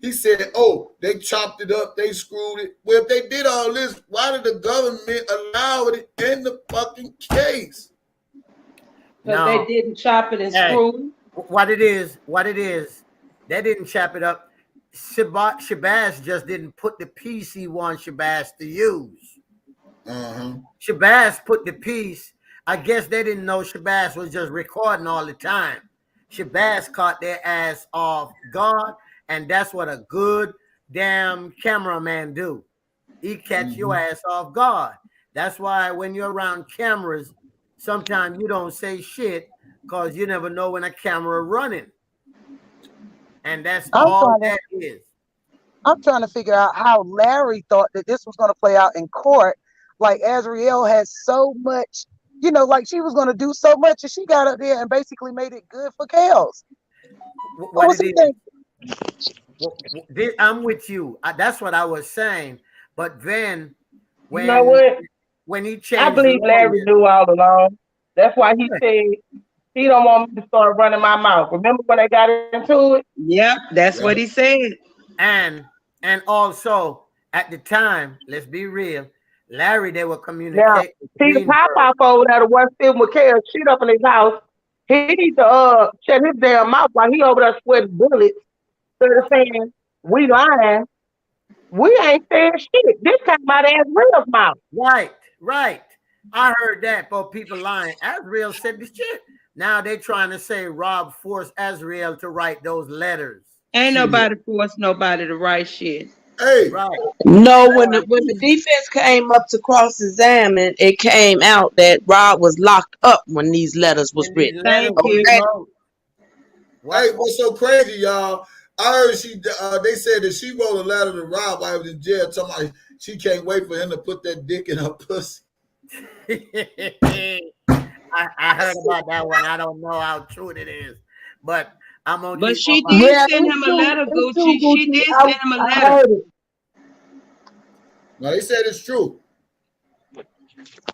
He said, "Oh, they chopped it up, they screwed it." Well, if they did all this, why did the government allow it in the fucking case? Because they didn't chop it and screw. What it is, they didn't chop it up. Shabazz just didn't put the piece he want Shabazz to use. Shabazz put the piece. I guess they didn't know Shabazz was just recording all the time. Shabazz caught their ass off guard, and that's what a good damn cameraman do. He catch your ass off guard. That's why when you're around cameras, sometimes you don't say shit because you never know when a camera running. And that's all that is. I'm trying to figure out how Larry thought that this was going to play out in court. Like AZRIEL has so much, like she was going to do so much, and she got up there and basically made it good for Kels. What it is, I'm with you. That's what I was saying. But then when, you know what? When he changed, I believe Larry knew all along. That's why he said he don't want me to start running my mouth. Remember when they got into it? Yep, that's what he said. And also at the time, let's be real, Larry, they were communicating. Now, see the pop-off over there, the one sitting with Kels shit up in his house. He needs to shut his damn mouth while he over there sweating bullets. Instead of saying, we lying. We ain't saying shit. This came out of AZRIEL's mouth. Right. I heard that, but people lying. AZRIEL said the shit. Now they trying to say Rob forced AZRIEL to write those letters. Ain't nobody forced nobody to write shit. Hey, right. No, when the defense came up to cross-examine, it came out that Rob was locked up when these letters was written. Thank you. Hey, what's so crazy, y'all? I heard they said that she wrote a letter to Rob while he was in jail, talking about she can't wait for him to put that dick in her pussy. I heard about that one. I don't know how true it is, but I'm gonna. But she did send him a letter, Gucci. She did send him a letter. No, they said it's true.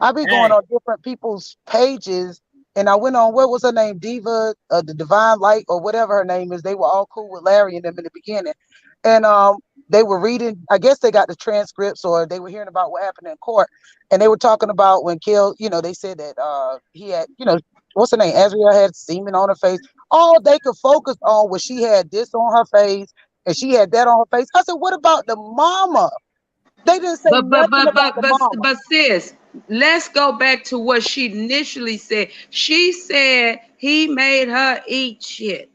I be going on different people's pages, and I went on, what was her name, Diva, the Divine Light, or whatever her name is. They were all cool with Larry and them in the beginning, and they were reading. I guess they got the transcripts, or they were hearing about what happened in court, and they were talking about when Kel, they said that he had, what's her name, AZRIEL had semen on her face. All they could focus on was she had this on her face and she had that on her face. I said, what about the mama? They didn't say nothing about the mama. But sis, let's go back to what she initially said. She said he made her eat shit.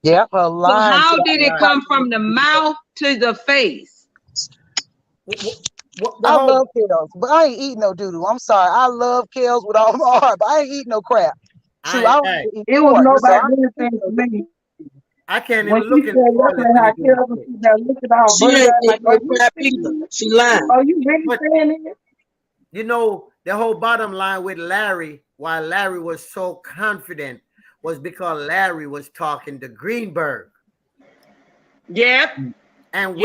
Yep, her line. So how did it come from the mouth to the face? I love Kels, but I ain't eating no doo-doo. I'm sorry. I love Kels with all my heart, but I ain't eating no crap. Shoot, it was nobody anything to me. I can't when even look at She ain't eating no crap either. She lying. Are you really saying it? You know, the whole bottom line with Larry, why Larry was so confident, was because Larry was talking to Greenberg. Yep. And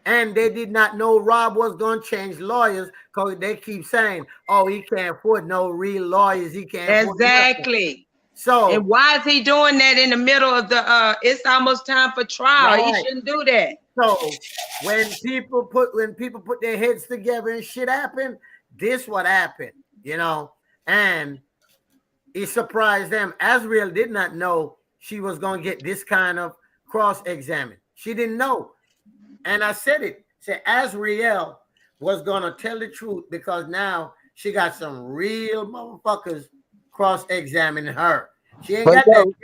And they did not know Rob was going to change lawyers because they keep saying, oh, he can't afford no real lawyers. He can't afford nothing. Exactly. So, and why is he doing that in the middle of the it's almost time for trial? He right. shouldn't do that. So when people put their heads together and shit happened, this what happened, you know, and it surprised them. AZRIEL did not know she was gonna get this kind of cross-examine. She didn't know. And I said it. Said AZRIEL was gonna tell the truth because now she got some real motherfuckers cross-examining her. She ain't But got yo, that.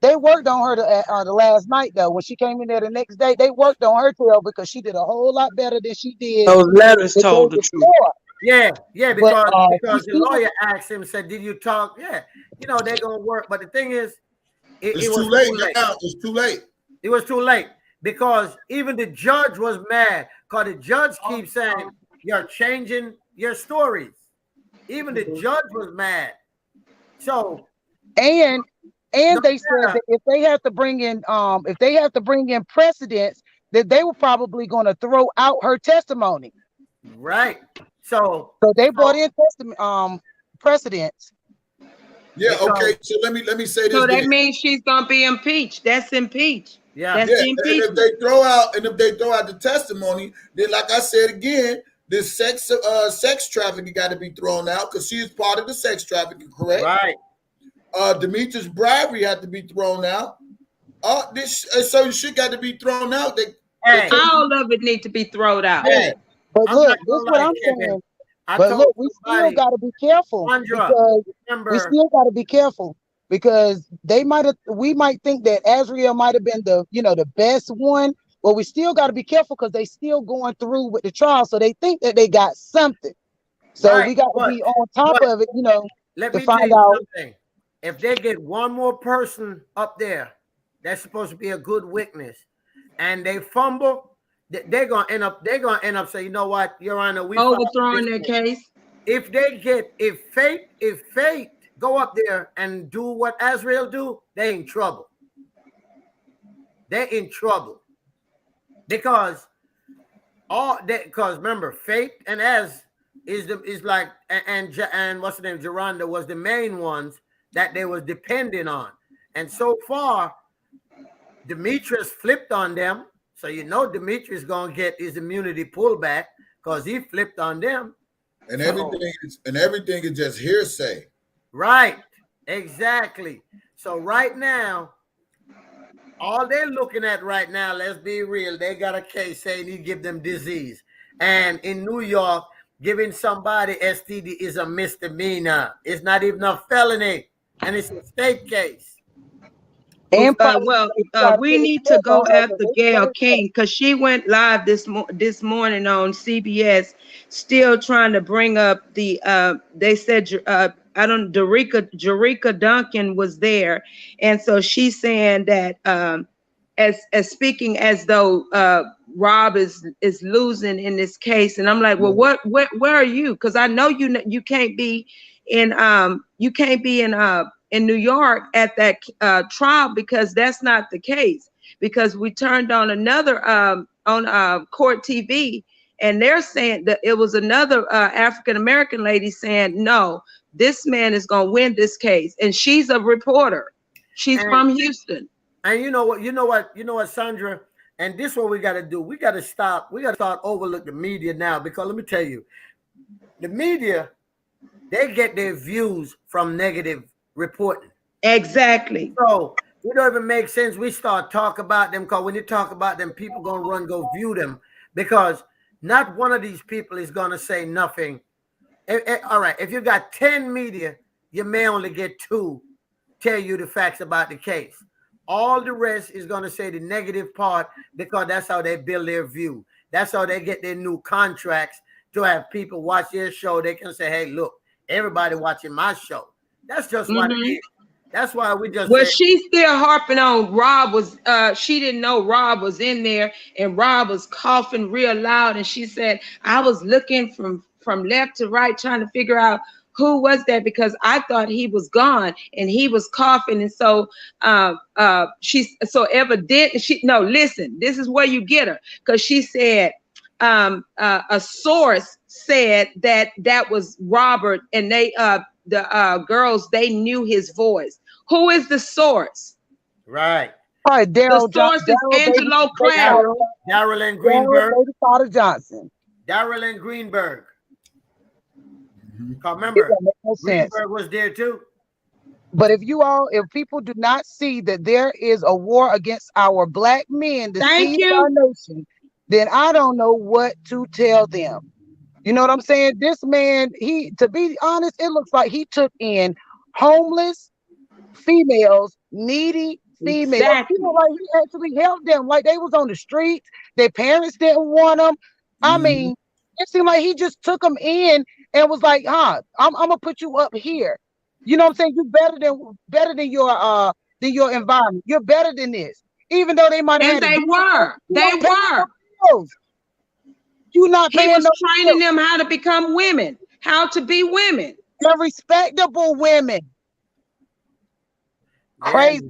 they worked on her the last night though. When she came in there the next day, they worked on her tail because she did a whole lot better than she did. Those letters the told day the truth. before. Yeah, But, because the lawyer asked him, said, "Did you talk?" Yeah, you know they're gonna work, but the thing is, it was too late. Now. It's too late. It was too late because even the judge was mad because the judge keeps saying you're changing your stories. Even the judge was mad. So and they said that if they have to bring in precedents, that they were probably going to throw out her testimony. Right. So they brought in precedents. Yeah. Okay. So let me say this. So that means she's gonna be impeached. That's impeached. Yeah. That's Yeah. the impeachment. And if they throw out the testimony, then like I said again, this sex trafficking got to be thrown out because she is part of the sex trafficking, correct? Right. Demetrius bribery had to be thrown out. This certain shit got to be thrown out. All of it need to be thrown out. Hey, but look, this is what I'm saying. But look, we still got to be careful because we still got to be careful because we might think that AZRIEL might have been the best one, but we still got to be careful because they still going through with the trial, so they think that they got something. So we got to be on top of it, Let to me tell find you out. something. If they get one more person up there that's supposed to be a good witness, and they fumble, they're gonna end up saying, you know what, Your Honor, we overthrowing their case. If fate go up there and do what AZRIEL do, they in trouble. They're in trouble because remember, Fate and Az is like and what's the name? Geronda was the main ones that they was depending on, and so far, Demetrius flipped on them. So Demetrius gonna get his immunity pulled back because he flipped on them. And everything is just hearsay. Right. Exactly. So right now, all they're looking at right now, let's be real, they got a case saying he give them disease. And in New York, giving somebody STD is a misdemeanor. It's not even a felony. And it's a state case. And we need to go after Gayle King because she went live this morning on CBS, still trying to bring up the. They said Jerika Duncan was there, and so she's saying that as speaking as though Rob is losing in this case, and I'm like, well, where are you? Because I know you can't be in in New York at that trial because that's not the case. Because we turned on another on Court TV, and they're saying that it was another African American lady saying, no, this man is going to win this case, and she's a reporter. She's from Houston. And you know what, Sandra. And this is what we got to do. We got to stop. We got to start overlook the media now because let me tell you, the media, they get their views from negative reporting. Exactly. So it don't even make sense we start talk about them because when you talk about them, people gonna go view them because not one of these people is gonna say nothing. All right, if you got 10 media, you may only get 2 tell you the facts about the case. All the rest is gonna say the negative part because that's how they build their view. That's how they get their new contracts to have people watch their show. They can say, hey, look, everybody watching my show. That's just what it is. That's why we just. Well, she's still harping on Rob was. She didn't know Rob was in there, and Rob was coughing real loud. And she said, "I was looking from left to right, trying to figure out who was that? Because I thought he was gone and he was coughing. And so she's so evident. Listen, this is where you get her, because she said a source said that was Robert, and the girls, they knew his voice. Who is the source? Right. All right, The source is Angelo Cloud. Daryl and Greenberg. Johnson. Daryl and Greenberg. Remember, No sense. Greenberg was there too. But if people do not see that there is a war against our black men, the seed of our nation, then I don't know what to tell them. You know what I'm saying? This man, to be honest, it looks like he took in homeless females, needy females. Exactly. Like he actually helped them, like they was on the streets. Their parents didn't want them. I mean, it seemed like he just took them in and was like, I'm gonna put you up here. You know what I'm saying? You better than your environment. You're better than this. Even though they might have had They were. You not paying. He was training them how to become women, how to be women. They're respectable women. Crazy.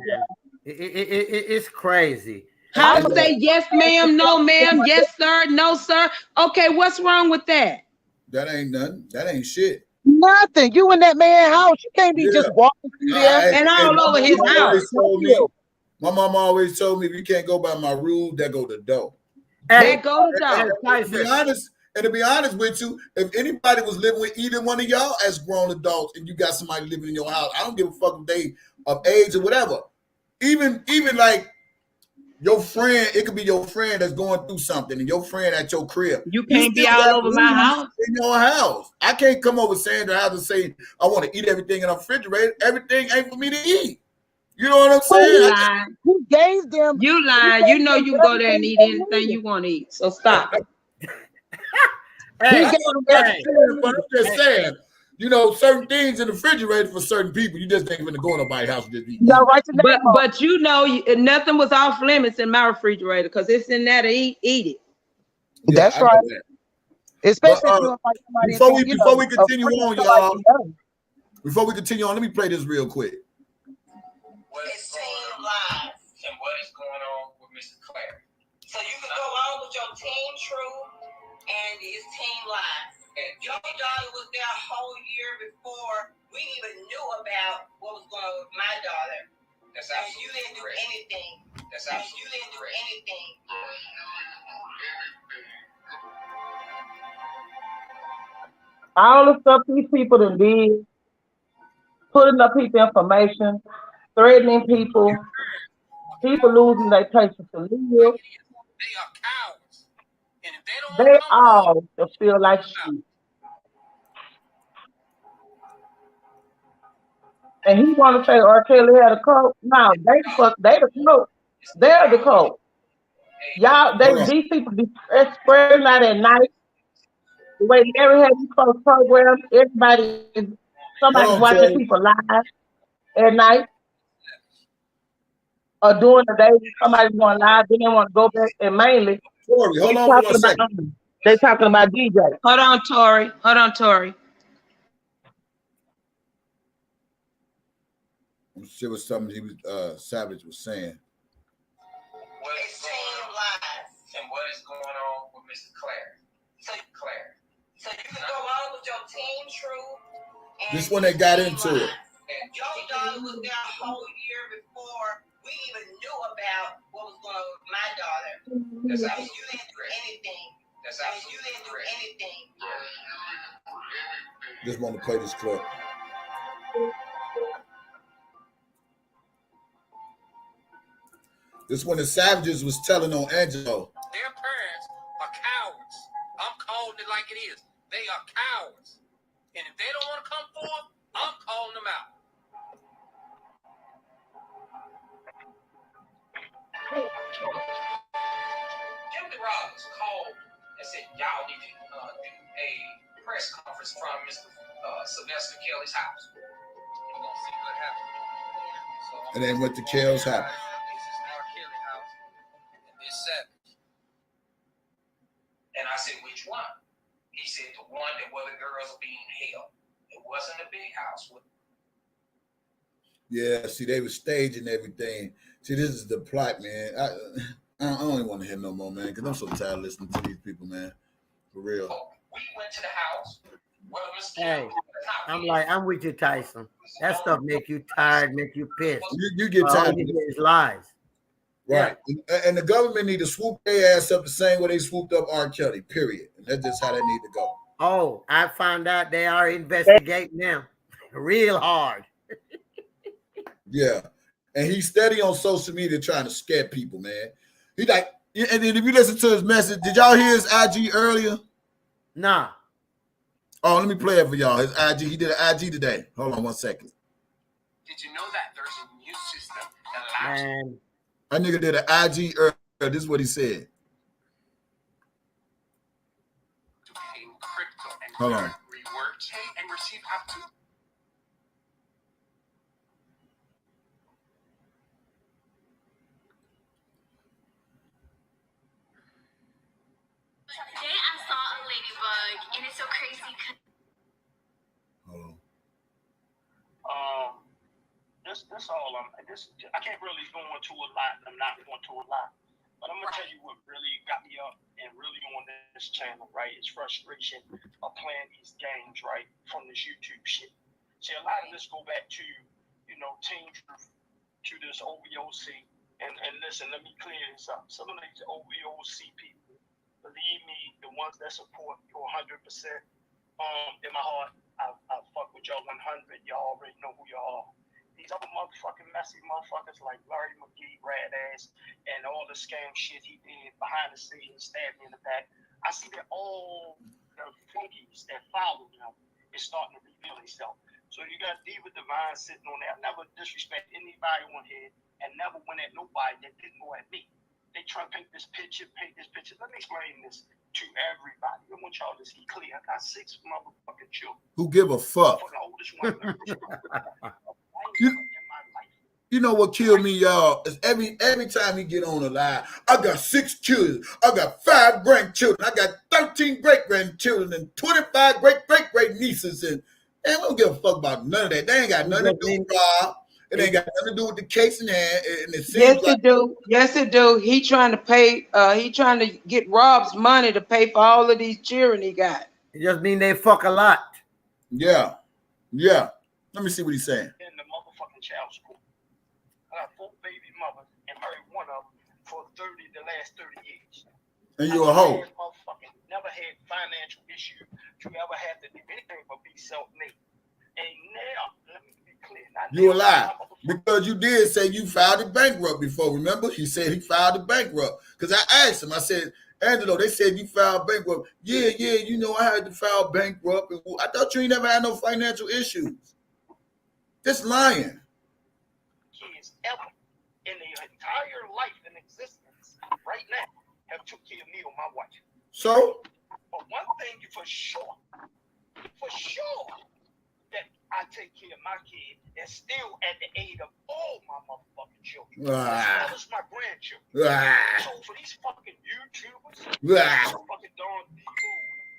It's crazy. How to say yes, ma'am, no, ma'am, yes, sir, no, sir. Okay, what's wrong with that? That ain't nothing. That ain't shit. Nothing. You in that man's house. You can't be just walking through there and all over his house. My mom always told me, if you can't go by my rules, that go the door. They go to door. And to be honest with you, if anybody was living with either one of y'all as grown adults and you got somebody living in your house, I don't give a fuck if they of age or whatever. Even like your friend, it could be your friend that's going through something and your friend at your crib. You can't be all over my house. In your house. I can't come over Sandra's house and say, I want to eat everything in the refrigerator. Everything ain't for me to eat. You know what I'm saying? Who gave them? You lying. You know you can go there and eat anything you want to eat. So stop it. Hey, I'm just saying, you know, certain things in the refrigerator for certain people. You just ain't gonna go to nobody's house and just eat. But you know, nothing was off limits in my refrigerator because it's in there to eat it. Yeah, that's right. Especially before we continue on, y'all. Before we continue on, let me play this real quick. It's team live. And what is going on with Mrs. Claire? So you can go on with your team true and it's team live. And your daughter was there a whole year before we even knew about what was going on with my daughter. That's absolutely. And you didn't do anything. That's absolutely. You didn't do anything. All the stuff these people done did, putting up people information, threatening people, people losing their places to live. They are cowards. And if they all feel like shit. And he want to say R. Kelly had a cult. No, they the cult. They're the cult. Y'all, these people be spreading out at night. The way Larry had these close programs, somebody's watching people live at night. Or during the day, somebody's going live, then they want to go back, and mainly Tori, hold on for a second. They talking about DJ. Hold on, Tori. I'm sure it was something he was Savage was saying. It's team live. And what is going on with Mrs. Claire? So you can go on with your team true. This one they got into it. And your daughter was there a whole year before we even knew about what was going on with my daughter. That's absolutely. You didn't do anything. That's absolutely. You didn't do anything. Just want to play this clip. This one the Savages was telling on Angelo. Their parents are cowards. I'm calling it like it is. They are cowards. And if they don't want to come forth, I'm calling them out. Timothy Robbins called and said, y'all need to do a press conference from Mr. Sylvester Kelly's house. And we're going to see what happens. So, and then went to Kelly's house. And I said, which one? He said, the one that where the girls are being held. It wasn't a big house. Yeah, see, they were staging everything. See, this is the plot, man. I don't even want to hear no more, man, because I'm so tired of listening to these people, man. For real. We went to the house. Well, Hey, I'm with you, Tyson. That stuff make you tired, make you pissed. You get All tired you of get it. is lies. Right. Yeah. And the government need to swoop their ass up the same way they swooped up R. Kelly, period. And that's just how they need to go. Oh, I found out they are investigating them real hard. Yeah. And he's steady on social media trying to scare people, man. He like, and then if you listen to his message, did y'all hear his IG earlier? Nah. Oh, let me play it for y'all. His IG, he did an IG today. Hold on 1 second. Did you know that there's a new system that allows Man. That nigga did an IG earlier. This is what he said. to pay in crypto and Hold on. rewards and receive up to Today I saw a ladybug, and it's so crazy. Hold on. This all I can't really go into a lot. I'm not going to a lot, but I'm gonna tell you what really got me up and really on this channel, right? It's frustration of playing these games, right, from this YouTube shit. See, a lot of this go back to, Team Truth, to this OVOC, and listen, let me clear this up. Some of these OVOC people, believe me, the ones that support you 100%, in my heart, I fuck with y'all 100. Y'all already know who y'all are. These other motherfucking messy motherfuckers like Larry McGee, rat ass, and all the scam shit he did behind the scenes, stabbed me in the back. I see that all the flunkies that follow him is starting to reveal himself. So you got Diva Divine sitting on there. I never disrespect anybody on here and never went at nobody that didn't go at me. They try to paint this picture. Let me explain this to everybody. I want y'all to see clear. I got 6 motherfucking children. Who give a fuck? For the oldest one, You know what killed me, y'all? Is every time he get on the line, I got 6 children, I got 5 grandchildren, I got 13 great-grandchildren, and 25 great-great-great nieces, and we don't give a fuck about none of that. They ain't got nothing to do with Rob. It ain't got nothing to do with the case in hand. And it seems yes, like it do. Yes, it do. He trying to pay. He trying to get Rob's money to pay for all of these children he got. It just mean they fuck a lot. Yeah. Let me see what he's saying. In the motherfucking child support. I got 4 baby mothers and married one of them for the last 30 years. And you a hoe. Never had financial issues to ever have to do anything but be self-made. And now, let me be clear. You a lie. Because you did say you filed it bankrupt before, remember? He said he filed it bankrupt. Because I asked him, I said, Angelo, they said you filed bankrupt. Yeah, I had to file bankrupt. I thought you ain't never had no financial issues. Just lying. Kids ever in their entire life in existence right now have took care of me or my wife. So? But one thing for sure, that I take care of my kid and still at the aid of all my motherfucking children. As well as my grandchildren. So for these fucking YouTubers, fucking darn people,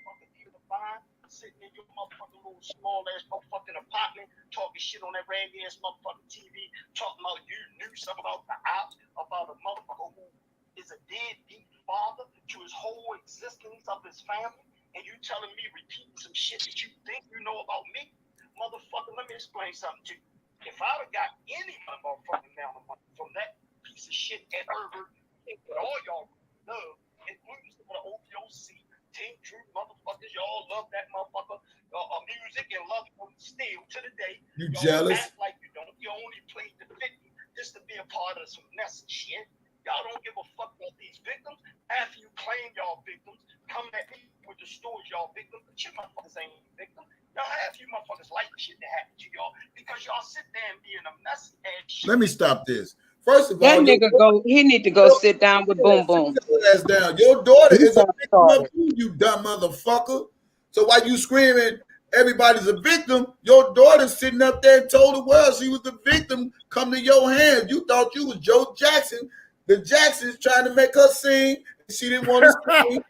fucking Divine, sitting in your motherfucking little small ass motherfucking apartment, talking shit on that random ass motherfucking TV, talking about you knew something about the ops, about a motherfucker who is a deadbeat father to his whole existence of his family, and you telling me repeating some shit that you think you know about me? Motherfucker, let me explain something to you. If I'd have got any motherfucking amount of money from that piece of shit at Herbert, that all y'all love, including some of the OPOC, Team Truth motherfuckers, y'all love that motherfucker music and love him still to the day. You y'all jealous? act like you don't. You only played the victim just to be a part of some messy shit. Y'all don't give a fuck about these victims. After you claim y'all victims, come at me with the stories y'all victims, but you motherfuckers ain't victims. Y'all half you motherfuckers like the shit that happened to y'all because y'all sit there and be in a messy ass shit. Let me stop this. First of That all, nigga he need to go sit down with Boom Boom. Down. Your daughter is a victim of you dumb motherfucker. So while you screaming, everybody's a victim, your daughter's sitting up there and told the world she was the victim. Come to your hands. You thought you was Joe Jackson. The Jacksons trying to make her sing. She didn't want to sing.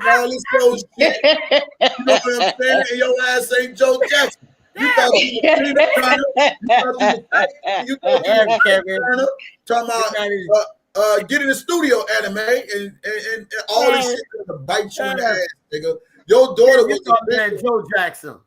And all this old shit. You know what I'm saying? And your ass ain't Joe Jackson. You thought you was Tina Turner. You thought you was Tina Turner. Talking about get in the studio, anime, and all this shit gonna bite you in the ass, nigga. Your daughter was a victim. Joe Jackson.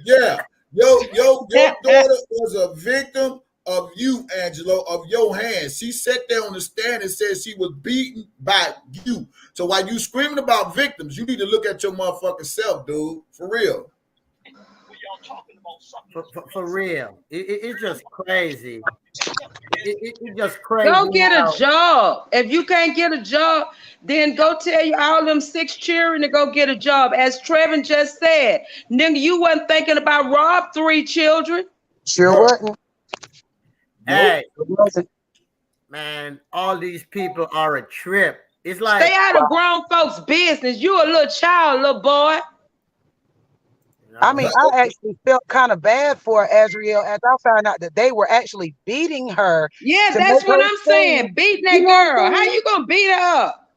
Yeah, your daughter was a victim of you, Angelo, of your hands. She sat there on the stand and said she was beaten by you. So while you screaming about victims, you need to look at your motherfucking self, dude. For real. For real. It's just crazy. It's just crazy. Go get a job. If you can't get a job, then go tell you all them 6 children to go get a job. As Trevin just said, nigga, you wasn't thinking about rob 3 children. Sure wasn't. Hey, man, all these people are a trip. It's like stay out of grown folks' business. You a little child, little boy. I mean, I actually felt kind of bad for Azriel as I found out that they were actually beating her. Yeah, that's what I'm saying. Beating that girl. How you gonna beat her up?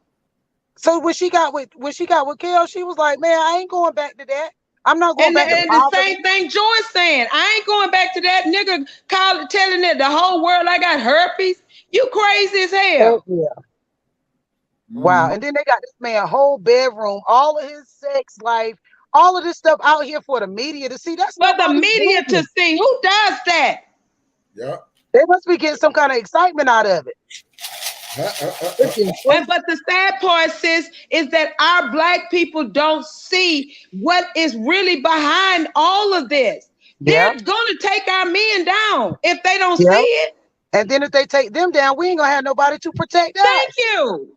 So when she got with Kel, she was like, "Man, I ain't going back to that. I'm not going back to and the same thing Joy's saying. I ain't going back to that nigga telling it the whole world I got herpes. You crazy as hell." Yeah. Wow. And then they got this man whole bedroom, all of his sex life, all of this stuff out here for the media to see. That's for the media to see. Who does that? Yeah. They must be getting some kind of excitement out of it. But the sad part, sis, is that our black people don't see what is really behind all of this. They're gonna take our men down if they don't see it. And then if they take them down, we ain't gonna have nobody to protect us. Thank you.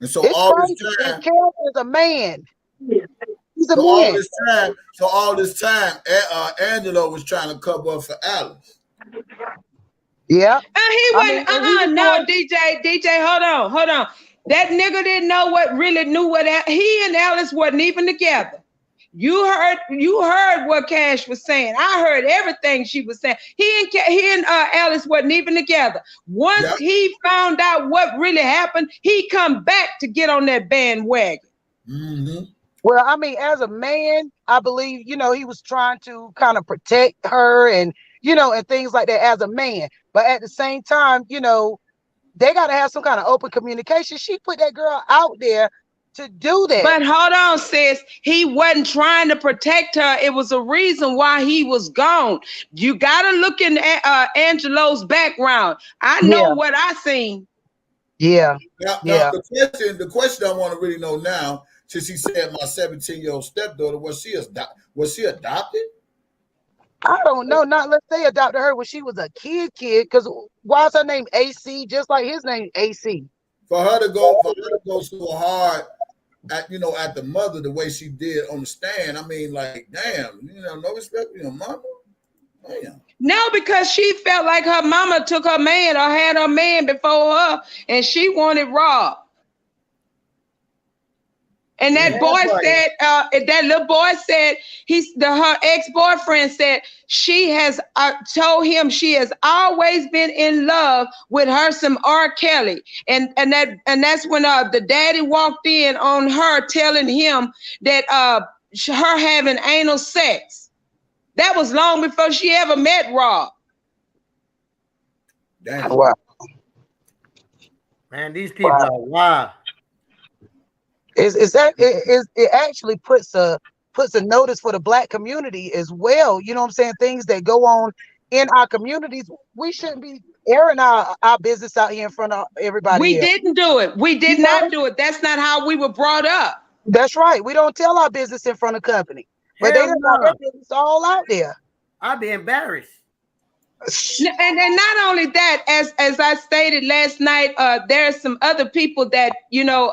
And so all this time, Kel is a man. He's a so man. all this time, Angelo was trying to cover up for Alice. Yeah. He wasn't. No, DJ, hold on. That nigga didn't know what really knew what he and Alice wasn't even together. You heard what Cash was saying. I heard everything she was saying. He and Alice wasn't even together. Once he found out what really happened, he come back to get on that bandwagon. Mm-hmm. Well, I mean, as a man, I believe, he was trying to kind of protect her and, and things like that as a man. But at the same time, they got to have some kind of open communication. She put that girl out there to do that. But hold on, sis. He wasn't trying to protect her. It was a reason why he was gone. You got to look in Angelo's background. I know what I seen. Now, the question I want to really know now, since he said my 17-year-old stepdaughter, was she adopted? I don't know. Not let's say adopted her when she was a kid. Because why is her name AC? Just like his name AC. For her to go so hard at the mother the way she did on the stand. I mean, like, damn, no respect for your mama. Damn. No, because she felt like her mama took her man or had her man before her, and she wanted Rob. And that boy said, that little boy said, her ex-boyfriend said she has told him she has always been in love with her some R. Kelly. And that's when the daddy walked in on her telling him that her having anal sex. That was long before she ever met Rob. Damn. Wow. Man, these people are wild. It actually puts a notice for the black community as well. You know what I'm saying? Things that go on in our communities, we shouldn't be airing our business out here in front of everybody. We didn't do it. We did not do it. That's not how we were brought up. That's right. We don't tell our business in front of company. But they don't got their business all out there. I'd be embarrassed. And not only that, as I stated last night, there are some other people that,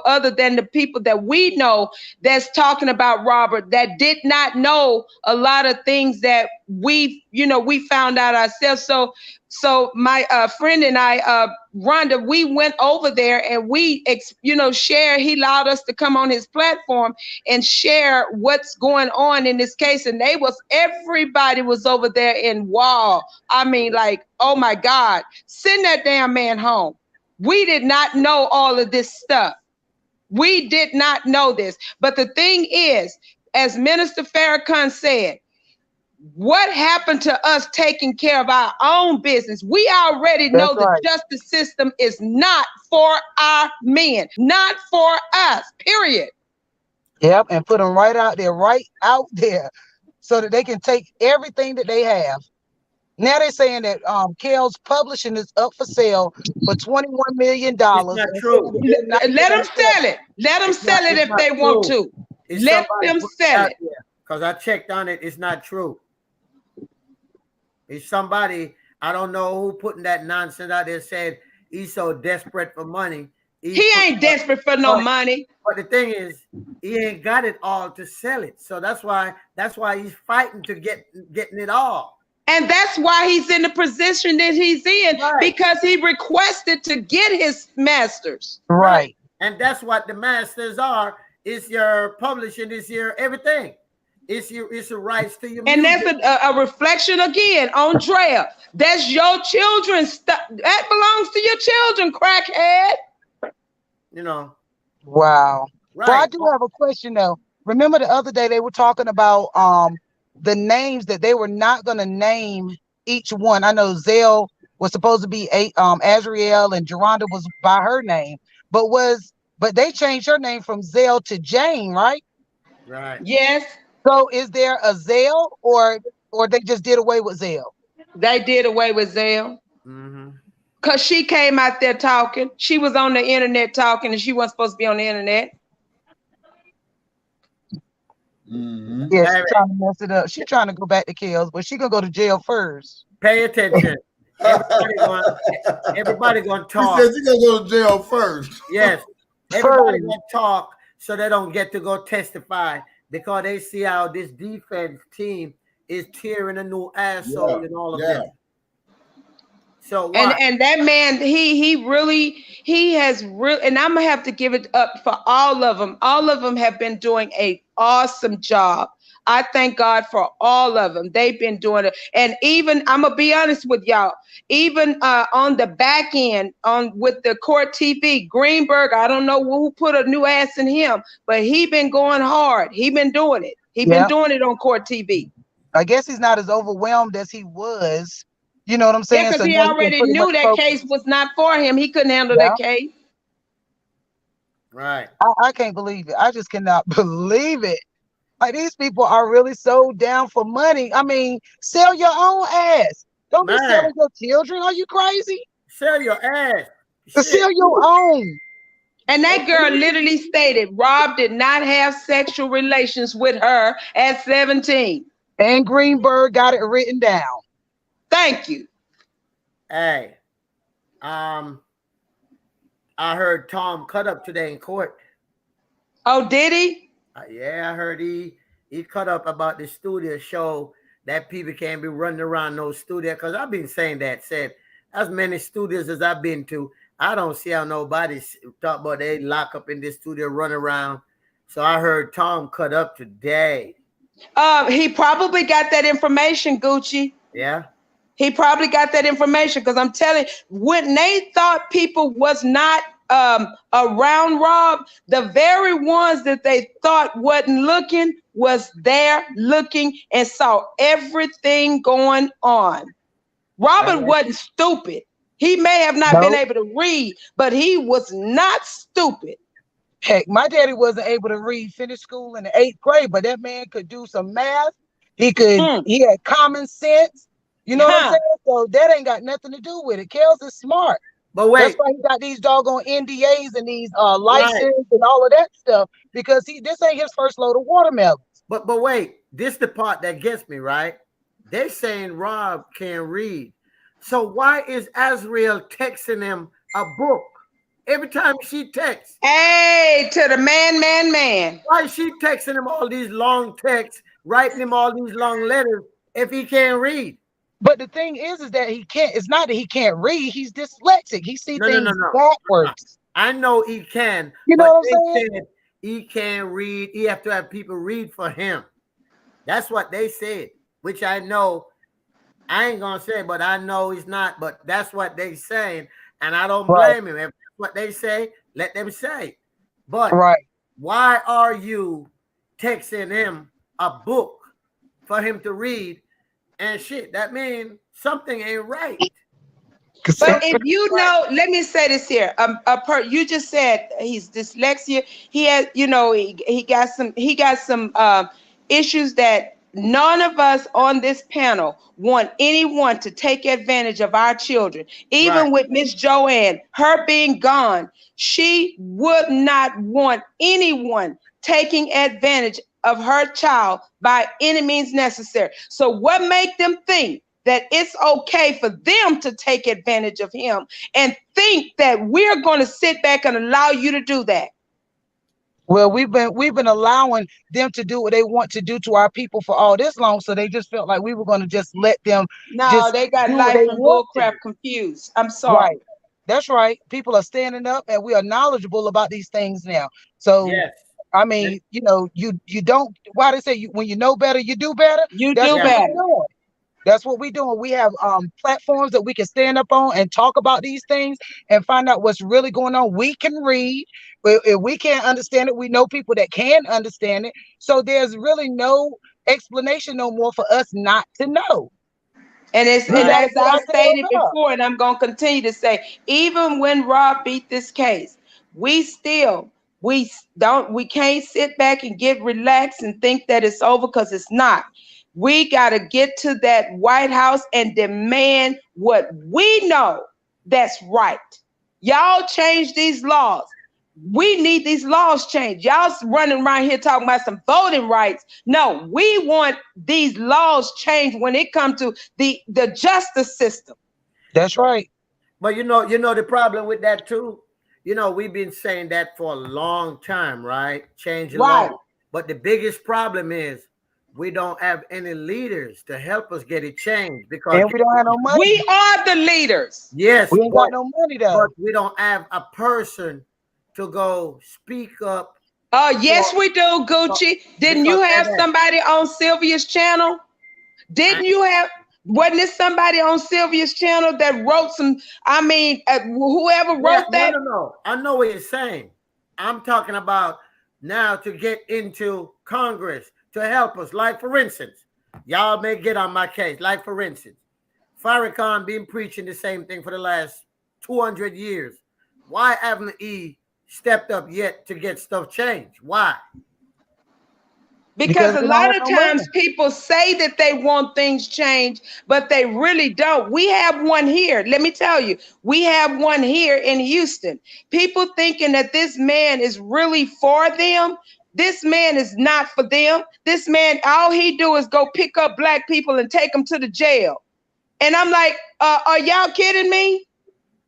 other than the people that we know that's talking about Robert that did not know a lot of things that we found out ourselves. So my friend and I, Rhonda, we went over there and we, share. He allowed us to come on his platform and share what's going on in this case. And everybody was over there in wow. I mean, like, oh my God, send that damn man home. We did not know all of this stuff. We did not know this. But the thing is, as Minister Farrakhan said, what happened to us taking care of our own business? We already know the justice system is not for our men, not for us, period. Yep, and put them right out there, so that they can take everything that they have. Now they're saying that Kel's publishing is up for sale for $21 million. It's not true. Let them sell it. Let them sell it if they want to. Let them sell it. Because I checked on it. It's not true. It's somebody, I don't know who putting that nonsense out there, said he's so desperate for money. He ain't desperate for no money. But the thing is, he ain't got it all to sell it. So that's why he's fighting to getting it all. And that's why he's in the position that he's in, because he requested to get his masters. Right. And that's what the masters are. It's your publishing, it's your everything. It's the rights to your and music. That's a reflection again on Drea. That's your children's stuff. That belongs to your children, crackhead. You know. Wow. Right. Well, I do have a question though. Remember the other day they were talking about the names that they were not going to name each one. I know Zell was supposed to be AZRIEL and Geronda was by her name, but they changed her name from Zell to Jane, right? Right. Yes. So is there a Zell or they just did away with Zell? They did away with Zell. Mm-hmm. Because she came out there talking. She was on the internet talking and she wasn't supposed to be on the internet. Mm-hmm. Yeah, she's trying to mess it up. She's trying to go back to Kells, but she's gonna go to jail first. Pay attention. Everybody gonna talk. She said she's gonna go to jail first. Yes. Everybody gonna talk so they don't get to go testify because they see how this defense team is tearing a new asshole and all of that. So and that man, he has really, and I'm gonna have to give it up for all of them. All of them have been doing an awesome job. I thank God for all of them. They've been doing it. And even, I'm gonna be honest with y'all, even on the back end, with the court TV, Greenberg, I don't know who put a new ass in him, but he been going hard. He been doing it. He been doing it on court TV. I guess he's not as overwhelmed as he was. You know what I'm saying? Yeah, because he already knew that case was not for him. He couldn't handle that case. Right. I can't believe it. I just cannot believe it. Like, these people are really so down for money. I mean, sell your own ass. Don't be selling your children. Are you crazy? Sell your ass. Sell your own. And that girl literally stated Rob did not have sexual relations with her at 17. And Greenberg got it written down. Thank you. Hey, I heard Tom cut up today in court. Oh, did he? Yeah, I heard he cut up about the studio show that people can't be running around no studio. Because I've been saying that, said as many studios as I've been to, I don't see how nobody talk about they lock up in this studio, run around. So I heard Tom cut up today. He probably got that information, Gucci. Yeah. He probably got that information because I'm telling you, when they thought people was not around Rob, the very ones that they thought wasn't looking was there looking and saw everything going on. Robert wasn't stupid. He may have not been able to read, but he was not stupid. Heck, my daddy wasn't able to read, finish school in the 8th grade, but that man could do some math. He had common sense. You know what I'm saying? So that ain't got nothing to do with it. Kels is smart. But wait. That's why he got these doggone NDAs and these licenses and all of that stuff, because this ain't his first load of watermelons. But wait, this the part that gets me, right? They're saying Rob can't read. So why is AZRIEL texting him a book? Every time she texts. Hey, to the man. Why is she texting him all these long texts, writing him all these long letters if he can't read? But the thing is that he can't. It's not that he can't read. He's dyslexic. He sees things backwards. I know he can. You know what I'm saying? Said he can't read. He have to have people read for him. That's what they said, which I know. I ain't gonna say, but I know he's not. But that's what they saying, and I don't blame him. If that's what they say, let them say. But why are you texting him a book for him to read and shit. That means something ain't right. But if you know, let me say this here. You just said he's dyslexia. He has, you know, he got some issues that none of us on this panel want anyone to take advantage of our children. Even with Miss Joanne, her being gone, she would not want anyone taking advantage of her child by any means necessary. So what make them think that it's okay for them to take advantage of him and think that we're going to sit back and allow you to do that? Well, we've been allowing them to do what they want to do to our people for all this long, so they just felt like we were going to just let them. No, they got life and bullcrap confused. I'm sorry. Right. That's right. People are standing up, and we are knowledgeable about these things now. So, yes. I mean, you know, you don't. Why they say when you know better, you do better. You do better. That's what we're doing. We have platforms that we can stand up on and talk about these things and find out what's really going on. We can read. If we can't understand it, we know people that can understand it. So there's really no explanation no more for us not to know. And it's and as I stated before, and I'm going to continue to say, even when Rob beat this case, we can't sit back and get relaxed and think that it's over, because it's not. We got to get to that White House and demand what we know that's right. Y'all change these laws. We need these laws changed. Y'all running around here talking about some voting rights. No, we want these laws changed when it comes to the justice system. That's right. But you know the problem with that too. You know, we've been saying that for a long time, right? Change the law. But the biggest problem is we don't have any leaders to help us get it changed, because we don't have no money. We are the leaders. Yes, we ain't got no money though. But we don't have a person to go speak up. Oh, yes, we do, Gucci. Didn't you have somebody on Sylvia's channel? Wasn't it somebody on Sylvia's channel that wrote some, whoever wrote that? No. I know what you're saying. I'm talking about now to get into Congress to help us. Like, for instance, y'all may get on my case. Like, for instance, Farrakhan been preaching the same thing for the last 200 years. Why haven't he stepped up yet to get stuff changed? Why? Because a lot of times people say that they want things changed, but they really don't. We have one here. Let me tell you, we have one here in Houston. People thinking that this man is really for them. This man is not for them. This man, all he do is go pick up black people and take them to the jail. And I'm like, are y'all kidding me?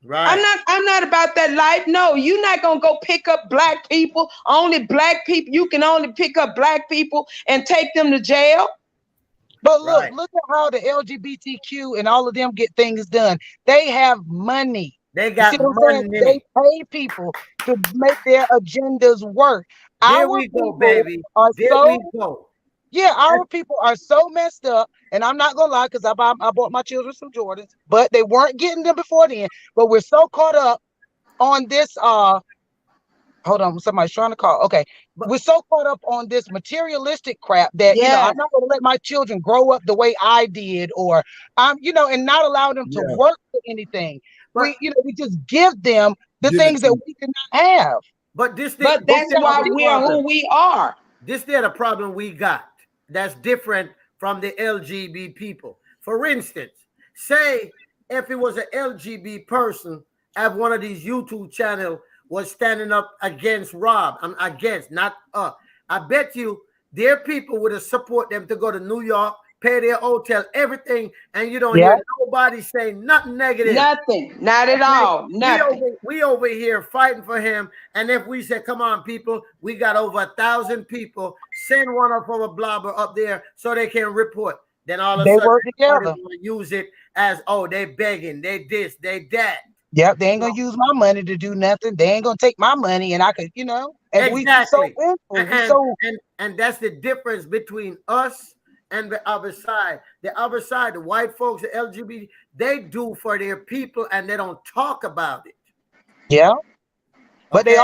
Right. I'm not about that life. No, you're not gonna go pick up black people. Only black people. You can only pick up black people and take them to jail. But look at how the LGBTQ and all of them get things done. They have money. They got money. They pay people to make their agendas work. There we go, baby. Yeah, our people are so messed up, and I'm not gonna lie, because I bought my children some Jordans, but they weren't getting them before then. But we're so caught up on this. Hold on, somebody's trying to call. Okay, we're so caught up on this materialistic crap that you know I'm not gonna let my children grow up the way I did, or and not allow them to work for anything. We just give them the things that we cannot have. But that's why we are who we are. This is the problem we got. That's different from the LGBT people. For instance, say if it was an LGBT person at one of these YouTube channels was standing up against Rob, I bet you their people would have support them to go to New York, pay their hotel, everything, and you don't hear nobody saying nothing negative. Nothing, not at all. Nothing. We over here fighting for him, and if we say, "Come on, people, we got over 1,000 people. Send one of our blobber up there so they can report." Then all of a sudden, work together. Use it as, "Oh, they begging, they this, they that." Yep, they ain't gonna use my money to do nothing. They ain't gonna take my money, and I could, And exactly. And that's the difference between us and the other side. The other side, the white folks, the LGBT, they do for their people and they don't talk about it. Yeah. But they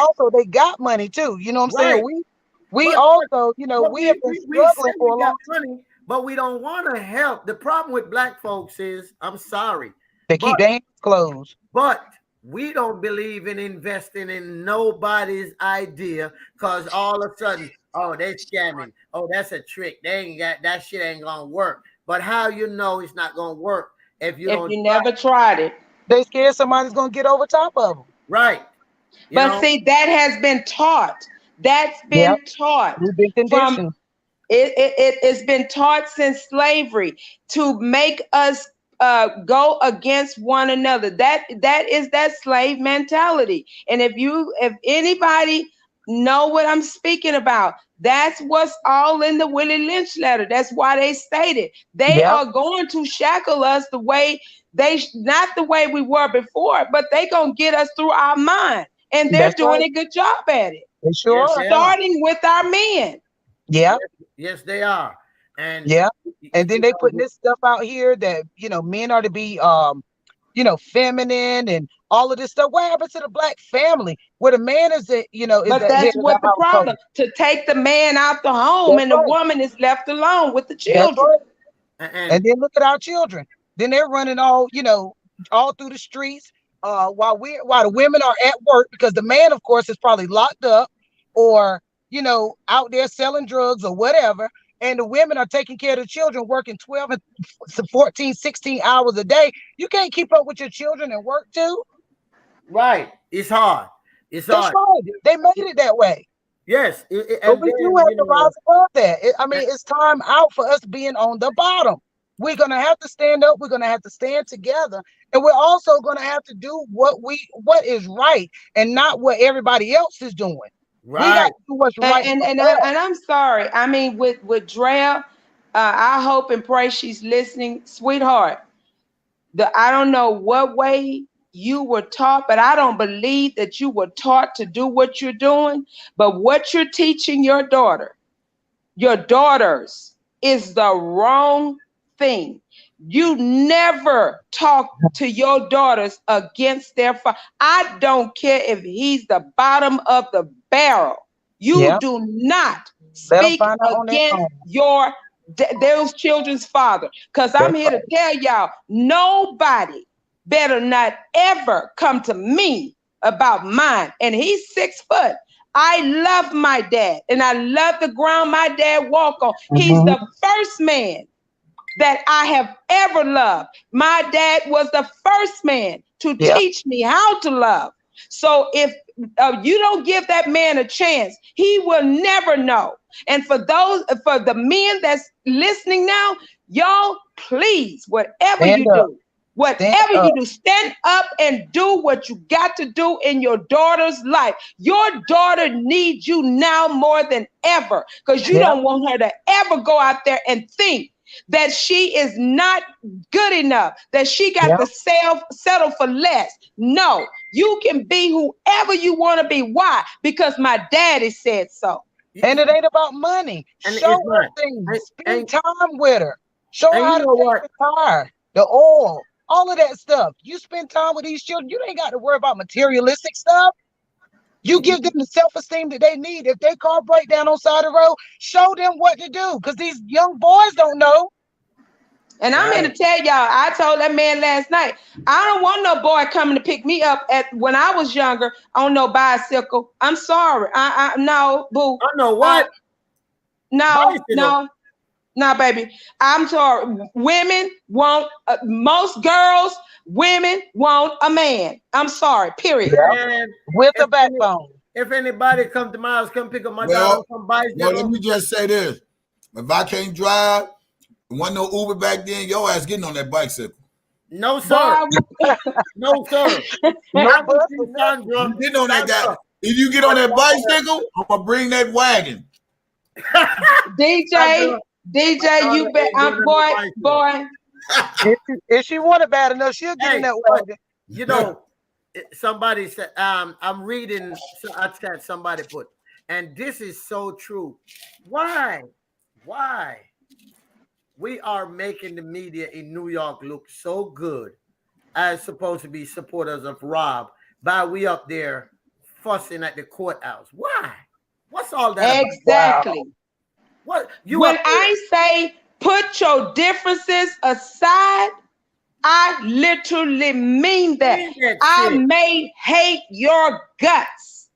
got money too. You know what I'm saying? We also, we have been struggling for a long time. but we don't want to help. The problem with black folks is, I'm sorry, they keep their hands closed. But we don't believe in investing in nobody's idea, because all of a sudden, oh, they're scamming. Oh, that's a trick. They ain't got that shit ain't gonna work. But how you know it's not gonna work if you never tried it? They scared somebody's gonna get over top of them. Right. But see, that has been taught. That's been taught. We've been conditioned. It's been taught since slavery to make us go against one another. That is that slave mentality. And if anybody know what I'm speaking about, that's what's all in the Willie Lynch letter. That's why they stated they are going to shackle us the way not the way we were before, but they gonna get us through our mind. And they're doing a good job at it. They sure are. Starting with our men. Yeah. Yes, they are. And and then they putting this stuff out here that men are to be feminine and all of this stuff. What happens to the black family where the man is is but that's what the problem, to take the man out the home and the woman is left alone with the children. And then look at our children. Then they're running all through the streets while the women are at work, because the man, of course, is probably locked up or out there selling drugs or whatever. And the women are taking care of the children, working 12 and 14, 16 hours a day. You can't keep up with your children and work too. Right. It's hard. That's right. They made it that way. Yes. But we do have to rise above that. It's time out for us being on the bottom. We're going to have to stand up. We're going to have to stand together. And we're also going to have to do what is right and not what everybody else is doing. Right. We got to do what's right. And I'm sorry. I mean, with Drea, I hope and pray she's listening. Sweetheart, I don't know what way you were taught, but I don't believe that you were taught to do what you're doing. But what you're teaching your daughters, is the wrong thing. You never talk to your daughters against their father. I don't care if he's the bottom of the barrel. You do not speak against those children's father. Because I'm here to tell y'all, nobody better not ever come to me about mine. And he's 6 foot. I love my dad, and I love the ground my dad walked on. He's the first man that I have ever loved. My dad was the first man to teach me how to love. So if you don't give that man a chance, he will never know. And for the men that's listening now, y'all, please, whatever you do, stand up and do what you got to do in your daughter's life. Your daughter needs you now more than ever, because you don't want her to ever go out there and think that she is not good enough, that she got to settle for less. No, you can be whoever you want to be. Why? Because my daddy said so. And it ain't about money. Show her things. Spend time with her. Show her how to take the car, the oil, all of that stuff. You spend time with these children. You ain't got to worry about materialistic stuff. You give them the self-esteem that they need. If their car break down on side of the road, show them what to do, because these young boys don't know. And I'm here to tell y'all, I told that man last night, I don't want no boy coming to pick me up when I was younger on no bicycle. I'm sorry. No, boo. I know what? No, baby. I'm sorry. Women want, women want a man. I'm sorry, period. With a backbone. If anybody come to my house, come pick up my daughter from bicycle. Well, let me just say this. If I can't drive, there wasn't no Uber back then, your ass getting on that bicycle. No, sir. No, sir. You get on that guy. If you get on that bicycle, I'm going to bring that wagon. DJ, you bet. I'm boy. If she want it bad enough, she'll get in that wagon. You know, somebody said, I'm reading a chat somebody put, and this is so true. Why we are making the media in New York look so good as supposed to be supporters of Rob, by we up there fussing at the courthouse? Why? What's all that exactly about? What when I say put your differences aside. I literally mean that. I may hate your guts,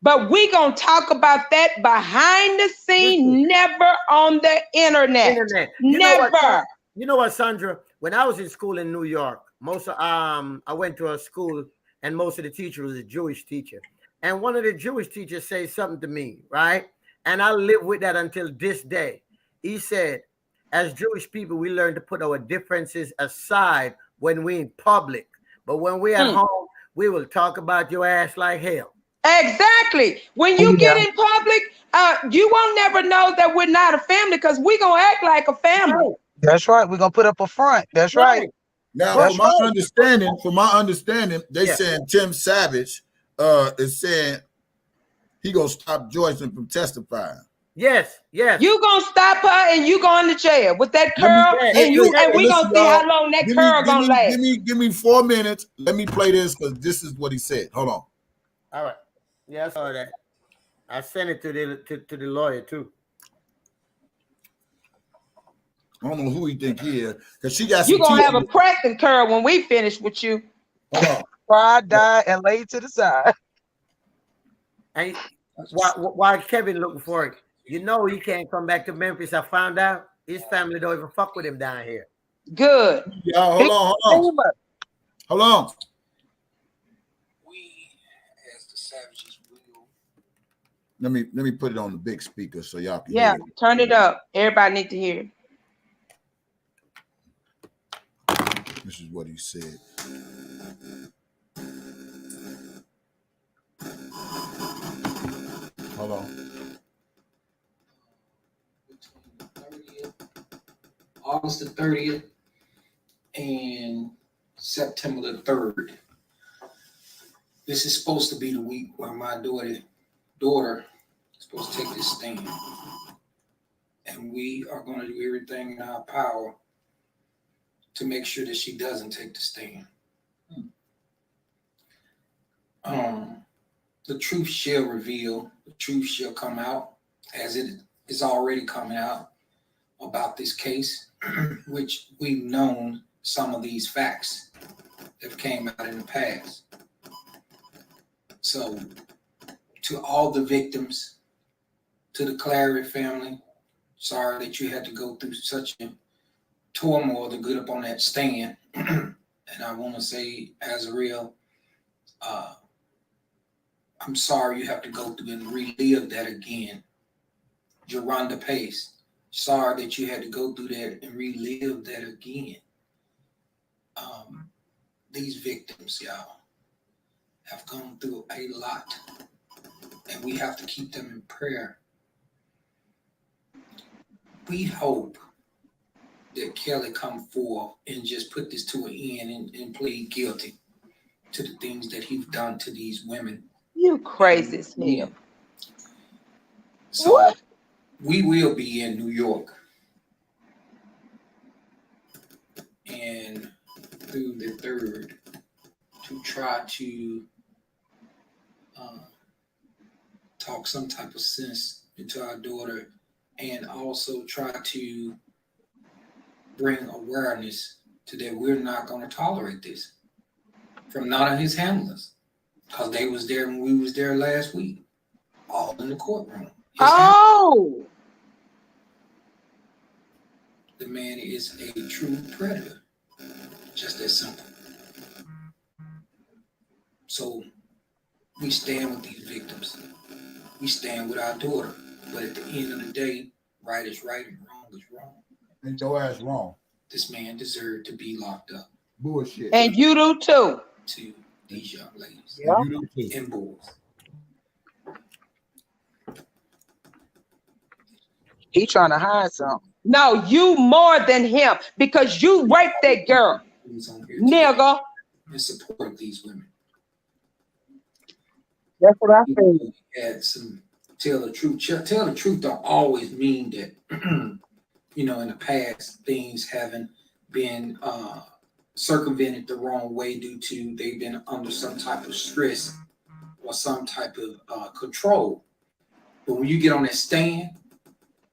but we gonna talk about that behind the scene, never on the internet. Never. You know what, Sandra? When I was in school in New York, I went to a school and most of the teacher was a Jewish teacher. And one of the Jewish teachers said something to me, right? And I live with that until this day. He said, as Jewish people, we learn to put our differences aside when we're in public. But when we're at home, we will talk about your ass like hell. Exactly. When you get in public, you won't never know that we're not a family because we're going to act like a family. That's right. We're going to put up a front. That's right. Now, from my understanding, they saying Tim Savage is saying he gonna stop Joyson from testifying. Yes. You gonna stop her and you going to jail with that curl, and we gonna see how long that curl gonna last. Give me 4 minutes. Let me play this because this is what he said. Hold on. All right. Yeah, I saw that. I sent it to the lawyer too. I don't know who he think he is because she got. You gonna have a pressing curl when we finish with you. Hold on. Fried, died, and laid to the side. And while Kevin looking for it, you know he can't come back to Memphis. I found out his family don't even fuck with him down here. Good. Y'all, hold on. Hold on. We, as the Savages, will. Let me put it on the big speaker so y'all can hear it. Turn it up. Everybody need to hear. This is what he said. Hold on. August the 30th and September the 3rd. This is supposed to be the week where my daughter is supposed to take this stand. And we are going to do everything in our power to make sure that she doesn't take the stand. The truth shall reveal, the truth shall come out, as it is already coming out about this case, which we've known some of these facts that came out in the past. So to all the victims, to the Clary family, sorry that you had to go through such a turmoil to get up on that stand. And I want to say, AZRIEL, I'm sorry you have to go through and relive that again. Geronda Pace, sorry that you had to go through that and relive that again. These victims, y'all, have gone through a lot, and we have to keep them in prayer. We hope that Kelly come forth and just put this to an end and plead guilty to the things that he's done to these women. You crazy as hell. So what? We will be in New York and through the 3rd to try to talk some type of sense into our daughter and also try to bring awareness to that we're not going to tolerate this from none of his handlers, because they was there when we was there last week, all in the courtroom. The man is a true predator. Just that simple. So we stand with these victims. We stand with our daughter. But at the end of the day, right is right and wrong is wrong. And your ass wrong. This man deserved to be locked up. Bullshit. And you do too. To these young ladies. Yeah. And you do too. And boys. He trying to hide something. No, you more than him because you raped that girl. Nigga. In support of these women. That's what I think. Had some tell the truth. Tell the truth don't always mean that, you know, in the past things haven't been circumvented the wrong way due to they've been under some type of stress or some type of control. But when you get on that stand,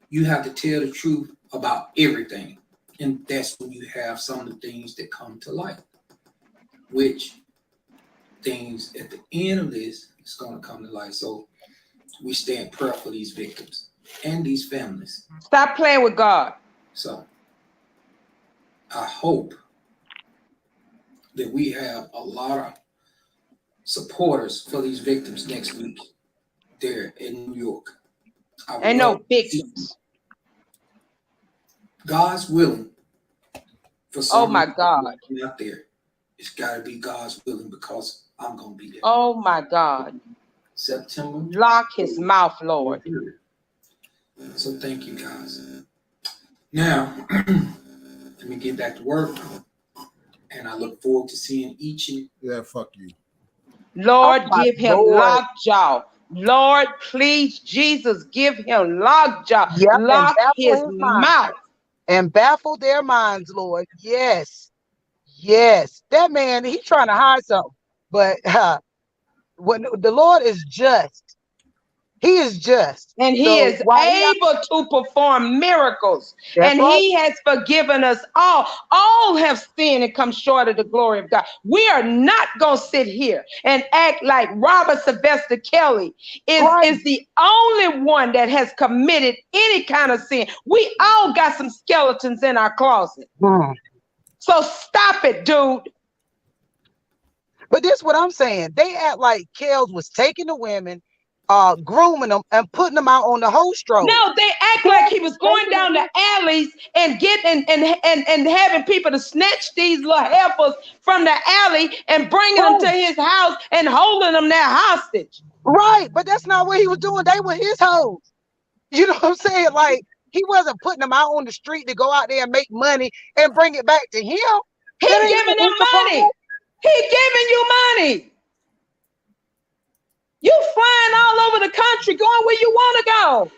you have to tell the truth about everything. And that's when you have some of the things that come to light, which things at the end of this is going to come to light. So we stay in prayer for these victims and these families. Stop playing with God. So I hope that we have a lot of supporters for these victims next week there in New York. Ain't no victims. God's willing for some Oh my God. out there. It's got to be God's willing, because I'm going to be there. Oh my God. September. Lock his mouth, Lord. So thank you, guys. Now, let me get back to work. And I look forward to seeing each and... Yeah, fuck you. Lord, Oh, give him Lord. lockjaw. Lord, please, Jesus, give him lockjaw. Yep, Lock his mind. mouth. And baffle their minds, Lord. Yes. Yes. That man, he's trying to hide something. But when the Lord is just. He is just. And he is able to perform miracles. And he has forgiven us all. All have sinned and come short of the glory of God. We are not going to sit here and act like Robert Sylvester Kelly is the only one that has committed any kind of sin. We all got some skeletons in our closet. So stop it, dude. But this is what I'm saying. They act like Kells was taking the women, grooming them and putting them out on the host road. No, they act like he was going down the alleys and getting and having people to snatch these little heifers from the alley and bringing them to his house and holding them there hostage. Right, but that's not what he was doing. They were his hoes. You know what I'm saying? Like, he wasn't putting them out on the street to go out there and make money and bring it back to him. He giving them money. He giving you money. You flying all over the country, going where you want to go.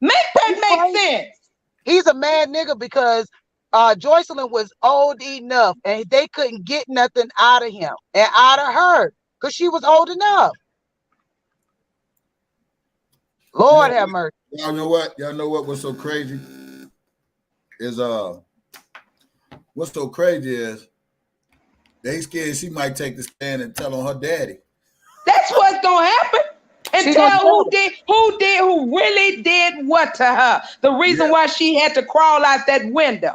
Make that make sense. He's a mad nigga because Joycelyn was old enough and they couldn't get nothing out of him and out of her because she was old enough. Lord have mercy. Y'all know what? Y'all know what was so crazy? Is what's so crazy is they scared she might take the stand and tell on her daddy. That's what's gonna happen. And tell who really did what to her. The reason why she had to crawl out that window.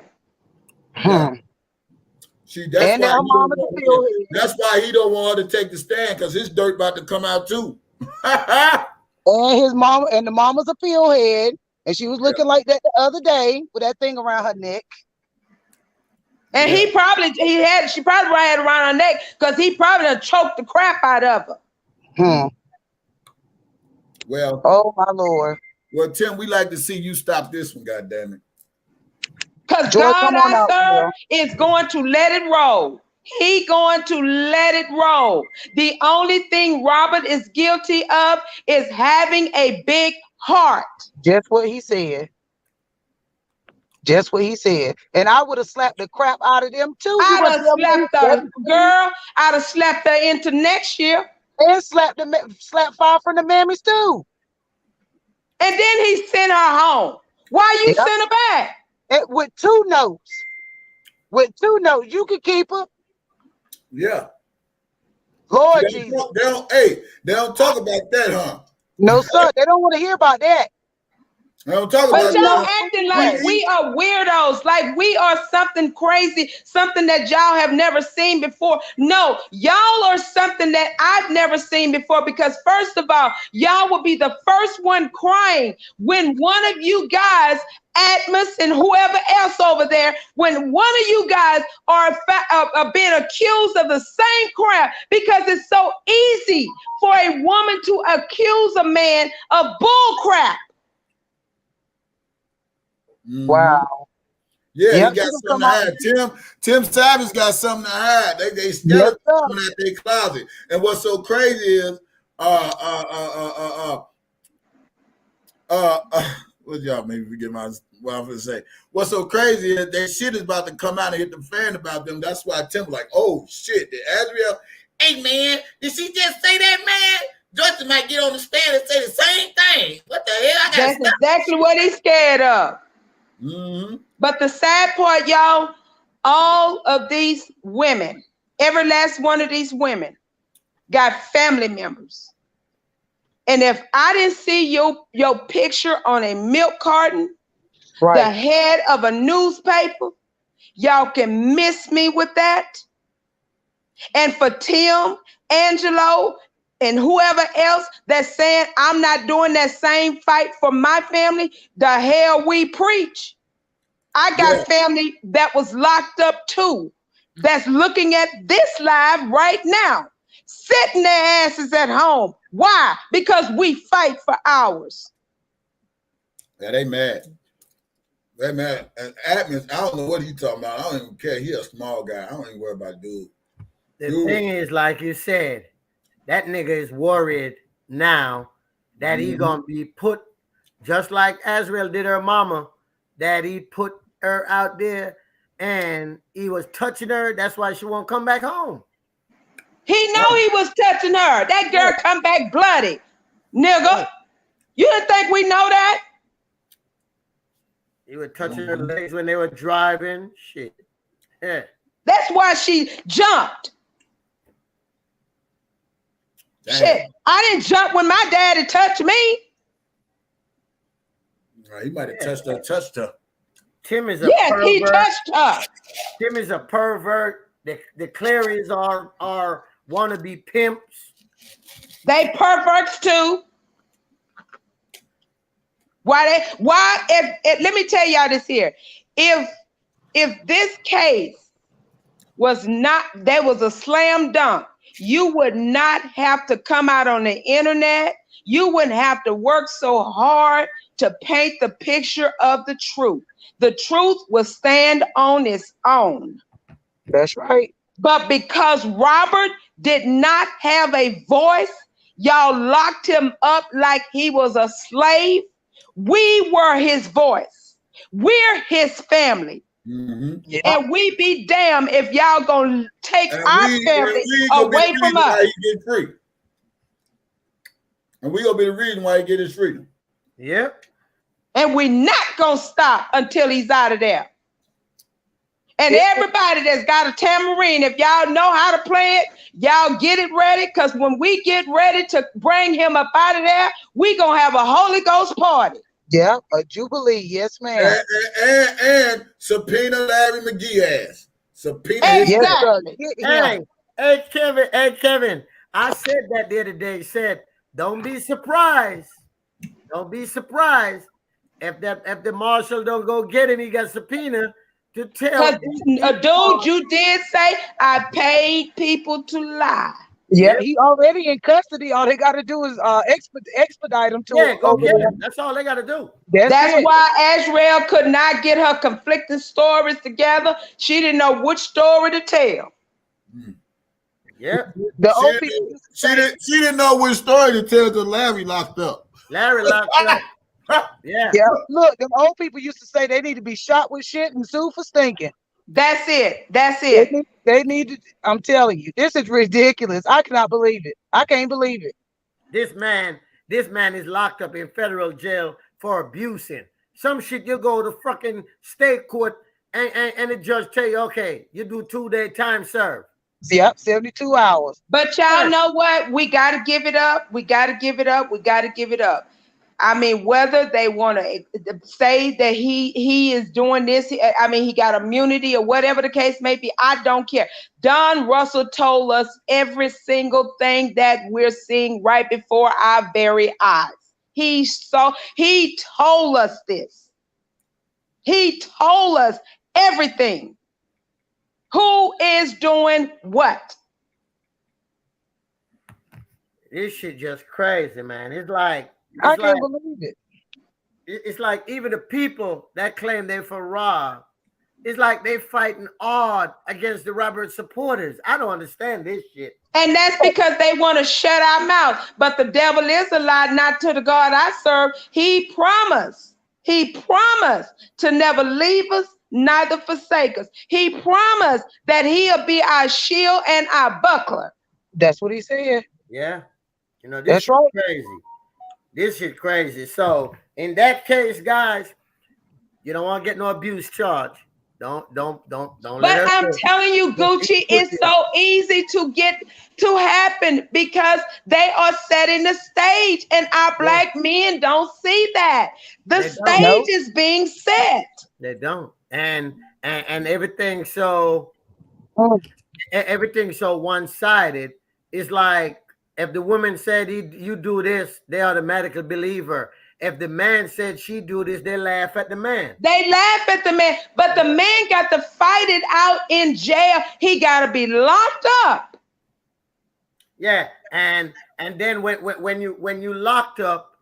See, that's why he don't want her to take the stand, because his dirt about to come out too. And his mama and the mama's a field head, and she was looking like that the other day with that thing around her neck. And she probably had it around her neck because he probably done choked the crap out of her. Well, oh my Lord. Well, Tim, we like to see you stop this one, goddammit. Because God, I serve, is going to let it roll. He going to let it roll. The only thing Robert is guilty of is having a big heart. Just what he said. Just what he said. And I would have slapped the crap out of them too. I'd have slapped her, girl. I'd have slapped her into next year. And slapped 5 from the mammies too. And then he sent her home. Why you sent her back? With 2 notes. With 2 notes. You could keep her. Yeah. Lord they Jesus. They don't talk about that, huh? No, sir. They don't want to hear about that. I don't talk but about y'all that. acting like we are weirdos, like we are something crazy, something that y'all have never seen before. No, y'all are something that I've never seen before, because first of all, y'all will be the first one crying when one of you guys, Atmos and whoever else over there, when one of you guys are being accused of the same crap, because it's so easy for a woman to accuse a man of bull crap. Wow. Yeah, he got something to hide. Tim Savage got something to hide. They skeleton coming out their closet. And what's so crazy is what y'all maybe forget what I'm gonna say. What's so crazy is that shit is about to come out and hit the fan about them. That's why Tim like, oh shit, did AZRIEL, hey man, did she just say that, man? Justin might get on the stand and say the same thing. What the hell? That's exactly what he's scared of. Mm-hmm. But the sad part, y'all, all of these women, every last one of these women got family members. And if I didn't see your picture on a milk carton, the head of a newspaper, y'all can miss me with that. And for Tim, Angelo, and whoever else that's saying I'm not doing that same fight for my family, the hell we preach. I got family that was locked up too, that's looking at this live right now, sitting their asses at home. Why? Because we fight for ours. Yeah, they mad. They mad. And Adams, I don't know what he talking about. I don't even care. He a small guy. I don't even worry about dude. The thing is, like you said, that nigga is worried now that he gonna be put, just like AZRIEL did her mama, that he put her out there and he was touching her. That's why she won't come back home. He know he was touching her. That girl come back bloody. Nigga, you didn't think we know that? He was touching her legs when they were driving. Shit. Yeah. That's why she jumped. Damn. Shit, I didn't jump when my daddy touched me. He might have touched her. Tim is a pervert. He touched her. Tim is a pervert. The Clarions are wannabe pimps. They perverts too. Why let me tell y'all this here. If this case was not, there was a slam dunk, you would not have to come out on the internet. You wouldn't have to work so hard to paint the picture of the truth. The truth will stand on its own. That's right. But because Robert did not have a voice, y'all locked him up like he was a slave. We were his voice. We're his family. Mm-hmm. Yeah. And we be damned if y'all gonna take our family away from us. He get free. And we gonna be the reason why he get his freedom. Yep. And we not gonna stop until he's out of there. And everybody that's got a tambourine, if y'all know how to play it, y'all get it ready, because when we get ready to bring him up out of there, we gonna have a Holy Ghost party. Yeah, a jubilee, yes, ma'am. And subpoena Larry McGee ass. Subpoena exactly. Hey, Kevin, I said that the other day. Said, don't be surprised. Don't be surprised if the marshal don't go get him. He got subpoena to tell. Dude, you did say I paid people to lie. Yeah, he already in custody. All they got to do is expedite him to go get him. That's all they got to do. That's why AZRIEL could not get her conflicting stories together. She didn't know which story to tell. Yeah, she didn't know which story to tell till Larry locked up. Larry locked up. Yeah. Look, them old people used to say they need to be shot with shit and sued for stinking. That's it. They need to. I'm telling you, this is ridiculous. I cannot believe it. I can't believe it. This man is locked up in federal jail for abusing. Some shit you go to fucking state court and the judge tell you, okay, you do 2-day time served. Yep, 72 hours. But y'all know what? We got to give it up. We got to give it up. We got to give it up. I mean, whether they want to say that he is doing this, I mean, he got immunity or whatever the case may be, I don't care. Don Russell told us every single thing that we're seeing right before our very eyes. He told us this. He told us everything. Who is doing what? This shit just crazy, man. It's like I can't believe it. It's like even the people that claim they're for Rob, it's like they fighting hard against the Robert supporters. I don't understand this shit. And that's because they want to shut our mouth. But the devil is a lie, not to the God I serve. He promised to never leave us, neither forsake us. He promised that he'll be our shield and our buckler. That's what he said. Yeah. You know, this is crazy. This shit crazy. So in that case, guys, You don't want to get no abuse charge. Don't But let her I'm say, telling you, Gucci, it's so easy to get to happen because they are setting the stage, and our black men don't see that. The stage is being set. They don't. And everything so everything's so one-sided. It's like if the woman said you do this, they automatically believe her. If the man said she do this, they laugh at the man. They laugh at the man, but the man got to fight it out in jail. He got to be locked up. Yeah, and then when you locked up,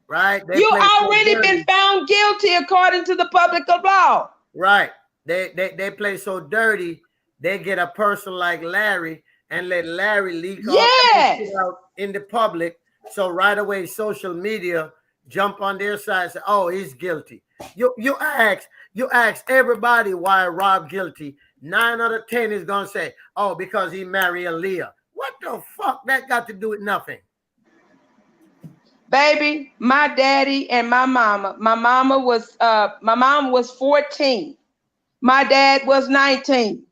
right? You already been found guilty according to the public law. Right. They play so dirty. They get a person like Larry and let Larry leak all that shit out in the public. So right away, social media jump on their side and say, "Oh, he's guilty." You ask everybody why Rob guilty. 9 out of 10 is gonna say, "Oh, because he married Aaliyah." What the fuck that got to do with nothing? Baby, my daddy and my mama. My mom was 14. My dad was 19.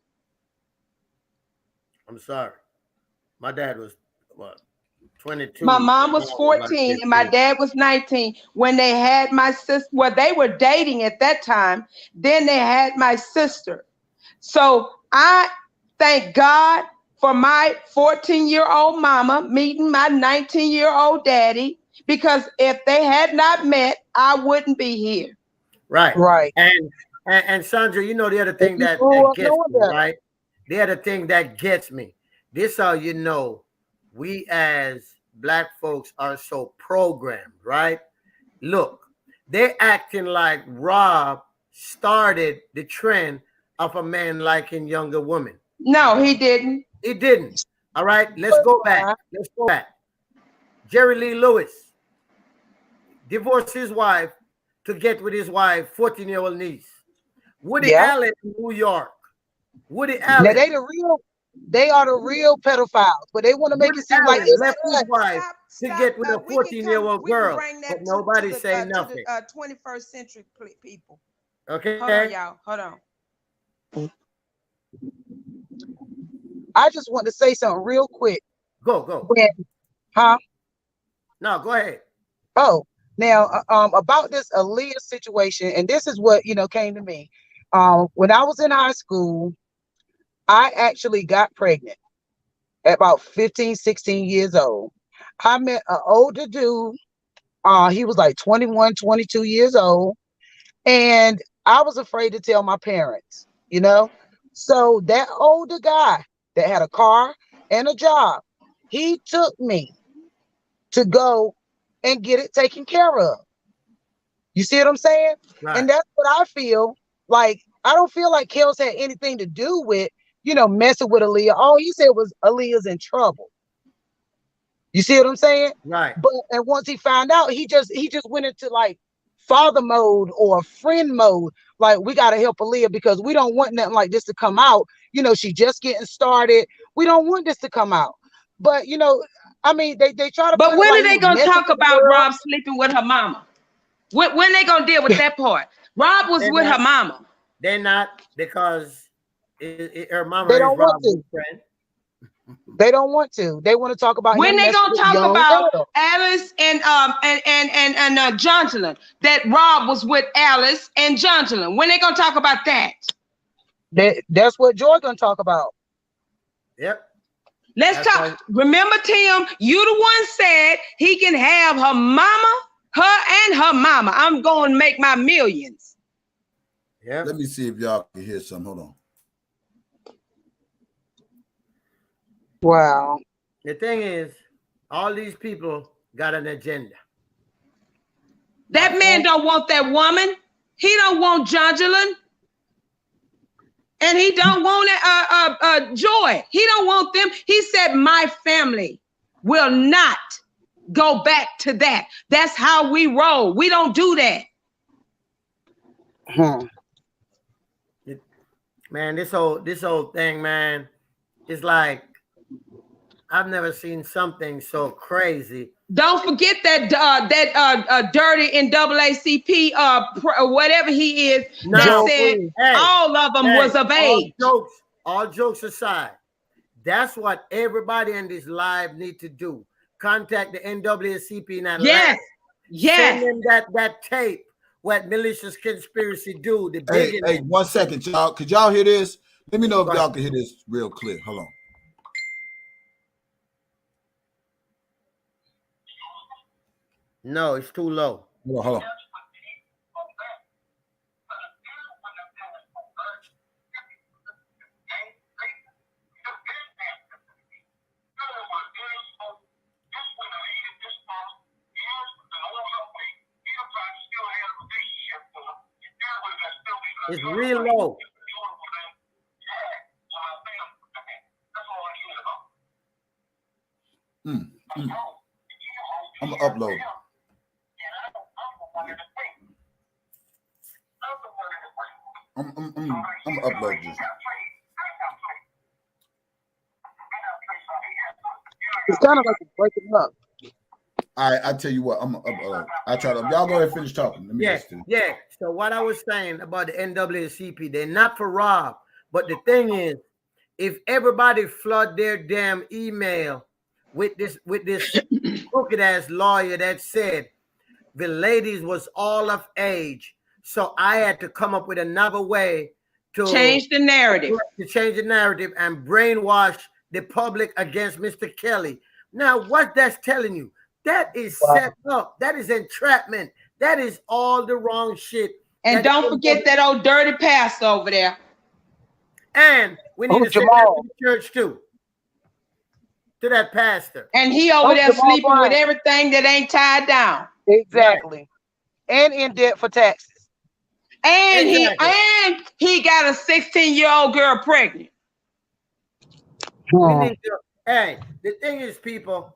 I'm sorry. My dad was what? 22. My mom was 14 and my dad was 19 when they had my sister. Well, they were dating at that time. Then they had my sister. So I thank God for my 14-year-old mama meeting my 19-year-old daddy, because if they had not met, I wouldn't be here. Right. And Sandra, you know the other thing that gets me, right? The other thing that gets me. This how you know we as black folks are so programmed, right? Look, they're acting like Rob started the trend of a man liking younger women. No, he didn't. He didn't. All right, let's go back. Jerry Lee Lewis divorced his wife to get with his wife, 14-year-old niece. Woody Allen in New York. Woody Allen. Now they are the real pedophiles, but they want to make it seem like it's left his wife to get with a 14-year-old girl, but nobody say nothing. To the 21st century people. Okay. Hold on, y'all. Hold on. I just want to say something real quick. Go. Huh? No, go ahead. Oh, now about this Aaliyah situation, and this is what came to me. When I was in high school, I actually got pregnant at about 15, 16 years old. I met an older dude. He was like 21, 22 years old. And I was afraid to tell my parents, So that older guy that had a car and a job, he took me to go and get it taken care of. You see what I'm saying? Right. And that's what I feel like. I don't feel like Kels had anything to do with, messing with Aaliyah. All he said was Aaliyah's in trouble. You see what I'm saying? Right. But and once he found out, he just went into like father mode or friend mode. Like, we got to help Aaliyah because we don't want nothing like this to come out. She just getting started. We don't want this to come out. But I mean, they try to. But when are they gonna talk about Rob sleeping with her mama? When they gonna deal with that part? Rob was with her mama. They're not, because her mama they is don't Rob's want to. friend. They don't want to. They want to talk about when him they gonna talk about girl. Alice and Jonathan, that Rob was with Alice and Jonathan. When they gonna talk about that? That's what Joy gonna talk about. Yep. Let's talk. Right. Remember, Tim, you the one said he can have her mama, her and her mama. I'm going to make my millions. Yeah. Let me see if y'all can hear something. Hold on. Wow. The thing is, all these people got an agenda. That man don't want that woman. He don't want Jonjolin. And he don't want Joy. He don't want them. He said, my family will not go back to that. That's how we roll. We don't do that. Man, this whole thing, man, it's like, I've never seen something so crazy. Don't forget that dirty NAACP whatever he is that said all of them was of age. All jokes aside, that's what everybody in this live need to do. Contact the NAACP in Atlanta. Yes. Send them that tape. What malicious conspiracy do? The big. Hey, 1 second, y'all. Could y'all hear this? Let me know if y'all can hear this real clear. Hold on. No, it's too low. Hold on. It's real low. I'm gonna upload. I'm gonna upload this. It's kind of like it's breaking up. All right, I tell you what, I'm gonna upload. I try to. Y'all go ahead and finish talking. Let me Yeah. So what I was saying about the NAACP, they're not for Rob, but the thing is, if everybody flood their damn email with this crooked ass lawyer that said the ladies was all of age, so I had to come up with another way to change the narrative, and brainwash the public against Mr. Kelly. Now, what that's telling you, that is set up. That is entrapment. That is all the wrong shit. And don't forget that old dirty pastor over there. And we need to send that to the church too. To that pastor. And he over there sleeping with everything that ain't tied down. Exactly. Right. And in debt for taxes. And he got a 16-year-old girl pregnant. We need to, hey, the thing is, people,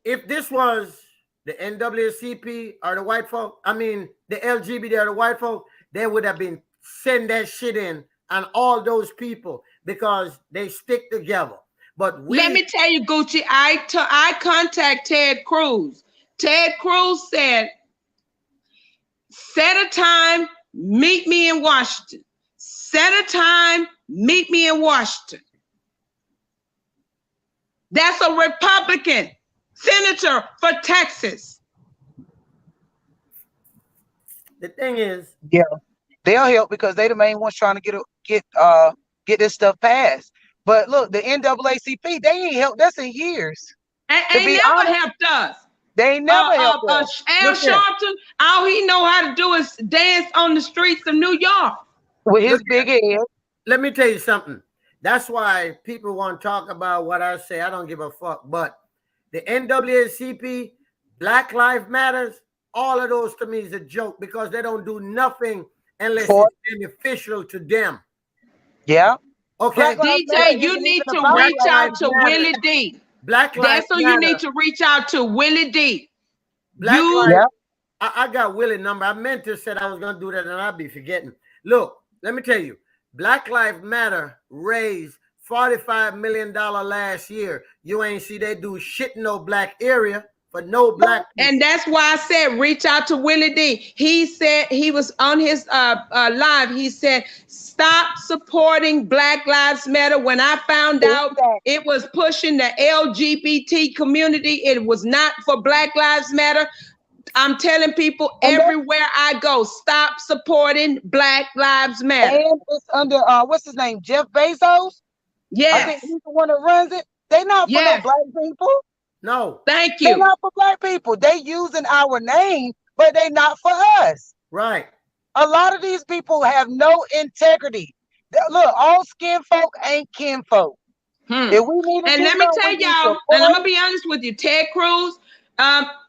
if this was the NAACP or the white folk, I mean the LGBT or the white folk, they would have been send that shit in on all those people because they stick together. But let me tell you, Gucci, I contact Ted Cruz. Ted Cruz said, set a time, meet me in Washington. Set a time, meet me in Washington. That's a Republican senator for Texas. The thing is, yeah, they'll help because they the main ones trying to get this stuff passed. But look, the NAACP, they ain't helped us in years. And they never helped us. They never helped us. Al Sharpton, all he know how to do is dance on the streets of New York. With his big head. Let me tell you something. That's why people want to talk about what I say. I don't give a fuck. But the NAACP, Black Lives Matters, all of those to me is a joke because they don't do nothing unless it's beneficial to them. Yeah. Okay. DJ, you need to reach out to Willie D. That's who you need to reach out to, Willie D. I got Willie's number. I meant to say I was going to do that and I'll be forgetting. Look, let me tell you. Black Lives Matter raised $45 million last year. You ain't see they do shit in no black area for no black people. And that's why I said reach out to Willie D. He said he was on his live. He said, stop supporting Black Lives Matter. When I found out it was pushing the LGBT community, it was not for Black Lives Matter. I'm telling people everywhere I go, stop supporting Black Lives Matter. And it's under what's his name, Jeff Bezos. Yes, I think he's the one that runs it. They not for no black people. No, thank you. They're not for black people. They using our name, but they not for us. Right. A lot of these people have no integrity. Look, all skin folk ain't kin folk. And let me tell y'all, and I'm gonna be honest with you, Ted Cruz,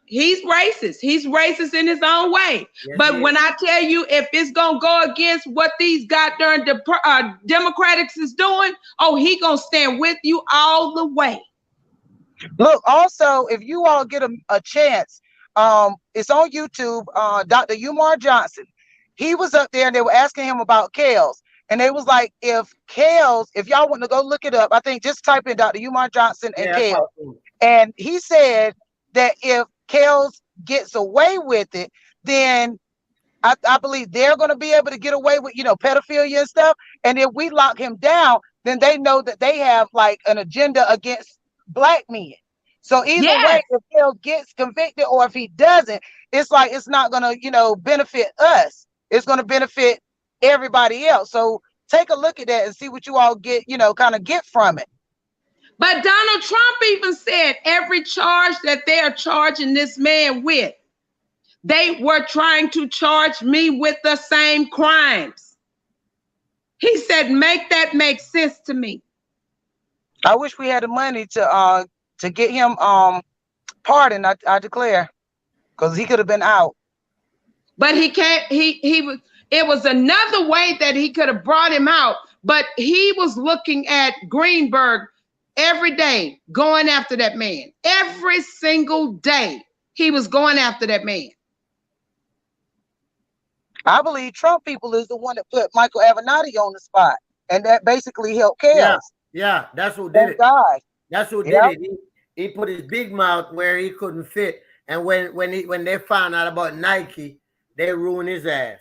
he's racist. He's racist in his own way. Yes, but when I tell you, if it's gonna go against what these goddamn Democrats is doing, he gonna stand with you all the way. Look, also, if you all get a chance, it's on YouTube. Dr. Umar Johnson, he was up there and they were asking him about Kels. And they was like, if y'all want to go look it up, I think just type in Dr. Umar Johnson and Kels. And he said that if Kels gets away with it, then I believe they're going to be able to get away with, pedophilia and stuff. And if we lock him down, then they know that they have like an agenda against black men. So either way, if Kels gets convicted or if he doesn't, it's like it's not going to, benefit us. It's going to benefit everybody else. So take a look at that and see what you all get, kind of get from it. But Donald Trump even said every charge that they are charging this man with, they were trying to charge me with the same crimes. He said, make that make sense to me. I wish we had the money to get him pardoned, I declare, because he could have been out. But he can't, it was another way that he could have brought him out, but he was looking at Greenberg every day, going after that man. Every single day, he was going after that man. I believe Trump people is the one that put Michael Avenatti on the spot, and that basically helped Kels. Yeah, that's who did it. God. That's who did it. He put his big mouth where he couldn't fit, and when they found out about Nike, they ruined his ass.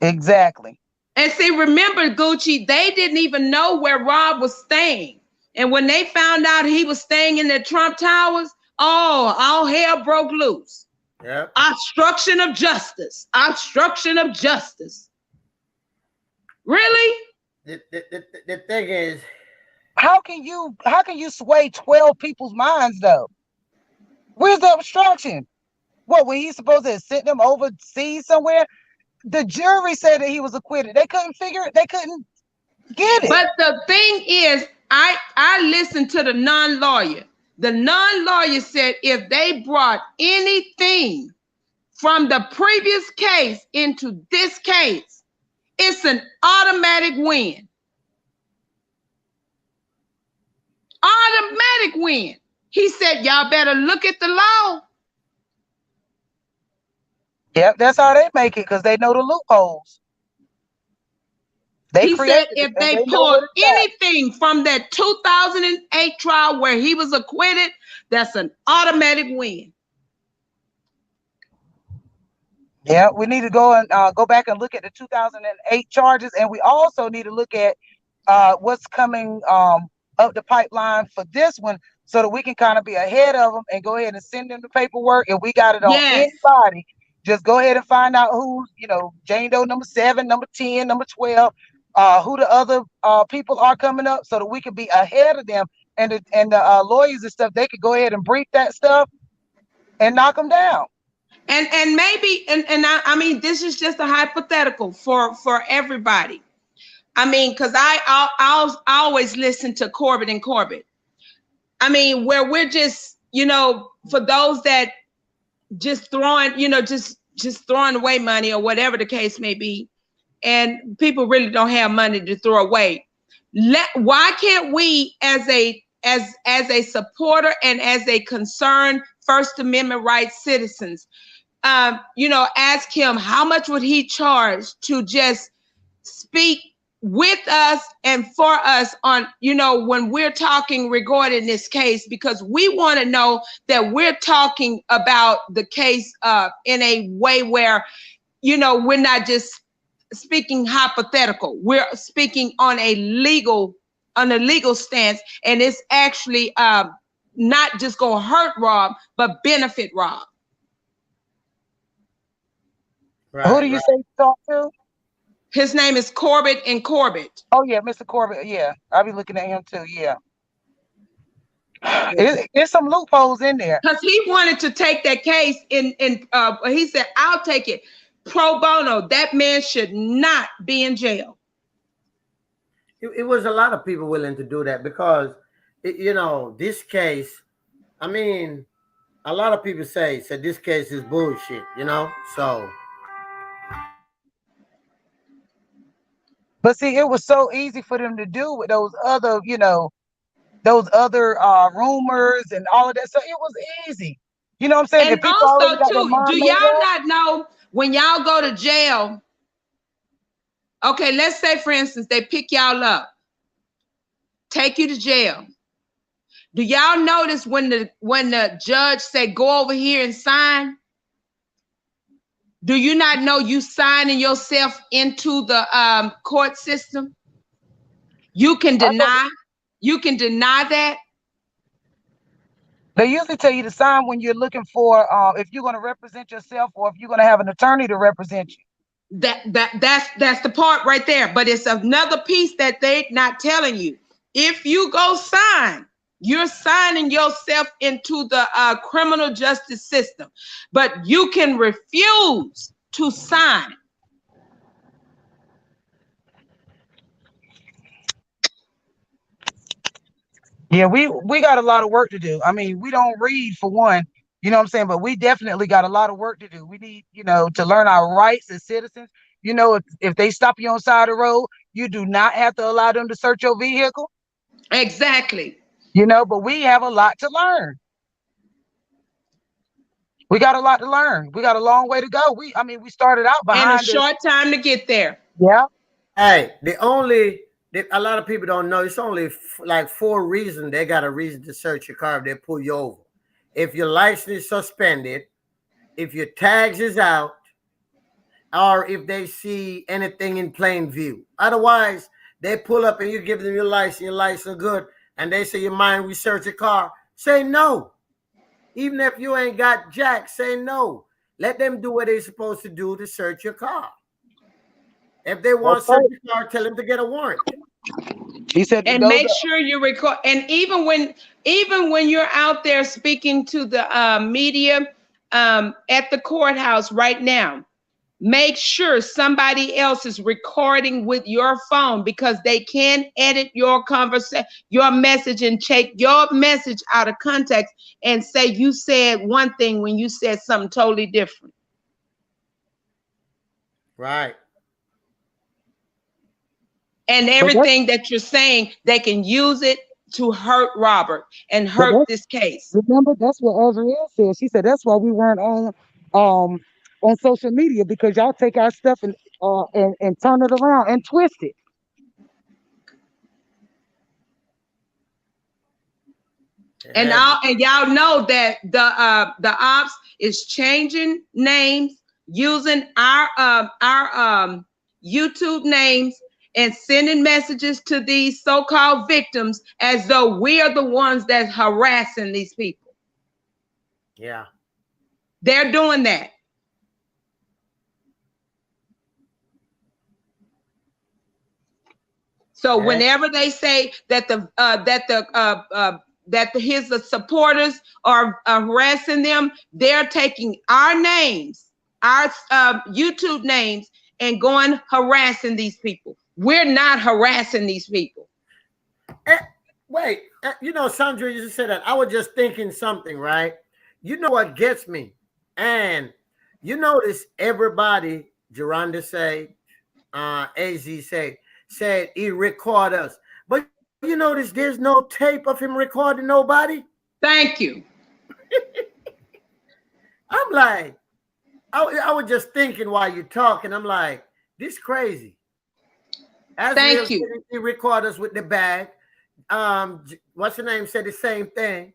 Exactly. And see, remember, Gucci, they didn't even know where Rob was staying, and when they found out he was staying in the Trump Towers, all hell broke loose. Yeah. Obstruction of justice. Obstruction of justice. Really? The thing is, how can you sway 12 people's minds though? Where's the obstruction? What, when he's supposed to have sent them overseas somewhere? The jury said that he was acquitted. They couldn't figure it. They couldn't get it. But the thing is, I listened to the non-lawyer. The non-lawyer said if they brought anything from the previous case into this case, it's an automatic win. Automatic win. He said, y'all better look at the law. Yep, that's how they make it, because they know the loopholes. He said if they pull anything from that 2008 trial where he was acquitted, that's an automatic win. Yeah, we need to go back and look at the 2008 charges, and we also need to look at what's coming up the pipeline for this one, so that we can kind of be ahead of them and go ahead and send them the paperwork. If we got it on anybody, just go ahead and find out who's, Jane Doe number 7, number 10, number 12, who the other people are coming up, so that we can be ahead of them, and the lawyers and stuff, they could go ahead and brief that stuff and knock them down. And maybe, I mean, this is just a hypothetical for everybody. I mean, because I always listen to Corbett and Corbett. I mean, where we're just, for those that just throwing, just throwing away money or whatever the case may be, and people really don't have money to throw away. Why can't we, as a supporter and as a concerned First Amendment rights citizens, ask him how much would he charge to just speak with us and for us on, when we're talking regarding this case, because we want to know that we're talking about the case in a way where, we're not just speaking hypothetical. We're speaking on a legal stance, and it's actually not just gonna hurt Rob, but benefit Rob. Right, who do you say talk to? His name is Corbett and Corbett. Oh yeah, Mr. Corbett. Yeah, I'll be looking at him too. Yeah. There's some loopholes in there. Because he wanted to take that case he said, I'll take it pro bono. That man should not be in jail. It was a lot of people willing to do that because, this case, I mean, a lot of people said this case is bullshit, so. But see, it was so easy for them to do with those other, rumors and all of that. So it was easy. You know what I'm saying? And also, too, do y'all not know when y'all go to jail, Okay, let's say, for instance, they pick y'all up, take you to jail. Do y'all notice when the judge say go over here and sign? Do you not know you signing yourself into the court system? You can deny that. They usually tell you to sign when you're looking for if you're going to represent yourself or if you're going to have an attorney to represent you. That's the part right there. But it's another piece that they're not telling you. If you go sign, you're signing yourself into the criminal justice system, but you can refuse to sign. Yeah, we got a lot of work to do. I mean, we don't read for one, you know what I'm saying, but we definitely got a lot of work to do. We need, to learn our rights as citizens. If they stop you on the side of the road, you do not have to allow them to search your vehicle. Exactly. But we have a lot to learn. We got a lot to learn. We got a long way to go. We started out behind and a short time to get there. Yeah. Hey, a lot of people don't know. It's only like 4 reasons they got a reason to search your car if they pull you over. If your license is suspended, if your tags is out, or if they see anything in plain view. Otherwise, they pull up and you give them your license good, and they say, you mind we search your car? Say no. Even if you ain't got jack, say no. Let them do what they're supposed to do to search your car. If they want to search your car, tell them to get a warrant. He said, and make sure you record. And even when you're out there speaking to the media at the courthouse right now, make sure somebody else is recording with your phone, because they can edit your conversation, your message, and take your message out of context and say you said one thing when you said something totally different. Right. And everything that you're saying, they can use it to hurt Robert and hurt this case. Remember, that's what AZRIEL said. She said that's why we weren't on social media, because y'all take our stuff and turn it around and twist it. And y'all know that the ops is changing names, using our YouTube names, and sending messages to these so-called victims as though we are the ones that's harassing these people. Yeah. They're doing that. So whenever they say that his supporters are harassing them, they're taking our names, our YouTube names, and going harassing these people. We're not harassing these people. Wait, Sandra, you just said that. I was just thinking something, right? You know what gets me? And you notice everybody, Geronda say, AZ said he record us. But you notice there's no tape of him recording nobody? Thank you. I'm like, I was just thinking while you're talking, I'm like, this crazy. Thank you. He record us with the bag. What's the name? Said the same thing.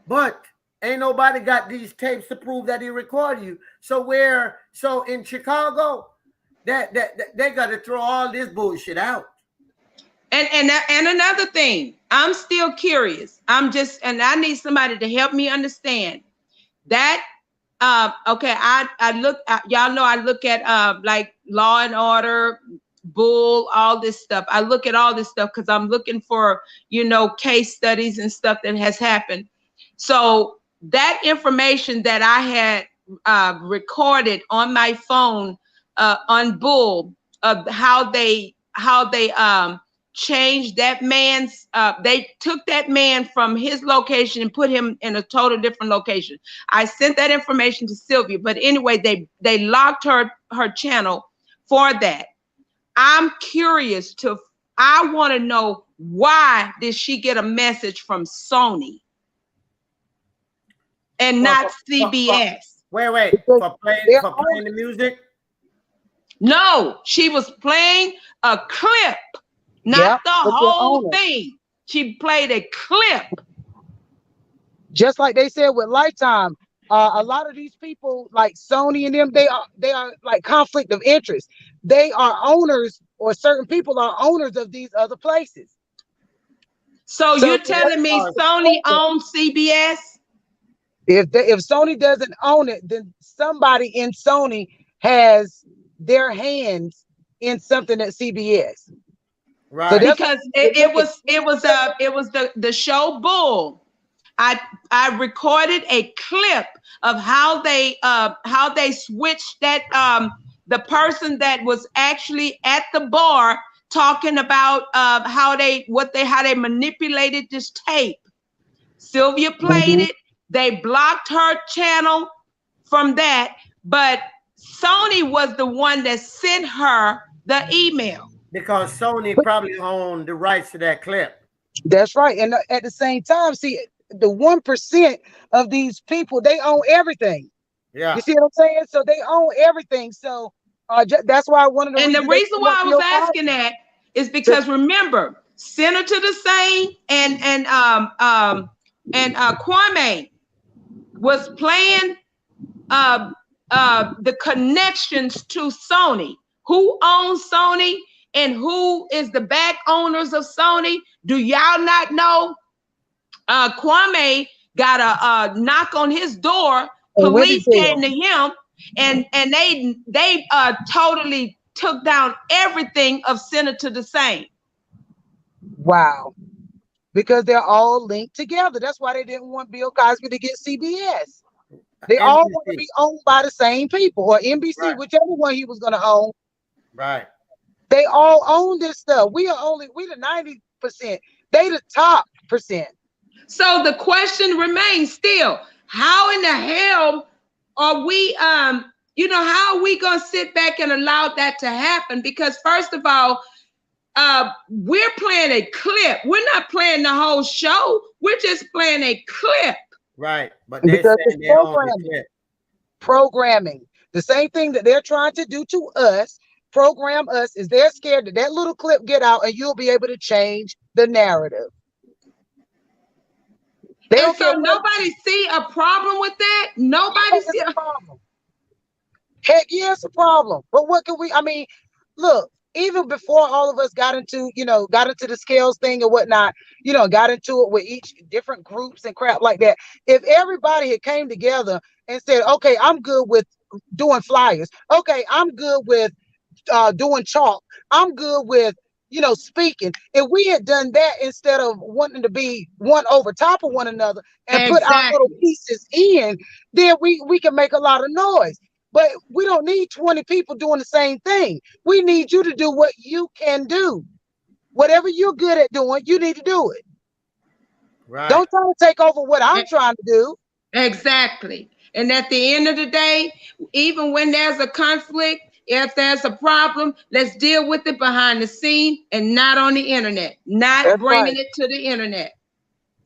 But ain't nobody got these tapes to prove that he recorded you. So in Chicago, that they got to throw all this bullshit out. And another thing, I'm still curious. And I need somebody to help me understand that. Okay, I look. Y'all know I look at like Law and Order, Bull, all this stuff. I look at all this stuff because I'm looking for case studies and stuff that has happened. So that information that I had recorded on my phone on Bull of how they changed that man's, they took that man from his location and put him in a total different location. I sent that information to Sylvia, but anyway, they locked her channel for that. I'm curious I want to know, why did she get a message from Sony and not CBS? Wait, for playing the music? No, she was playing a clip, not the whole thing. She played a clip. Just like they said with Lifetime, a lot of these people like Sony and them, they are like conflict of interest. They are owners, or certain people are owners of these other places. So you're telling me Sony owns CBS? If Sony doesn't own it, then somebody in Sony has their hands in something at CBS. Right. So because it was the show Bull. I recorded a clip of how they switched that the person that was actually at the bar talking about how they manipulated this tape. Sylvia played it. They blocked her channel from that, but Sony was the one that sent her the email. Because Sony probably owned the rights to that clip. That's right. And at the same time, see, the 1% of these people, they own everything. Yeah. You see what I'm saying? So they own everything. So that's why one of the reason why I was asking that is because remember, Senator Tyson and Kwame was playing the connections to Sony. Who owns Sony and who is the back owners of Sony? Do y'all not know? Kwame got a knock on his door. Police came to him, and they totally took down everything of Senator Tyson. Wow. Because they're all linked together. That's why they didn't want Bill Cosby to get CBS. They all want to be owned by the same people, or NBC, right, whichever one he was going to own. Right. They all own this stuff. We the 90%. They the top percent. So the question remains still, how in the hell are we, how are we going to sit back and allow that to happen? Because first of all, we're playing a clip. We're not playing the whole show. We're just playing a clip. Right. But they're saying they own the clip. Programming. The same thing that they're trying to do to us, program us, is they're scared that that little clip get out and you'll be able to change the narrative. And so nobody see a problem with that? Nobody see a problem. Heck yeah, it's a problem. But what can we, look, even before all of us got into the scales thing and whatnot, got into it with each different groups and crap like that. If everybody had came together and said, okay, I'm good with doing flyers. Okay, I'm good with doing chalk. I'm good with, speaking. If we had done that instead of wanting to be one over top of one another and put our little pieces in, then we can make a lot of noise. But we don't need 20 people doing the same thing. We need you to do what you can do. Whatever you're good at doing, you need to do it. Right. Don't try to take over what I'm trying to do. Exactly. And at the end of the day, even when there's a conflict, if there's a problem, let's deal with it behind the scene and not on the internet, not bringing it to the internet.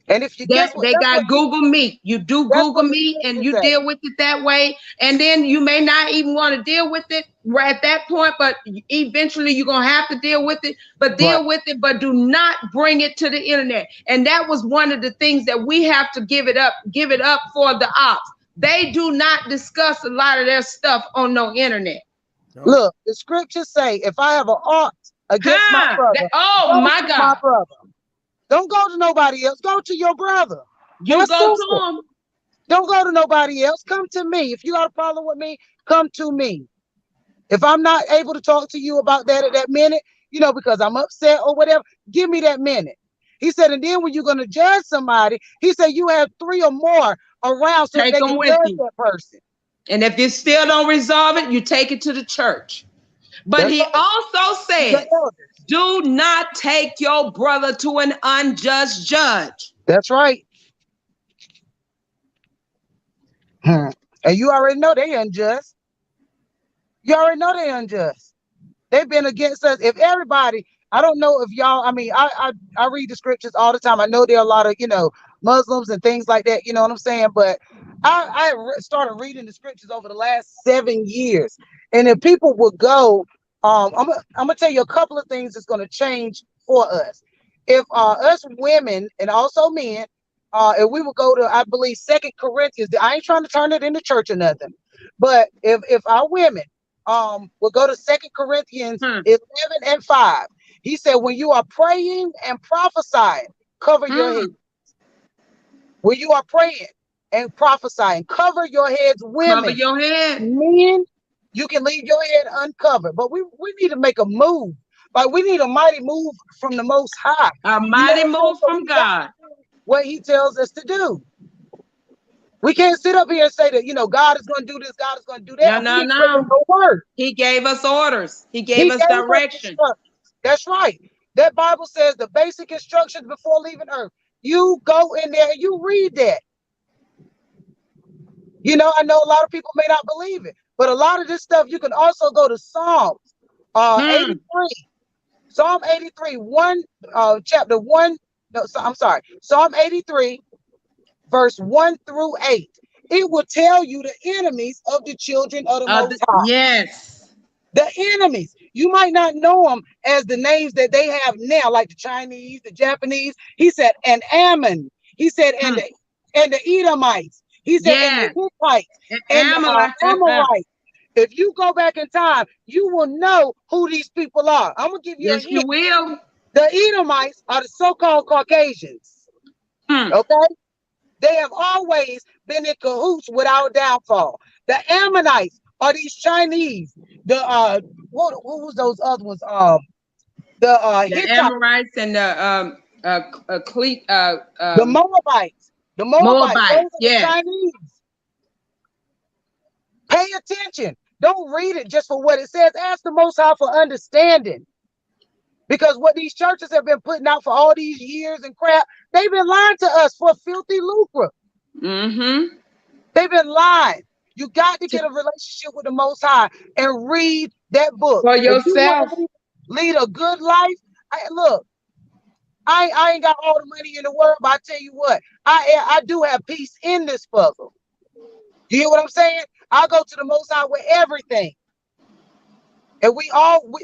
And if you they got Google Meet, you do Google Meet and you deal with it that way. And then you may not even want to deal with it right at that point, but eventually you're going to have to deal with it, but with it, but do not bring it to the internet. And that was one of the things that we have to give it up for the ops. They do not discuss a lot of their stuff on no internet. Look, the scriptures say, if I have an ought against my brother, my God. Don't go to nobody else. Go to your brother. You go to him. Don't go to nobody else. Come to me. If you got a problem with me, come to me. If I'm not able to talk to you about that at that minute, because I'm upset or whatever, give me that minute. He said, and then when you're going to judge somebody, he said, you have 3 or more around so they can judge that person. And if you still don't resolve it, you take it to the church. But he also says, do not take your brother to an unjust judge. That's right. And you already know they unjust. You already know they unjust. They've been against us. If everybody, I don't know if y'all, I read the scriptures all the time. I know there are a lot of, Muslims and things like that, you know what I'm saying? But started reading the scriptures over the last 7 years, and if people would go, I'm gonna tell you a couple of things that's gonna change for us. If us women and also men, if we would go to, I believe, 2 Corinthians. I ain't trying to turn it into church or nothing, but if our women will go to 2 Corinthians 11:5, he said, when you are praying and prophesying, cover your head. When you are praying and prophesying, cover your heads, women. Cover your head. Men, you can leave your head uncovered. But we need to make a move. Like, we need a mighty move from the Most High. A mighty move from God. What he tells us to do. We can't sit up here and say that, God is going to do this, God is going to do that. No. Word. He gave us orders. He gave us direction. That's right. That Bible says the basic instructions before leaving earth. You go in there and you read that. I know a lot of people may not believe it, but a lot of this stuff, you can also go to Psalms 83. Psalm 83, chapter 1. No, I'm sorry. Psalm 83, verse 1-8. It will tell you the enemies of the children of the Most High. Yes. The enemies. You might not know them as the names that they have now, like the Chinese, the Japanese. He said, and Ammon. He said, and the Edomites. He said, and the Hittites, and the Amorites. If you go back in time, you will know who these people are. I'm going to give you a hint. Yes, you will. The Edomites are the so-called Caucasians. Okay? They have always been in cahoots with our downfall. The Ammonites are these Chinese. The what was those other ones? The Amorites and the Moabites. The Moabites. Those are the Chinese. Pay attention. Don't read it just for what it says. Ask the Most High for understanding. Because what these churches have been putting out for all these years and crap, they've been lying to us for filthy lucre. They've been lying. You got to get a relationship with the Most High and read that book. For yourself. If you lead a good life. Look, I ain't got all the money in the world, but I tell you what, I do have peace in this puzzle. You hear what I'm saying? I'll go to the Most High with everything. And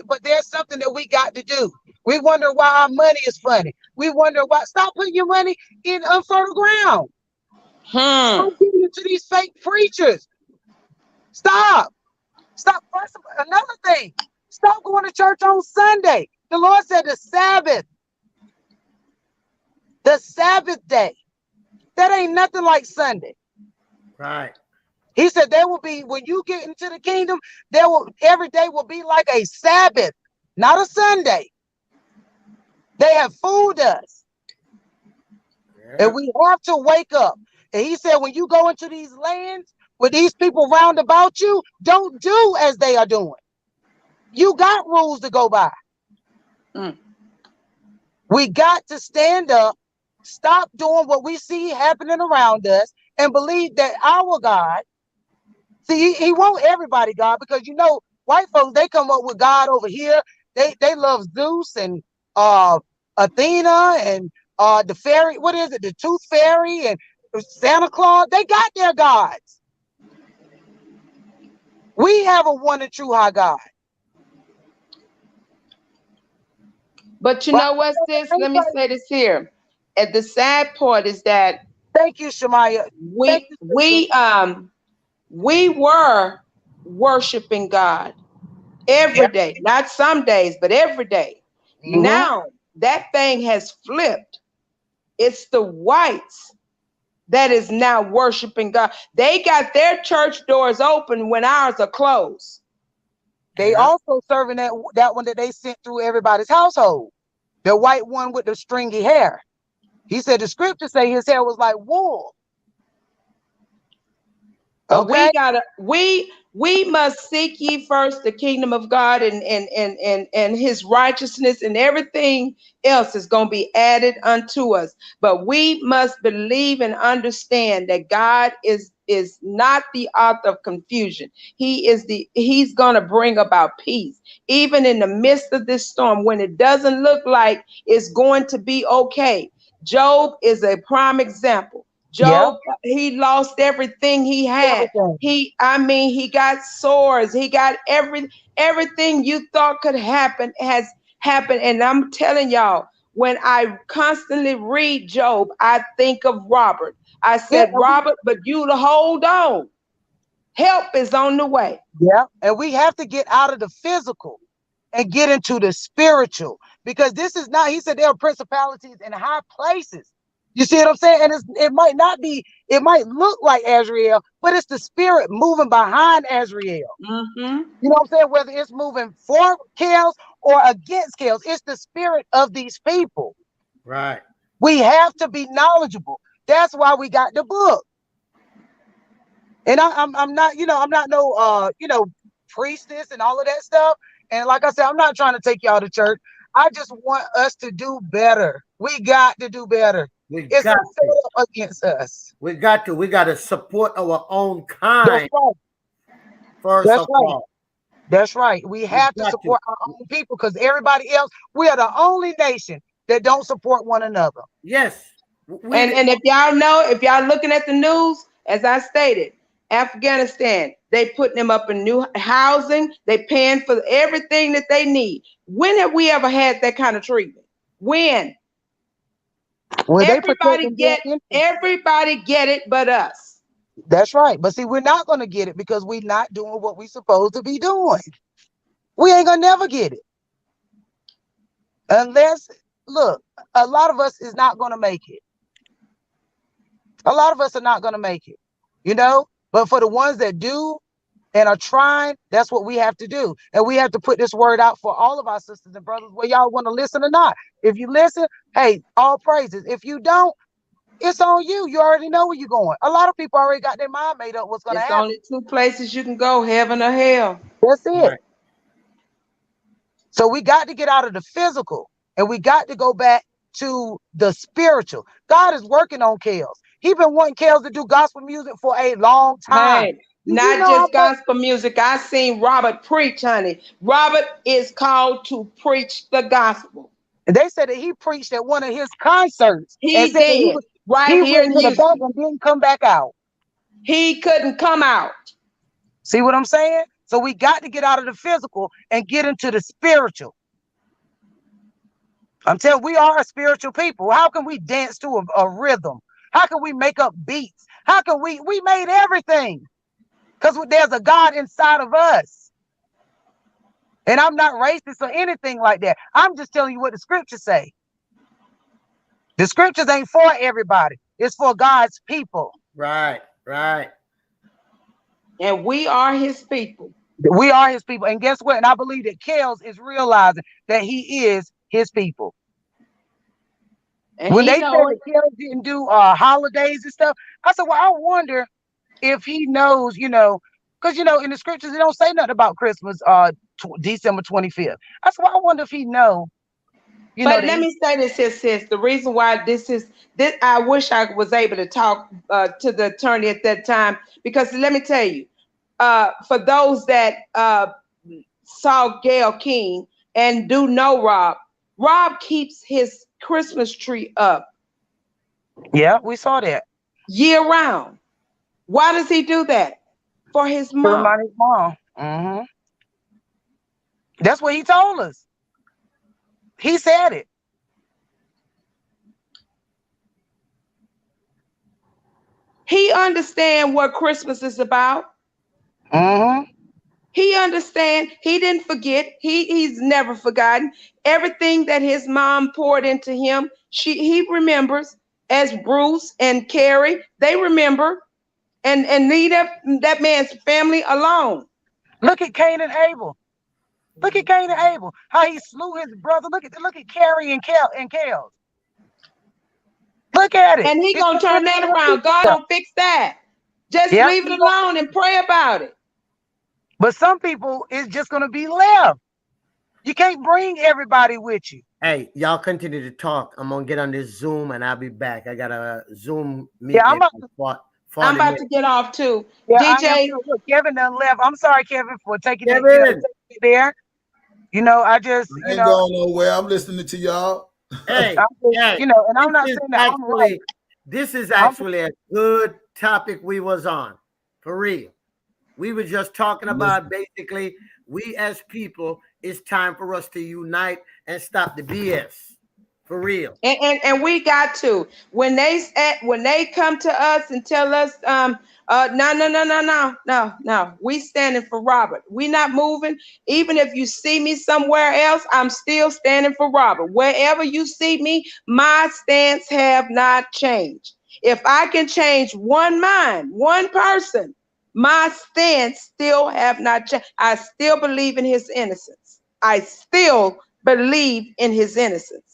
but there's something that we got to do. We wonder why our money is funny. We wonder why. Stop putting your money in unfertile ground. Stop giving it to these fake preachers. Stop. First, another thing. Stop going to church on Sunday. The Lord said the Sabbath. The Sabbath day. That ain't nothing like Sunday. Right. He said there will be, when you get into the kingdom, every day will be like a Sabbath, not a Sunday. They have fooled us. Yeah. And we have to wake up. And he said, when you go into these lands with these people round about you, don't do as they are doing. You got rules to go by. We got to stand up, stop doing what we see happening around us, and believe that our God, see, he won't everybody God, because white folks, they come up with God over here. They love Zeus and Athena and the fairy, what is it? The Tooth Fairy and Santa Claus. They got their gods. We have a one and true high God. But you know what, sis? Let me say this here. And the sad part is that, thank you, Shemaya. We were worshiping God every day, not some days, but every day. Now that thing has flipped. It's the whites that is now worshiping God. They got their church doors open when ours are closed. They also serving that one that they sent through everybody's household. The white one with the stringy hair. He said the scriptures say his hair was like wool. Okay. We must seek ye first the kingdom of God and his righteousness, and everything else is going to be added unto us. But we must believe and understand that God is not the author of confusion. He's going to bring about peace. Even in the midst of this storm, when it doesn't look like it's going to be okay. Job is a prime example. Job, he lost everything he had. Everything. He got sores. He got everything you thought could happen has happened. And I'm telling y'all, when I constantly read Job, I think of Robert. I said, Robert, but you to hold on. Help is on the way. Yeah, and we have to get out of the physical and get into the spiritual, because this is not, he said there are principalities in high places. You see what I'm saying? And it might not be, it might look like AZRIEL, but it's the spirit moving behind AZRIEL. Mm-hmm. You know what I'm saying? Whether it's moving for Kels or against Kels, it's the spirit of these people. Right. We have to be knowledgeable. That's why we got the book. And I'm not, I'm not no priestess and all of that stuff. And like I said, I'm not trying to take y'all to church. I just want us to do better. We got to do better. It's a setup against us. We got to support our own kind. That's right. First That's of right. all. That's right. We have to support our own people, because everybody else, we are the only nation that don't support one another. Yes. And if y'all looking at the news, as I stated, Afghanistan, they putting them up in new housing. They paying for everything that they need. When have we ever had that kind of treatment? When? Everybody get it but us. That's right. But see, we're not going to get it because we're not doing what we're supposed to be doing. We ain't going to never get it. Unless, look, a lot of us is not going to make it. A lot of us are not going to make it, But for the ones that do and are trying, that's what we have to do. And we have to put this word out for all of our sisters and brothers, whether y'all want to listen or not. If you listen, hey, all praises. If you don't, it's on you. You already know where you're going. A lot of people already got their mind made up what's going to happen. It's only two places you can go, heaven or hell. That's it. Right. So we got to get out of the physical, and we got to go back to the spiritual. God is working on Kels. He's been wanting Kels to do gospel music for a long time. Hey, not just gospel music. I seen Robert preach, honey. Robert is called to preach the gospel. And they said that he preached at one of his concerts. He did. He went to the back and didn't come back out. He couldn't come out. See what I'm saying? So we got to get out of the physical and get into the spiritual. I'm telling you, we are a spiritual people. How can we dance to a rhythm? How can we make up beats? How can we made everything? Because there's a God inside of us. And I'm not racist or anything like that. I'm just telling you what the scriptures say. The scriptures ain't for everybody. It's for God's people. Right. And we are his people. We are his people. And guess what? And I believe that Kels is realizing that he is his people. And when they said that Kels didn't do holidays and stuff, I said, well, I wonder if he knows, because, in the scriptures, they don't say nothing about Christmas, December 25th. I said, well, I wonder if he know. But let me say this, sis. The reason why this, I wish I was able to talk to the attorney at that time, because let me tell you, for those that saw Gayle King and do know Rob keeps his Christmas tree up. Yeah, we saw that. Year round. Why does he do that? For his mom. To remind his mom. Mm-hmm. That's what he told us. He said it. He understands what Christmas is about. Mm-hmm. He understands. He didn't forget. He's never forgotten everything that his mom poured into him. He remembers, as Bruce and Carrie, they remember, and leave that man's family alone. Look at Cain and Abel. Look at Cain and Abel. How he slew his brother. Look at Carrie and Kels. Look at it. And he gonna turn that around. God gonna fix that. Just leave it alone and pray about it. But some people, it's just going to be left. You can't bring everybody with you. Hey, y'all continue to talk. I'm going to get on this Zoom and I'll be back. I got a Zoom meeting. Yeah, I'm about to get off too. Yeah, DJ. Look, Kevin done left. I'm sorry, Kevin, for taking it there. I just, I ain't going nowhere. I'm listening to y'all. Hey, and I'm not saying that I'm right. This is actually a good topic we was on, for real. We were just talking about basically we as people, it's time for us to unite and stop the BS. For real. And we got to when they come to us and tell us no, we standing for Robert. We not moving. Even if you see me somewhere else, I'm still standing for Robert. Wherever you see me, my stance have not changed. If I can change one mind, one person, my stance still have not changed. I still believe in his innocence. I still believe in his innocence.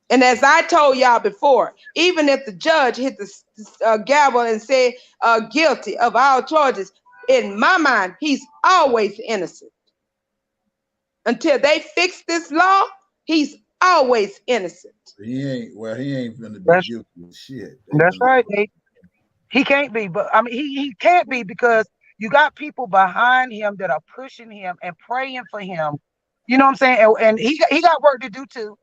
And as I told y'all before, even if the judge hit the gavel and said guilty of all charges, in my mind, he's always innocent. Until they fix this law, he's always innocent. He ain't gonna be guilty of shit. That's right, Nate. He can't be, but I mean, he can't be because you got people behind him that are pushing him and praying for him. You know what I'm saying? And he got work to do too.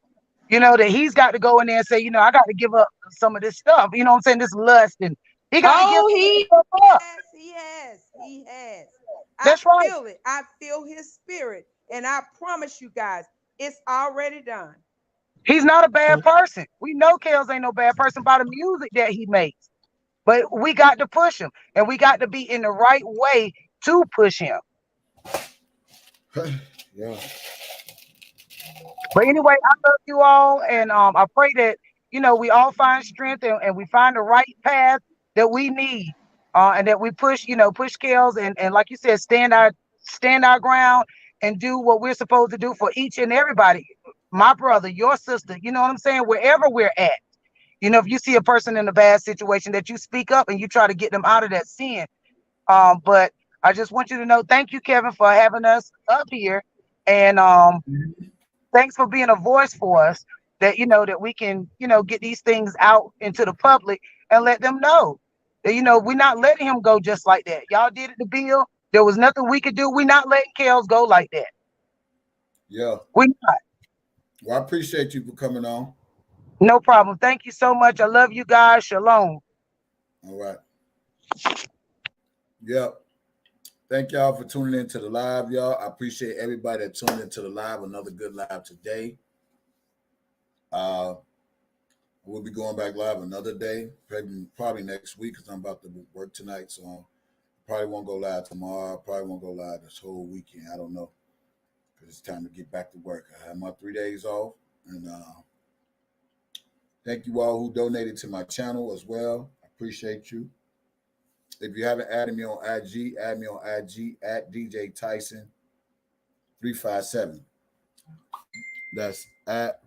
You know, that he's got to go in there and say, you know, I got to give up some of this stuff. You know what I'm saying? This lust, and he got to give stuff up. He has. That's right. Feel it. I feel his spirit. And I promise you guys, it's already done. He's not a bad person. We know Kels ain't no bad person by the music that he makes. But we got to push him. And we got to be in the right way to push him. Yeah. But anyway, I love you all, and I pray that, you know, we all find strength and we find the right path that we need, and that we push Kels and like you said, stand our ground and do what we're supposed to do for each and everybody. My brother, your sister, you know what I'm saying? Wherever we're at, you know, if you see a person in a bad situation, that you speak up and you try to get them out of that sin. But I just want you to know, thank you, Kevin, for having us up here, and thanks for being a voice for us that, you know, that we can, you know, get these things out into the public and let them know that, you know, we're not letting him go just like that. Y'all did it to Bill. There was nothing we could do. We're not letting Kels go like that. Yeah. We're not. Well, I appreciate you for coming on. No problem. Thank you so much. I love you guys. Shalom. All right. Yep. Thank y'all for tuning in to the live, y'all. I appreciate everybody that tuned into the live. Another good live today. We'll be going back live another day, probably next week, because I'm about to work tonight. So I probably won't go live tomorrow. I probably won't go live this whole weekend. I don't know, because it's time to get back to work. I have my 3 days off. And thank you all who donated to my channel as well. I appreciate you. If you haven't added me on IG, add me on IG at DJ Tyson 357. That's at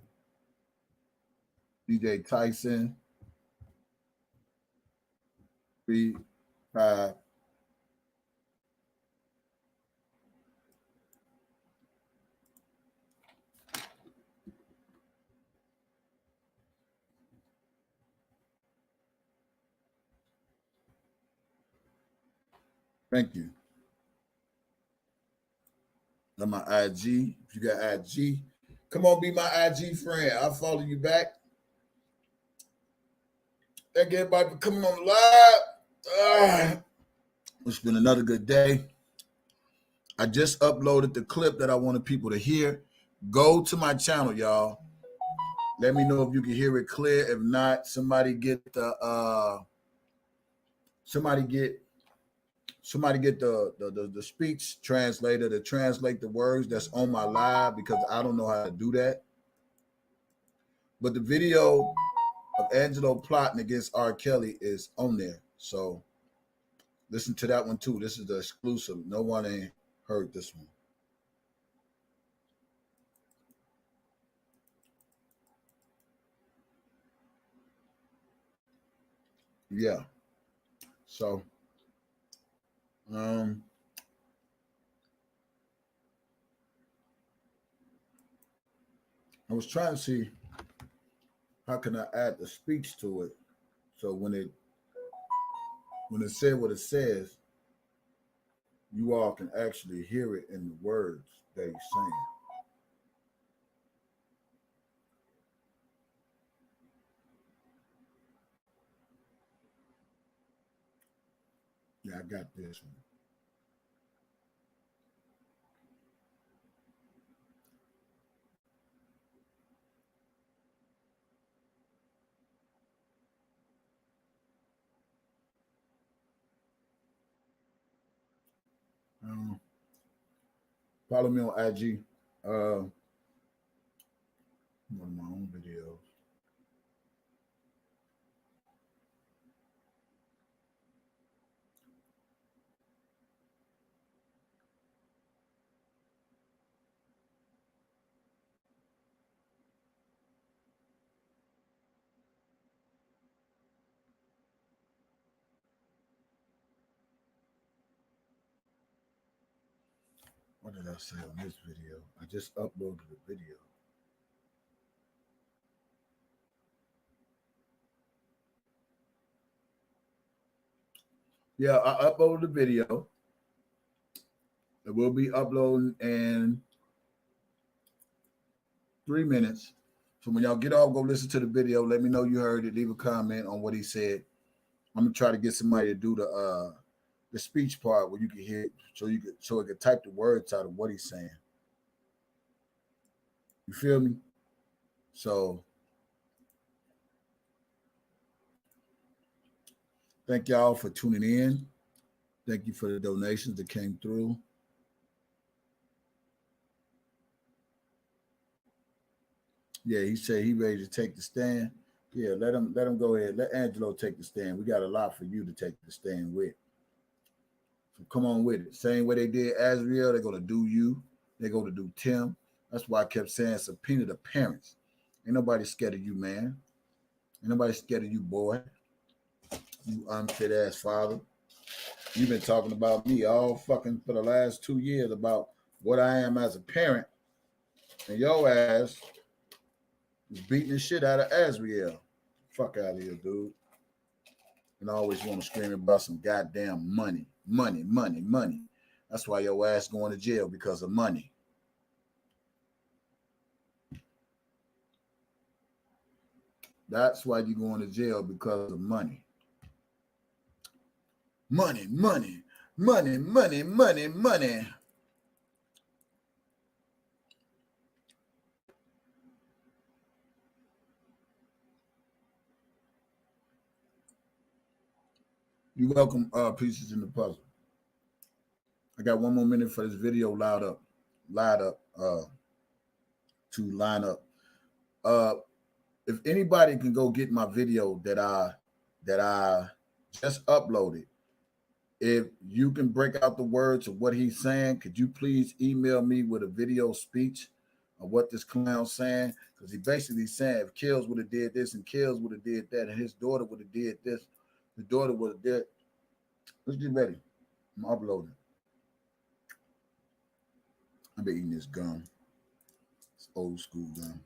DJ Tyson 357. Thank you. That's my IG. If you got IG, come on, be my IG friend. I'll follow you back. Thank everybody for coming on the live. It's been another good day. I just uploaded the clip that I wanted people to hear. Go to my channel, y'all. Let me know if you can hear it clear. If not, somebody get the speech translator to translate the words that's on my live, because I don't know how to do that. But the video of Angelo plotting against R. Kelly is on there. So listen to that one too. This is the exclusive. No one ain't heard this one. Yeah. So I was trying to see how can I add the speech to it, so when it said what it says, you all can actually hear it in the words that he's saying. Yeah, I got this one. Follow me on IG. One of my own videos. What did I say on this video? I just uploaded the video. Yeah, I uploaded the video. It will be uploading in 3 minutes. So when y'all get off, go listen to the video. Let me know you heard it. Leave a comment on what he said. I'm gonna try to get somebody to do the speech part where you can hear it, so it can type the words out of what he's saying. You feel me? So thank y'all for tuning in. Thank you for the donations that came through. Yeah, he said he ready to take the stand. Yeah, let him go ahead. Let Angelo take the stand. We got a lot for you to take the stand with. So come on with it. Same way they did AZRIEL, they're gonna do you. They're gonna do Tim. That's why I kept saying subpoena the parents. Ain't nobody scared of you, man. Ain't nobody scared of you, boy. You unfit ass father. You've been talking about me all fucking for the last 2 years about what I am as a parent, and your ass is beating the shit out of AZRIEL. Fuck out of here, dude. And I always want to scream about some goddamn money. Money, money, money. That's why your ass going to jail, because of money. That's why you're going to jail, because of money. Money, money, money, money, money, money. You're welcome, pieces in the puzzle. I got 1 more minute for this video to line up. If anybody can go get my video that I just uploaded, if you can break out the words of what he's saying, could you please email me with a video speech of what this clown's saying? Because he basically saying if Kills would have did this and Kills would have did that and his daughter would have did this, the daughter would have did. Let's get ready. I'm uploading. I've been eating this gum. It's old school gum.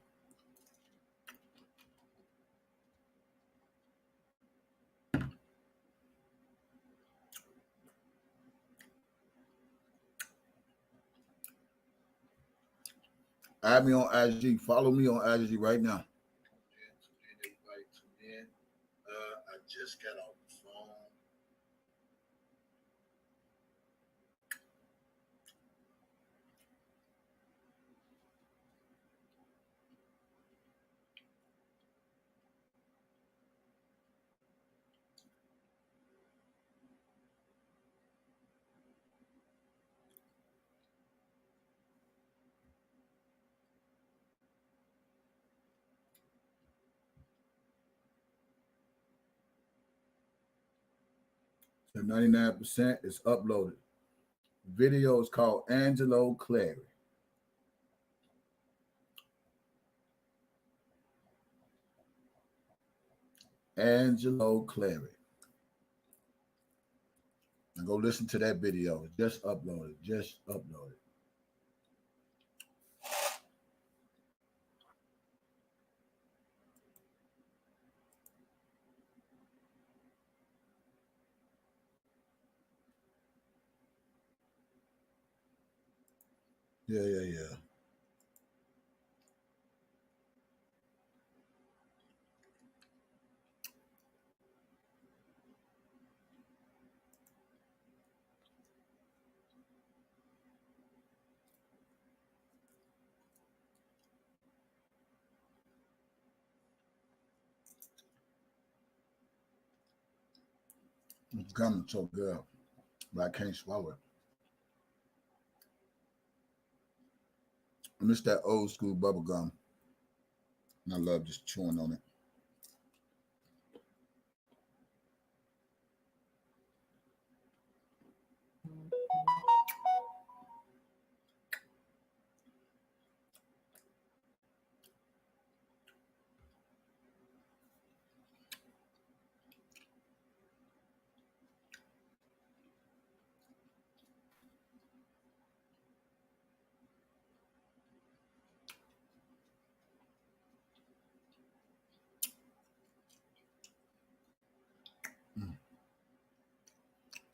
Add me on IG. Follow me on IG right now. I just got off the phone. So 99% is uploaded. The video is called Angelo Clary. Angelo Clary. And go listen to that video. Just upload it. Just upload it. Yeah. It's gum is so good, but I can't swallow it. I miss that old school bubble gum. And I love just chewing on it.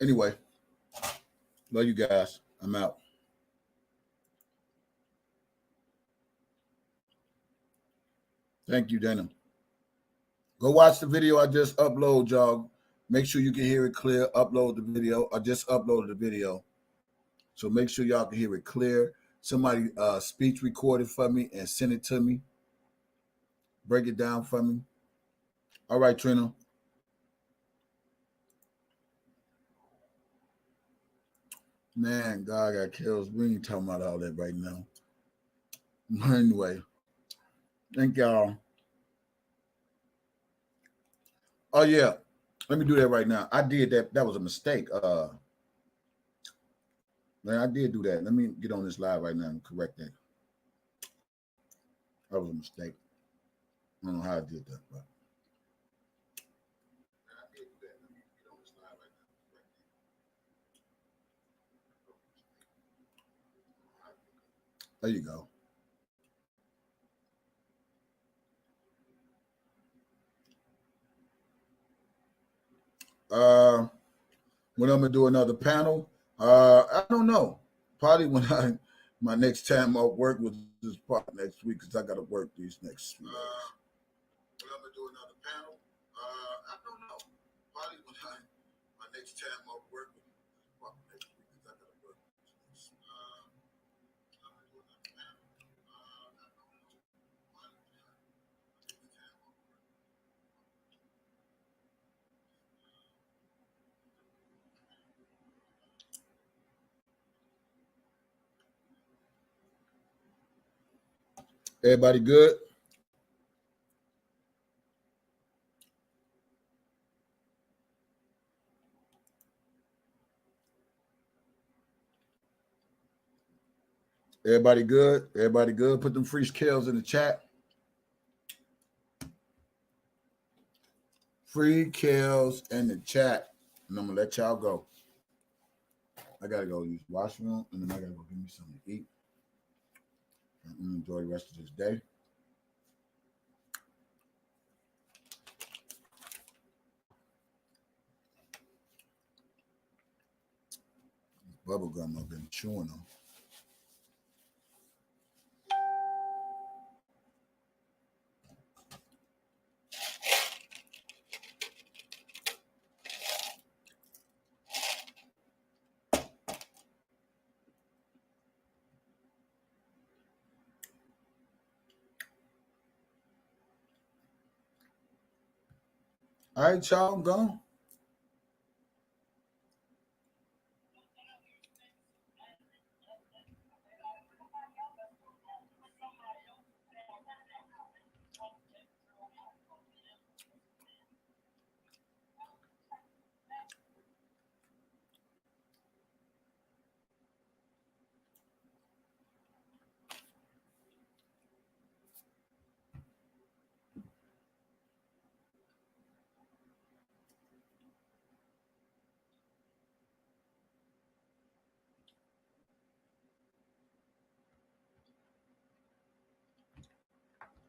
Anyway, love you guys. I'm out. Thank you, Dana. Go watch the video I just upload, y'all. Make sure you can hear it clear. Upload the video. I just uploaded the video. So make sure y'all can hear it clear. Somebody speech recorded for me and send it to me. Break it down for me. All right, Trina. Man, God got kills. We ain't talking about all that right now. Anyway, thank y'all. Oh yeah, let me do that right now. I did that. That was a mistake. Man, I did do that. Let me get on this live right now and correct that. That was a mistake. I don't know how I did that, but there you go. When I'm gonna do another panel, I don't know. Probably when my next time off work was this part next week because I got to work these next few days. When I'm gonna do another panel, I don't know. Probably when my next time off work was this part next week because I got to work these next. I'm gonna do another panel. I don't know. Everybody good? Everybody good? Everybody good? Put them free kills in the chat. Free kills in the chat. And I'm gonna let y'all go. I gotta go use the washroom and then I gotta go get me something to eat. I'm gonna enjoy the rest of this day. Bubble gum I've been chewing on. All right, y'all, I'm gone.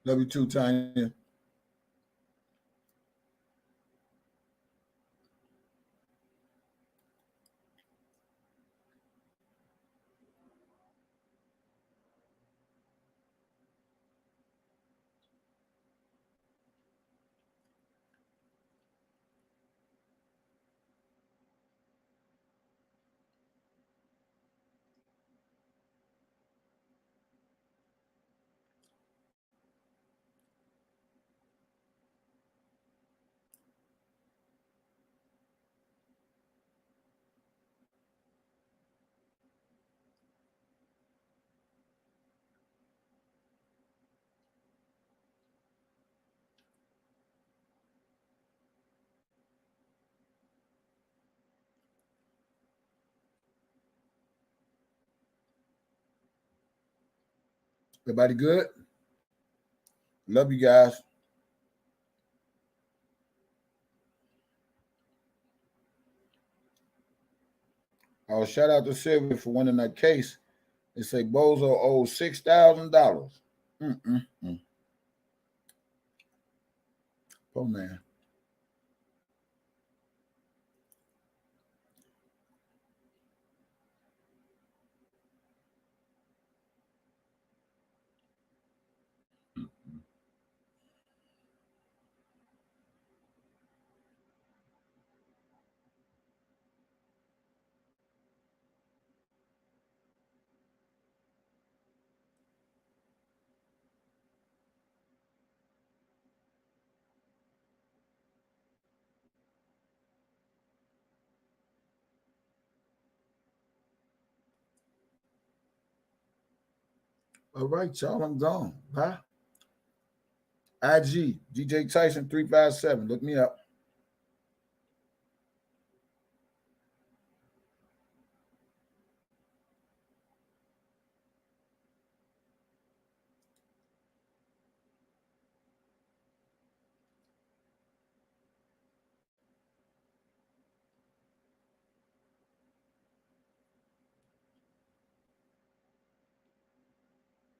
Love you too, Tanya. Everybody good? Love you guys. Shout out to Sylvia for winning that case. They say Bozo owes $6,000. Poor man. All right, y'all. I'm gone. Bye. IG, DJ Tyson 357. Look me up.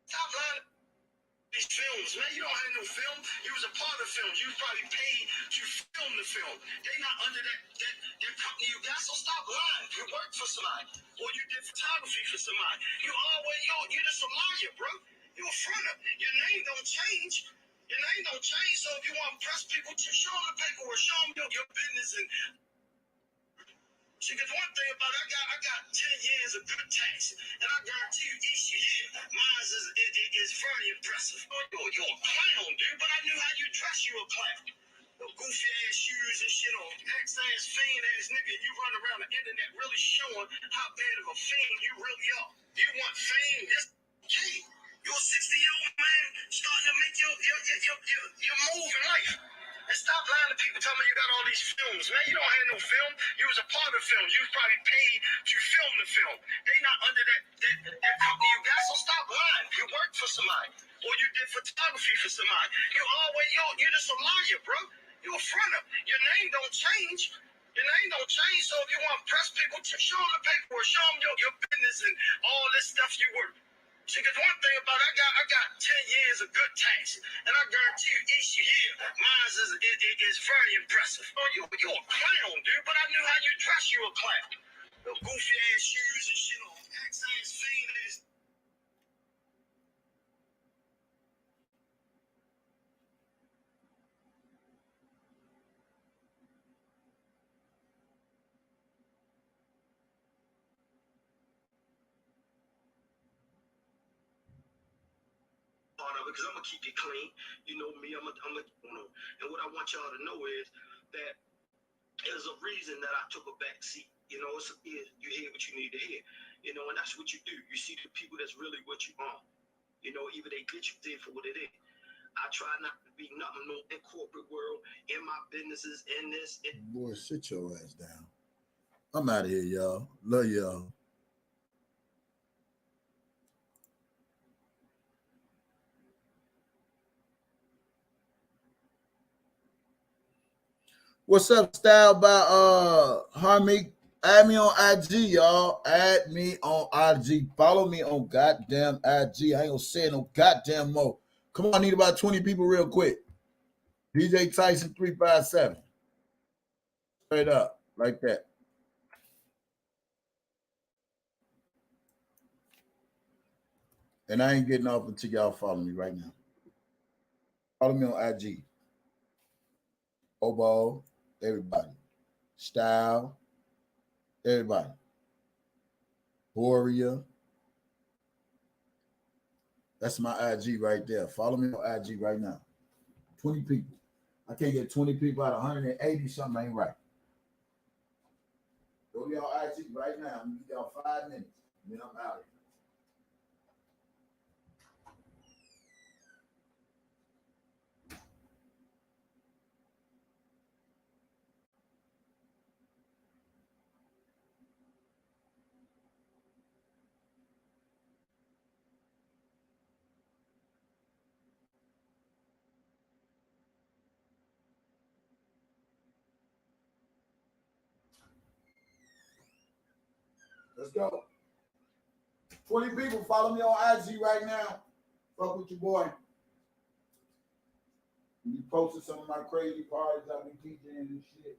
Stop lying. These films, man, you don't have no film. You was a part of films. You was probably paid to film the film. They not under that company you got, so stop lying. You work for somebody, or you did photography for somebody. You're just a liar, bro. You a fronter. Your name don't change. Your name don't change. So if you want to press people, to show them the paperwork, show them your business and. See, because one thing about it, I got 10 years of good tax, and I guarantee you each year, mine is very impressive. You're a clown, dude, but I knew how you dress, you a clown. Your goofy ass shoes and shit on, ex-ass fiend ass nigga, you run around the internet really showing how bad of a fiend you really are. You want fame? Yes, okay. You're a 60-year-old man starting to make your move in life. And stop lying to people telling me you got all these films, man. You don't have no film. You was a part of films. You was probably paid to film the film. They not under that company you got, so stop lying. You work for somebody. Or you did photography for somebody. You're just a liar, bro. You're a fronter. Your name don't change. Your name don't change, so if you want to press people, show them the paperwork, show them your business and all this stuff you work. See, because one thing about it, I got 10 years of good tax, and I guarantee you each year, mine is very impressive. You're a clown, dude, but I knew how you dress, you a clown. Your goofy ass shoes and shit on, ex-ass fiend ass. Because I'm gonna keep it clean. You know me, I'm a and what I want y'all to know is that there's a reason that I took a back seat. You know, you hear what you need to hear. You know, and that's what you do. You see the people that's really what you are. You know, even they get you there for what it is. I try not to be nothing more in corporate world, in my businesses, in this. Boy, sit your ass down. I'm out of here, y'all. Love y'all. What's up, style by Harmony? Add me on IG, y'all. Add me on IG. Follow me on goddamn IG. I ain't gonna say no goddamn more. Come on, I need about 20 people real quick. DJ Tyson 357. Straight up, like that. And I ain't getting off until y'all follow me right now. Follow me on IG. Obo, everybody. Style, everybody. Warrior. That's my IG right there. Follow me on IG right now. 20 people. I can't get 20 people out of 180. Something ain't right. Go to y'all IG right now. I'm gonna give y'all 5 minutes. And then I'm out of here. Let's go. 20 people follow me on IG right now. Fuck with your boy. You posted some of my crazy parties I be teaching and shit.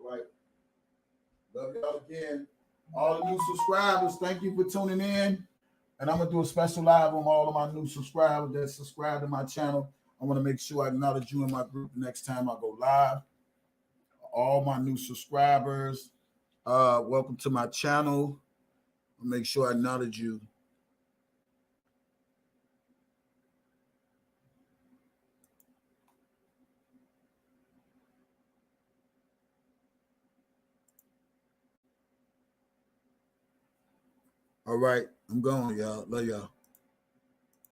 All right. Love y'all again. All the new subscribers, thank you for tuning in. And I'm going to do a special live on all of my new subscribers that subscribe to my channel. I want to make sure I acknowledge you in my group next time I go live. All my new subscribers, welcome to my channel. I'll make sure I acknowledge you. All right, I'm going, y'all. Love y'all.